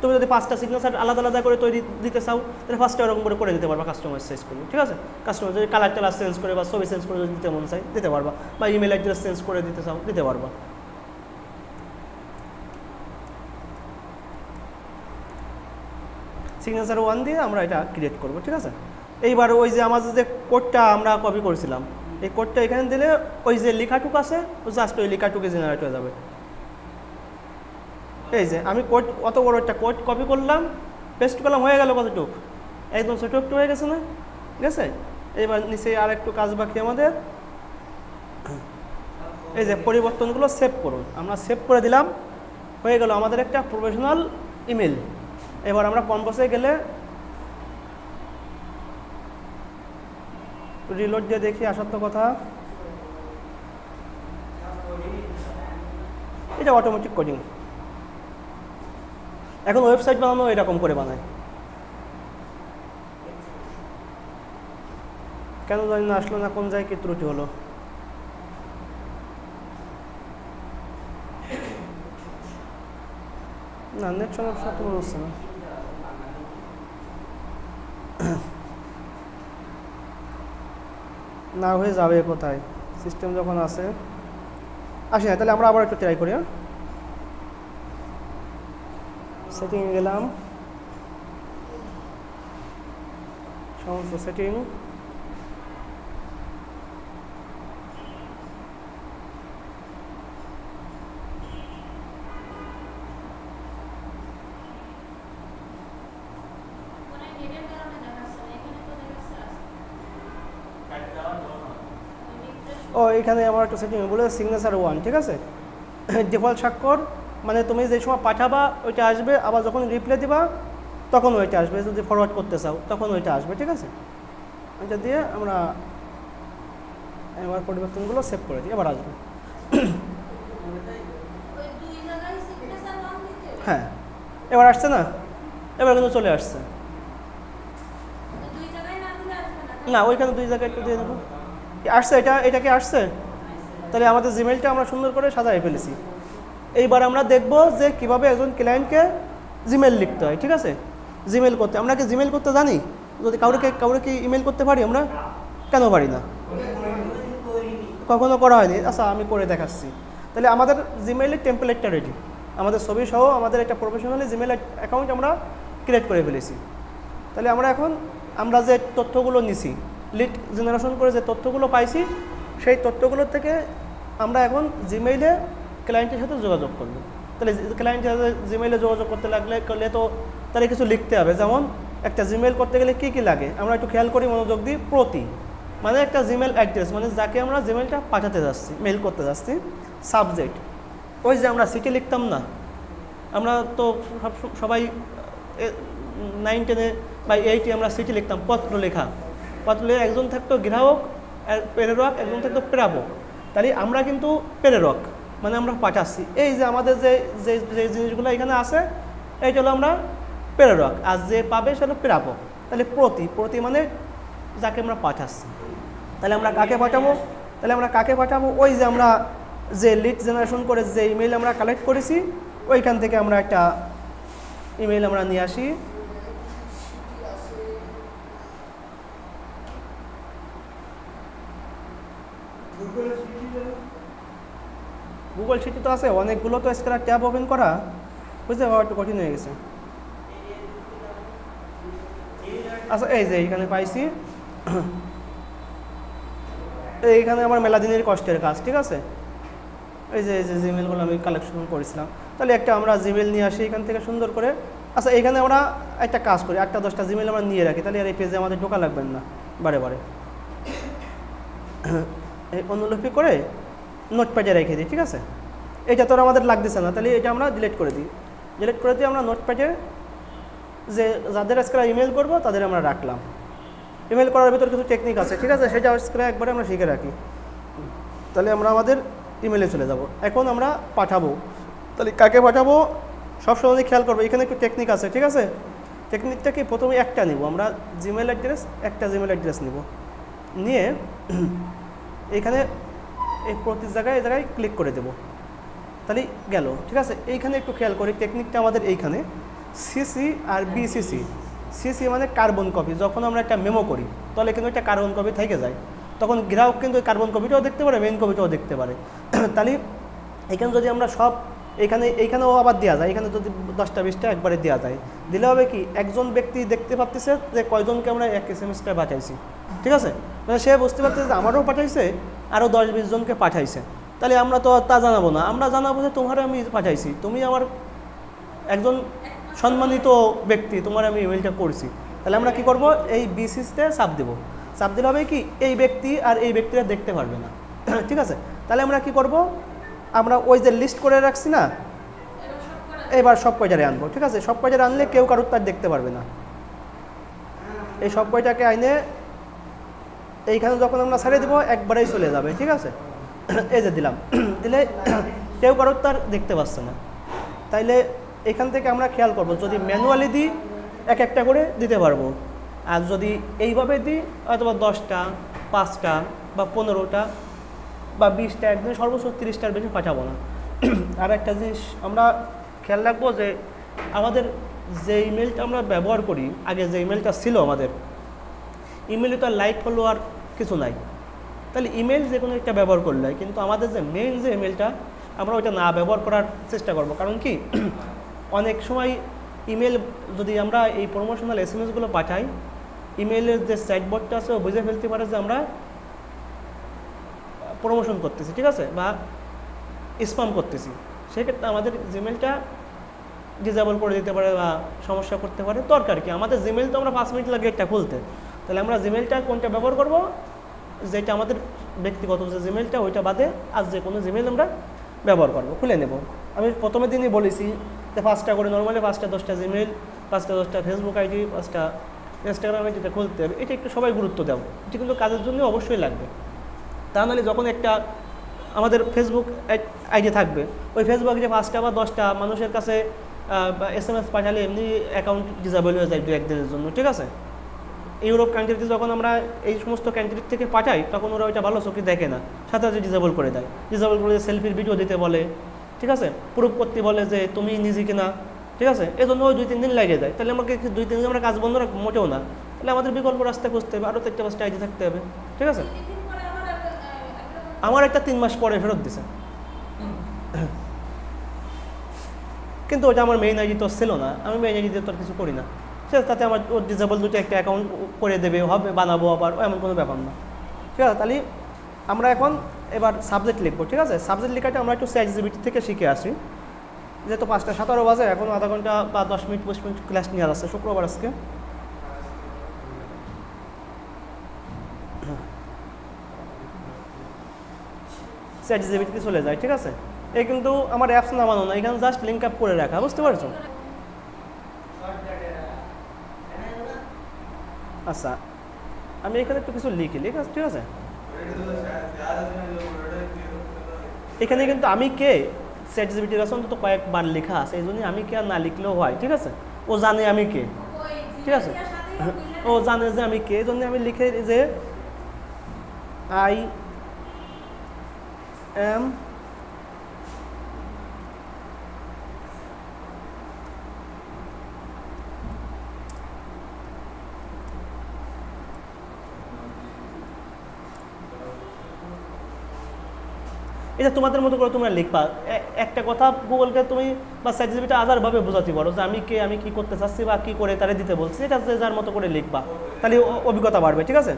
তুমি যদি 5টা সিগনেচার আলাদা আলাদা করে তৈরি দিতে চাও, তাহলে 5টা ওরকম করে দিতে পারবা কাস্টমার সাইজ করে, ঠিক আছে। কাস্টমার যদি কালার টালার চেঞ্জ করে বা ছবি চেঞ্জ করে যদি দিতে মন চাই দিতে পারবা, বা ইমেল অ্যাড্রেস চেঞ্জ করে দিতে চাও দিতে পারবা। সিগনেচার 1 দিয়ে আমরা এটা ক্রিয়েট করব, ঠিক আছে। এইবার ওই যে আমাদের যে কোডটা আমরা কপি করেছিলাম, এই কোডটা এখানে দিলে ওই যে লেখাটুক আছে জাস্ট ওই লেখাটুকে জেনারেট হয়ে যাবে। এই যে আমি কোড অত বড় একটা কোড কপি করলাম, পেস্ট করলাম, হয়ে গেল কতটুক, একদম ছোটো একটু হয়ে গেছে না, ঠিক আছে। এবার নিচে আর একটু কাজ বাকি আমাদের। এই যে পরিবর্তনগুলো সেভ করুন, আমরা সেভ করে দিলাম, হয়ে গেল আমাদের একটা প্রফেশনাল ইমেল। এবার আমরা কম্পোজে গেলে রিলোড দিয়ে দেখি আসার তো কথা। এটা অটোমেটিক কোডিং। এখন ওয়েবসাইট বানানো এরকম করে বানায়, কেন জানি না আসলো না, কোন জায়গায় কি ত্রুটি হলো। না, নেট সমস্যা তো মনে হচ্ছে না। না হয়ে যাবে কোথায়, সিস্টেম যখন আছে আসি না। তাহলে আমরা আবার একটু ট্রাই করি। সেটিংয়ে গেলাম, সমস্ত সেটিং, ও এখানে আমার একটা সেটিং বলে সিগনেচার 1, ঠিক আছে। ডিফল্ট স্বাক্ষর মানে তুমি যে সময় পাঠাবা ওইটা আসবে, আবার যখন রিপ্লাই দিবা তখন ওইটা আসবে, যদি ফরওয়ার্ড করতে চাও তখন ওইটা আসবে, ঠিক আছে। ওইটা দিয়ে আমরা এবার পরিবর্তনগুলো সেভ করে দিই, এবার আসবে। হ্যাঁ, এবার আসছে না, এবার কিন্তু চলে আসছে। না, ওইখানে 2 জায়গায় একটু দিয়ে দেবো। আসছে, এটাকে আসছে। তাহলে আমাদের জিমেলটা আমরা সুন্দর করে সাজাই ফেলেছি। এইবার আমরা দেখব যে কিভাবে একজন ক্লায়েন্টকে জিমেল লিখতে হয়, ঠিক আছে। জিমেল করতে, আমরা কি জিমেল করতে জানি? যদি কাউকে কি ইমেল করতে পারি আমরা? কেন পারি না? কখনো করা হয়নি। আচ্ছা, আমি করে দেখাচ্ছি। তাহলে আমাদের জিমেইলের টেমপ্লেটটা রেডি, আমাদের ছবি সহ আমাদের একটা প্রফেশনালি জিমেল অ্যাকাউন্ট আমরা ক্রিয়েট করে ফেলেছি। তাহলে আমরা যে তথ্যগুলো নিছি, লিড জেনারেশন করে যে তথ্যগুলো পাইছি, সেই তথ্যগুলোর থেকে আমরা এখন জিমেইলে ক্লায়েন্টের সাথে যোগাযোগ করব। তাহলে ক্লায়েন্টের সাথে জিমেইলে যোগাযোগ করতে করলে তো তাহলে কিছু লিখতে হবে। যেমন একটা জিমেইল করতে গেলে কী কী লাগে আমরা একটু খেয়াল করি, মনোযোগ দিই। প্রতি মানে একটা জিমেল অ্যাড্রেস, মানে যাকে আমরা জিমেলটা পাঠাতে যাচ্ছি, মেইল করতে যাচ্ছি। সাবজেক্ট, ওই যে আমরা সিটি লিখতাম না, আমরা তো সবাই 9, 10 বা 8 আমরা সিটি লিখতাম, পত্র লেখা। পত্র একজন থাকতো গ্রাহক, প্রেরক, একজন থাকতো প্রাপক। তাহলে আমরা কিন্তু প্রেরক, মানে আমরা পাঠাচ্ছি। এই যে আমাদের যে জিনিসগুলো এখানে আছে, এইটা হলো আমরা প্রেরক, আর যে পাবে সেটা হলো প্রাপক। তাহলে প্রতি মানে যাকে আমরা পাঠাচ্ছি। তাহলে আমরা কাকে পাঠাবো? ওই যে আমরা যে লিড জেনারেশন করে যে ইমেইল আমরা কালেক্ট করেছি, ওইখান থেকে আমরা একটা ইমেইল আমরা নিয়ে আসি। গুগল শিটে তো আছে অনেকগুলো, তো স্ক্রার ট্যাব ওপেন করা বুঝতে পারো একটু কঠিন হয়ে গেছে। আচ্ছা, এই যে এইখানে পাইছি, এইখানে আমার মেলা দিনের কষ্টের কাজ, ঠিক আছে। এই যে জিমেলগুলো আমি কালেকশন করেছিলাম। তাহলে একটা আমরা জিমেল নিয়ে আসি এখান থেকে সুন্দর করে। আচ্ছা, এইখানে আমরা একটা কাজ করি, 8টা 10টা জিমেল আমরা নিয়ে রাখি, তাহলে আর এই পেজে আমাদের ঢোকা লাগবে না বারে বারে। এই অনুলিপি করে নোটপ্যাডে রেখে দিই, ঠিক আছে। এটা তো আমাদের লাগতেছে না, তাহলে এটা আমরা ডিলিট করে দিই। ডিলিট করে দিয়ে আমরা নোটপ্যাডে যে যাদের আজকে ইমেল করবো তাদের আমরা রাখলাম। ইমেল করার ভিতর কিছু টেকনিক আছে, ঠিক আছে, সেটা আজকে একবারে আমরা শিখে রাখি। তাহলে আমরা আমাদের ইমেলে চলে যাব। এখন আমরা পাঠাবো, তাহলে কাকে পাঠাবো সবসময় খেয়াল করবো। এখানে একটু টেকনিক আছে, ঠিক আছে। টেকনিকটা কি, প্রথমে একটা নিব আমরা জিমেল অ্যাড্রেস, একটা জিমেল অ্যাড্রেস নিব, নিয়ে এইখানে এই প্রতি জায়গায় ক্লিক করে দেব, তাহলে গেল, ঠিক আছে। এইখানে একটু খেয়াল করি টেকনিকটা আমাদের এইখানে সিসি আর বিসিসি। সিসি মানে কার্বন কপি, যখন আমরা একটা মেমো করি তাহলে কিন্তু একটা কার্বন কপি থেকে যায়, তখন গ্রাহক কিন্তু ওই কার্বন কপিটাও দেখতে পারে, মেইন কপিটাও দেখতে পারে। তাহলে এখানে যদি আমরা সব এইখানেও আবার দেওয়া যায়, এখানে যদি 10টা 20টা একবারে দেওয়া যায়, দিলে হবে কি একজন ব্যক্তি দেখতে পাচ্ছেছে যে কয়জনকে আমরা এক SMS-টা পাঠাইছি, ঠিক আছে। মানে সে বুঝতে পারতেছে যে আমারও পাঠাইছে, আরও 10-20 জনকে পাঠাইছে। তাহলে আমরা তো তা জানাবো না, আমরা জানাবো যে তোমার আমি পাঠাইছি, তুমি আমার একজন সম্মানিত ব্যক্তি, তোমার আমি ইমেলটা করছি। তাহলে আমরা কি করব, এই বিসিসতে চাপ দেবো। চাপ দিলে হবে কি এই ব্যক্তি আর এই ব্যক্তিরা দেখতে পারবে না, ঠিক আছে। তাহলে আমরা কি করব, আমরা ওই যে লিস্ট করে রাখছি না, এবার সব কয়টারে আনবো, ঠিক আছে। সব কয়টারে আনলে কেউ কারোর তার দেখতে পারবে না। এই সব কয়টাকে আইনে এইখানে যখন আমরা ছেড়ে দেবো একবারেই চলে যাবে, ঠিক আছে। এই যে দিলাম, দিলে কেউ কারোর তার দেখতে পাচ্ছে না। তাইলে এখান থেকে আমরা খেয়াল করব, যদি ম্যানুয়ালি দিই এক একটা করে দিতে পারবো, আর যদি এইভাবে দিই অথবা 10টা 5টা বা 15টা বা 20টা, একদিন সর্বোচ্চ 30টার বেশি পাঠাবো না। আর একটা জিনিস আমরা খেয়াল রাখবো যে আমাদের যে ইমেলটা আমরা ব্যবহার করি, আগে যে ইমেলটা ছিল আমাদের, ইমেলে তো লাইক হলো আর কিছু নাই, তাহলে ইমেল যে কোনো একটা ব্যবহার করলে, কিন্তু আমাদের যে মেইন যে ইমেলটা আমরা ওইটা না ব্যবহার করার চেষ্টা করব। কারণ কি অনেক সময় ইমেল যদি আমরা এই প্রমোশনাল SMS-গুলো পাঠাই, ইমেলের যে চ্যাটবটটা আছে ও বুঝে ফেলতে পারে যে আমরা প্রমোশন করতেছি, ঠিক আছে, বা স্প্যাম করতেছি। সেক্ষেত্রে আমাদের জিমেলটা ডিসেবল করে দিতে পারে বা সমস্যা করতে পারে। দরকার কি, আমাদের জিমেল তো আমরা 5 মিনিট লাগে একটা খুলতে, তাহলে আমরা জিমেলটা কোনটা ব্যবহার করব, যেটা আমাদের ব্যক্তিগত যে জিমেলটা ওইটা বাদে আর যে কোনো জিমেল আমরা ব্যবহার করব, খুলে নেব। আমি প্রথমে দিনই বলেছি যে 5টা করে নর্মালি 5টা 10টা জিমেল, 5টা 10টা ফেসবুক আইডি, 5টা ইনস্টাগ্রাম আইডিটা খুলতে হবে। এটা একটু সবাই গুরুত্ব দেব, এটা কিন্তু কাজের জন্য অবশ্যই লাগবে। তা নাহলে যখন একটা আমাদের ফেসবুক আইডি থাকবে, ওই ফেসবুক আইডি 5টা বা 10টা মানুষের কাছে SMS পাঠালে এমনি অ্যাকাউন্ট ডিসেবল হয়ে যায় 2-1 দিনের জন্য, ঠিক আছে। ইউরোপ কান্ট্রিতে যখন আমরা এই সমস্ত কান্ট্রি থেকে পাঠাই তখন ওরা ওইটা ভালো চোখে দেখে না, সাথে সাথে ডিসেবল করে দেয়। ডিসেবল করে সেলফির ভিডিও দিতে বলে, ঠিক আছে, প্রুফ করতে বলে যে তুমি নিজে কিনা, ঠিক আছে। এই জন্য ওই 2-3 দিন লেগে যায়। তাহলে আমাকে 2-3 দিন আমরা কাজ বন্ধ রাখবো মোটেও না, তাহলে আমাদের বিকল্প রাস্তা খুঁজতে হবে, আরও 4টা-5টা আইডি থাকতে হবে, ঠিক আছে। আমার একটা 3 মাস পরে ফেরত দিছে, কিন্তু ওটা আমার মেইন আইডি তো ছিল না, আমি মেইন আইডি দিয়ে তো আর কিছু করি না। সে তাতে আমার ওর ডিসেবল 2টা একটা অ্যাকাউন্ট করে দেবে, হবে বানাবো আবার, এমন কোনো ব্যাপার না, ঠিক আছে। তাহলে আমরা এখন এবার সাবজেক্ট লিখবো, ঠিক আছে। সাবজেক্ট লেখাটা আমরা একটু ChatGPT থেকে শিখে আসি, যেহেতু 5টা 17 বাজে, এখন আধা ঘন্টা বা 10 মিনিট 20 মিনিট ক্লাস নিয়ে যাচ্ছে, শুক্রবার আজকে। ChatGPT চলে যায়, ঠিক আছে। এই কিন্তু আমার অ্যাপস নামানো না, এখানে জাস্ট লিঙ্ক আপ করে রাখা, বুঝতে পারছো। আচ্ছা, আমি এখানে একটু কিছু লিখি, ঠিক আছে। এখানে কিন্তু আমি কে ChatGPT-র কাছে অন্তত কয়েকবার লেখা আছে, এই জন্যই আমি কে আর না লিখলেও হয়, ঠিক আছে। ও জানে আমি কে, ঠিক আছে, ও জানে যে আমি কে, এই জন্য আমি লিখে যে I am এটা তোমাদের মতো করে তোমরা লিখবা। একটা কথা গুগলকে তুমি বা ChatGPT হাজারভাবে বোঝাতে পারো যে আমি কে, আমি কি করতে চাচ্ছি বা কি করে তারে দিতে বলছি, এটা যার মতো করে লিখবা, তাহলে অভিজ্ঞতা বাড়বে, ঠিক আছে।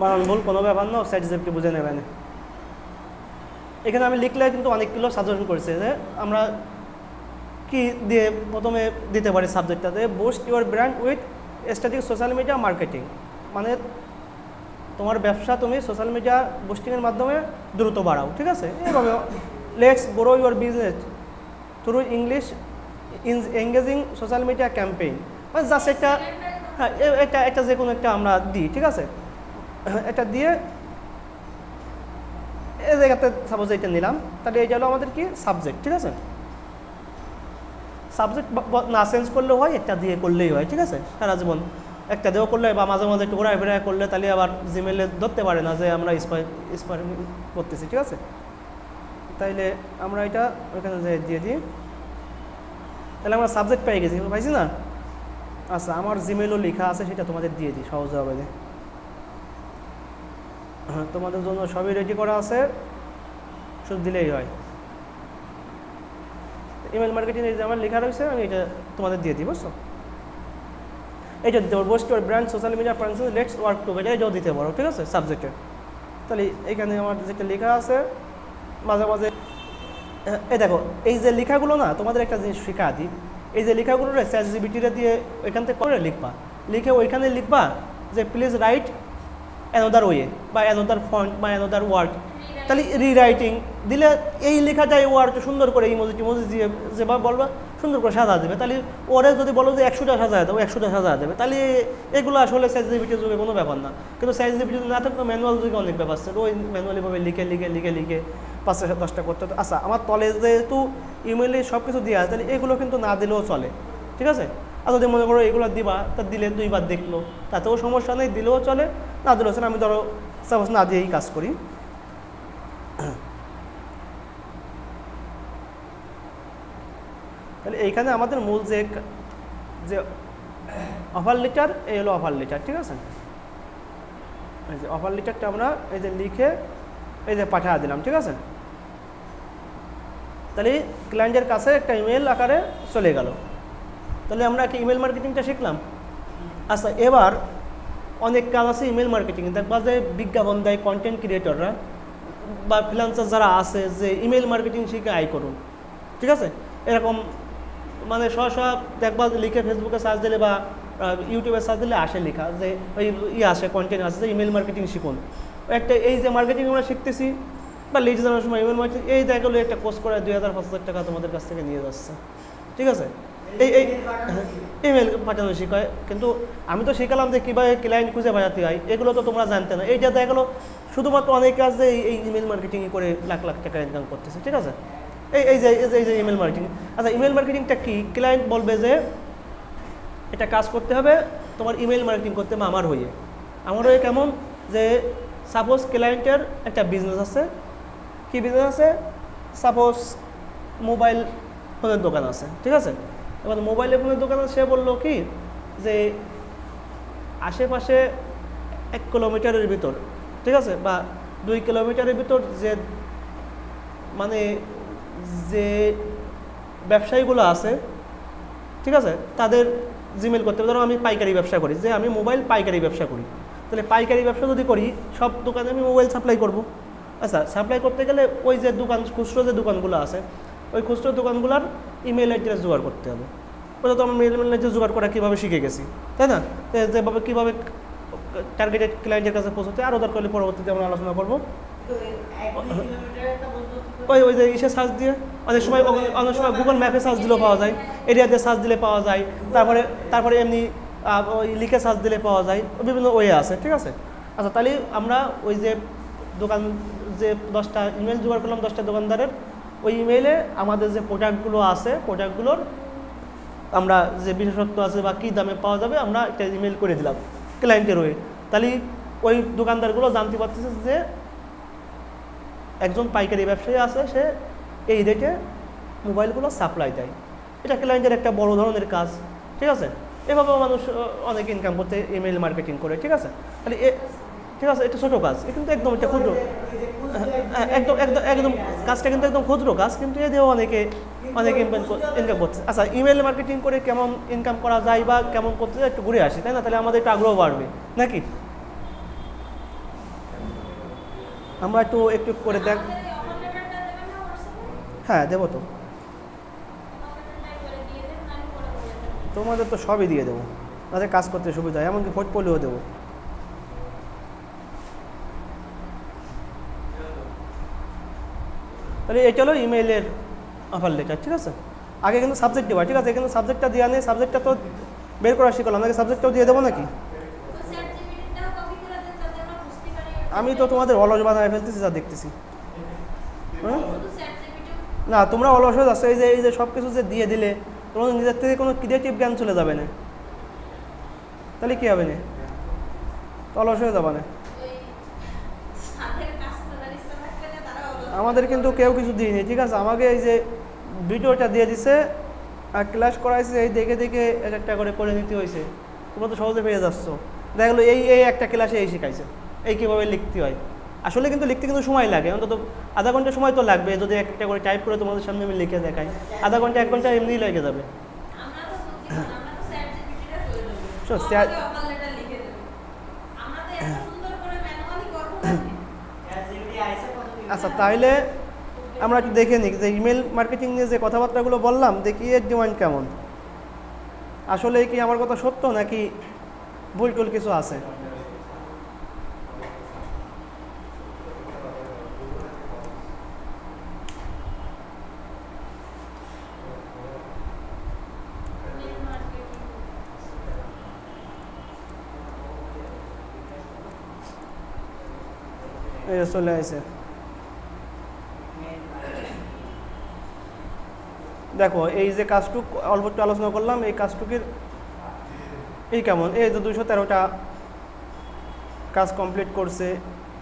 বানান ভুল কোনো ব্যাপার না, ChatGPT বুঝে নেবেন। এখানে আমি লিখলে কিন্তু অনেকগুলো সাজেশন করেছে যে আমরা কি দিয়ে প্রথমে দিতে পারি সাবজেক্টটাতে, boost your brand with strategic social media marketing, মানে তোমার ব্যবসা তুমি সোশ্যাল মিডিয়া বুস্টিংয়ের মাধ্যমে দ্রুত বাড়াও, ঠিক আছে। এভাবে let's grow your business through English engaging social media campaign, মানে জাস্ট একটা, হ্যাঁ এটা যে কোনো একটা আমরা দিই, ঠিক আছে। এটা দিয়ে এই জায়গাতে সাপোজ এটা নিলাম, তাহলে এটা হলো আমাদের কি সাবজেক্ট, ঠিক আছে। সাবজেক্ট না চেঞ্জ করলেও হয়, একটা দিয়ে করলেই হয়, ঠিক আছে। সারা জীবন একটা দিয়েও করলে বা মাঝে মাঝে একটু ঘোরায় ফেরায় করলে তাহলে আবার জিমেলে ধরতে পারে না যে আমরা স্পার করতেছি, ঠিক আছে। তাইলে আমরা এটা ওইখানে দিয়ে দিই, তাহলে আমরা সাবজেক্ট পেয়ে গেছি, পাইছি না। আচ্ছা, আমার জিমেলও লেখা আছে, সেটা তোমাদের দিয়ে দিই সহজ হবে। হ্যাঁ, তোমাদের জন্য সবই রেডি করা আছে, শুধু দিলেই হয়। ইমেল মার্কেটিং এই যে আমার লেখা রয়েছে, আমি এটা তোমাদের দিয়ে দিই, বুঝছো। এইটা দিতে পারো, boost your brand social media presence let's work together, এটাও দিতে পারো, ঠিক আছে, সাবজেক্টে। তাহলে এখানে আমার যেটা লেখা আছে মাঝে মাঝে এই দেখো, এই যে লেখাগুলো না, তোমাদের একটা জিনিস শেখা দিই, এই যে লেখাগুলো ChatGPT-রে দিয়ে ওইখান থেকে করে লিখবা, লিখে ওইখানে লিখবা যে প্লিজ রাইট অ্যানাদার ওয়ে বা অ্যানাদার ফন্ট বা অ্যানাদার ওয়ার্ড, তাহলে রিরাইটিং দিলে এই লেখাটাই ওয়ার্ড সুন্দর করে ইমোজি দিয়ে যেভাবে বলবা সুন্দর করে সাজা দেবে। তাহলে ওরে যদি বলো যে 100টা সাজা দেবো, 100টা সাজা দেবে, তাহলে এগুলো আসলে ChatGPT-র যুগে কোনো ব্যাপার না। কিন্তু ChatGPT না থাকলে ম্যানুয়াল যুগে অনেক ব্যাপার আছে, ওই ম্যানুয়ালিভাবে লিখে 5টা 10টা করতে হতো। আচ্ছা, আমার তলে যেহেতু ইমেলে সব কিছু দেওয়া আছে, তাহলে এগুলো কিন্তু না দিলেও চলে, ঠিক আছে। আর যদি মনে করো এগুলো দিবা, তা দিলে 2বার দেখলো, তাতেও সমস্যা নেই, দিলেও চলে, না দিলেও চলে। আমি ধরো সাপোজ না দিয়েই কাজ করি। তাহলে এইখানে আমাদের মূল যে অফার লেটার, এই হলো অফার লেটার, ঠিক আছে। এই যে অফার লেটারটা আমরা এই যে লিখে এই যে পাঠিয়ে দিলাম, ঠিক আছে। তাহলে ক্লায়েন্টের কাছে একটা ইমেল আকারে চলে গেল। তাহলে আমরা কি ইমেল মার্কেটিংটা শিখলাম। আচ্ছা, এবার অনেক কাজ আছে ইমেল মার্কেটিং, দেখবা যে বিজ্ঞাপন দেয় কন্টেন্ট ক্রিয়েটররা বা ফ্রিল্যান্সার যারা আছে, যে ইমেল মার্কেটিং শিখে আয় করুন, ঠিক আছে। এরকম মানে সব দেখবা লিখে ফেসবুকে সার্চ দিলে বা ইউটিউবে সার্চ দিলে আসে লেখা যে ওই আসে কন্টেন্ট আছে যে ইমেল মার্কেটিং শিখুন। একটা এই যে মার্কেটিং আমরা শিখতেছি বা লিড জানার সময় ইমেল মার্কেটিং, এই দেখালো একটা কোর্স করে 2000-5000 টাকা তোমাদের কাছ থেকে নিয়ে যাচ্ছে, ঠিক আছে। এই ইমেল পাঠানো শেখায়, কিন্তু আমি তো শিখালাম যে কীভাবে ক্লায়েন্ট খুঁজে বাজাতে হয়, এগুলো তো তোমরা জানতে না। এইটা দেখা গেলো শুধুমাত্র অনেক কাজ যে এই ইমেল মার্কেটিং করে লাখ লাখ টাকা ইনকাম করতেছে, ঠিক আছে। এই যে ইমেল মার্কেটিং। আচ্ছা, ইমেল মার্কেটিংটা কি? ক্লায়েন্ট বলবে যে এটা কাজ করতে হবে, তোমার ইমেল মার্কেটিং করতে হবে আমার হয়ে। কেমন যে সাপোজ ক্লায়েন্টের একটা বিজনেস আছে, কি বিজনেস আছে, সাপোজ মোবাইল ফোনের দোকান আছে, ঠিক আছে। এবার মোবাইল ফোনের দোকান আছে, সে বললো কি যে আশেপাশে 1 কিলোমিটারের ভিতর, ঠিক আছে, বা 2 কিলোমিটারের ভিতর যে মানে যে ব্যবসায়ীগুলো আছে, ঠিক আছে, তাদের জিমেল করতে হবে। ধরো আমি পাইকারি ব্যবসা করি, যে আমি মোবাইল পাইকারি ব্যবসা করি, তাহলে পাইকারি ব্যবসা যদি করি সব দোকানে আমি মোবাইল সাপ্লাই করব। আচ্ছা, সাপ্লাই করতে গেলে ওই যে দোকান খুচরো যে দোকানগুলো আছে, ওই খুচরো দোকানগুলোর ইমেল অ্যাড্রেস জোগাড় করতে হবে। ওটা তো আমরা ইমেল অ্যাড্রেস জোগাড় করা কীভাবে শিখে গেছি, তাই না। যেভাবে কীভাবে টার্গেটেড ক্লায়েন্টের কাছে পৌঁছতে, আরও দরকার হলে পরবর্তীতে আমরা আলোচনা করবো। ওই যে ইসে সার্চ দিয়ে অনেক সময় গুগল ম্যাপে সার্চ দিলেও পাওয়া যায়, এরিয়াতে সার্চ দিলে পাওয়া যায়, তারপরে এমনি ওই লিখে সার্চ দিলে পাওয়া যায়, বিভিন্ন ওয়ে আছে, ঠিক আছে। আচ্ছা, তাহলে আমরা ওই যে দোকান যে 10টা ইমেল জোগাড় করলাম 10টা দোকানদারের, ওই ইমেইলে আমাদের যে প্রোডাক্টগুলো আছে, প্রোডাক্টগুলোর আমরা যে বিশেষত্ব আছে বা কী দামে পাওয়া যাবে, আমরা একটা ইমেল করে দিলাম ক্লায়েন্টের ওয়ে। তাহলে ওই দোকানদারগুলো জানতে পারতেছে যে একজন পাইকারি ব্যবসায়ী আছে, সে এই রেটে মোবাইলগুলো সাপ্লাই দেয়। এটা ক্লায়েন্টের একটা বড় ধরনের কাজ, ঠিক আছে। এভাবেও মানুষ অনেক ইনকাম করতে ইমেল মার্কেটিং করে, ঠিক আছে। তাহলে ঠিক আছে, এটা ছোটো কাজ, এ কিন্তু একদম এটা ক্ষুদ্র, একদম একদম একদম কাজটা কিন্তু একদম ক্ষুদ্র কাজ, কিন্তু এ দিয়েও অনেকে ইনকাম করছে। আচ্ছা, ইমেল মার্কেটিং করে কেমন ইনকাম করা যায় বা কেমন করতে যায় একটু ঘুরে আসি, তাই না? তাহলে আমাদের একটু আগ্রহ বাড়বে নাকি? আমরা একটু একটু করে দেখ। হ্যাঁ দেবো তো, তোমাদের তো সবই দিয়ে দেবো, তাদের কাজ করতে সুবিধা হয়, এমনকি পোর্টফোলিও দেবো। তাহলে এটা হলো ইমেইলের অফার লেটার, ঠিক আছে? আগে কিন্তু সাবজেক্ট দেওয়া, ঠিক আছে? কিন্তু সাবজেক্টটা দেওয়া নেই, সাবজেক্টটা তো বের করা শিখলাম, আগে সাবজেক্টটাও দিয়ে দেবো নাকি? আমি তো তোমাদের অলস বানায় ফেলতেছি যা দেখতেছি। হ্যাঁ না, তোমরা অলস হয়ে যাচ্ছ, এই যে সব কিছু যে দিয়ে দিলে তোমাদের নিজের থেকে কোনো ক্রিয়েটিভ জ্ঞান চলে যাবে না, তাহলে কী হবে না? অলস হয়ে যাবে না। আমাদের কিন্তু কেউ কিছু দিইনি, ঠিক আছে? আমাকে এই যে ভিডিওটা দিয়ে দিছে আর ক্লাস করাইছে, এই দেখে দেখে এক একটা করে নিতে হয়েছে। তোমরা তো সহজে পেয়ে যাচ্ছ, দেখা গেলো এই একটা ক্লাসে এই শিখাইছে এই কীভাবে লিখতে হয়। আসলে কিন্তু লিখতে কিন্তু সময় লাগে, অন্তত আধা ঘন্টা সময় তো লাগবে, যদি একটা করে টাইপ করে তোমাদের সামনে আমি লিখে দেখাই, আধা ঘন্টা 1 ঘন্টা এমনি লেগে যাবে। আচ্ছা, তাহলে আমরা একটু দেখে নিই যে ইমেল মার্কেটিং নিয়ে যে কথাবার্তাগুলো বললাম, দেখি এর ডিমান্ড কেমন, আসলে কি আমার কথা সত্য নাকি ভুল টুল কিছু আছে। চলে আসে, দেখো এই যে কাজটুক অল্প একটু আলোচনা করলাম, এই কাজটুকির এই কেমন, এই যে 213টা কাজ কমপ্লিট করছে,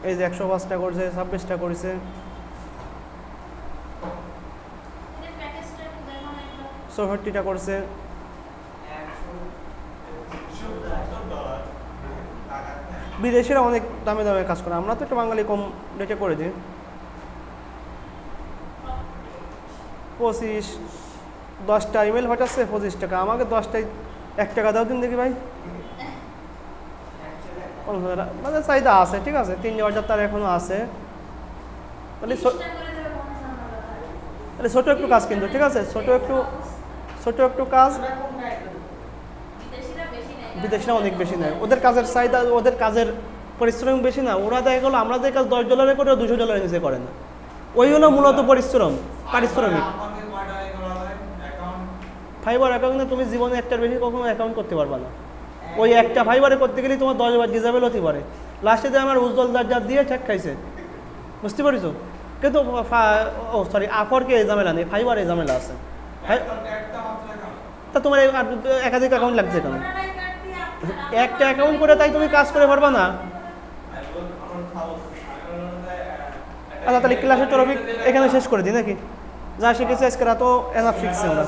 এই যে 105টা করছে, 26টা করছে, 64টা করছে। বিদেশিরা অনেক দামে দামে কাজ করে, আমরা তো একটু বাঙালি কম রেটে করে দিই। 25, 10টা ইমেল পাঠাচ্ছে 25 টাকা, আমাকে 10টায় 1 টাকা দাও দিন দেখি ভাই। মানে চাহিদা আছে, ঠিক আছে, 3,000 তার এখনো আছে। তাহলে ছোটো একটু কাজ কিন্তু, ঠিক আছে, ছোটো একটু কাজ। বিদেশিরা অনেক বেশি নেয়, ওদের কাজের চাহিদা, ওদের কাজের পরিশ্রম বেশি না। ওরা দেখা গেলো আমরা যে কাজ $10 করে $200 নিচে করে না, ওই হলো মূলত পারিশ্রমিক। ফাইবার অ্যাকাউন্টে তুমি জীবনে একটার বেশি কখনো অ্যাকাউন্ট করতে পারবে না, ওই একটা ফাইবারে করতে গেলেই তোমার 10 বার ডিজেবল হতে পারে। লাস্টে যে আমার উজ্জ্বল দার দিয়ে ঠেক খাইছে, বুঝতে পারিছো? কিন্তু আফরকে এই ঝামেলা নেই, ফাইবারে ঝামেলা আছে। তা তোমার একাধিক অ্যাকাউন্ট লাগছে কেন? একটা অ্যাকাউন্ট করে তাই তুমি কাজ করে পারবা না? আচ্ছা, তাহলে ক্লাসের টপিক এখানে শেষ করে দিই নাকি? যা শিখেছি আজকে রাতও এনাফ শিখছি আমরা।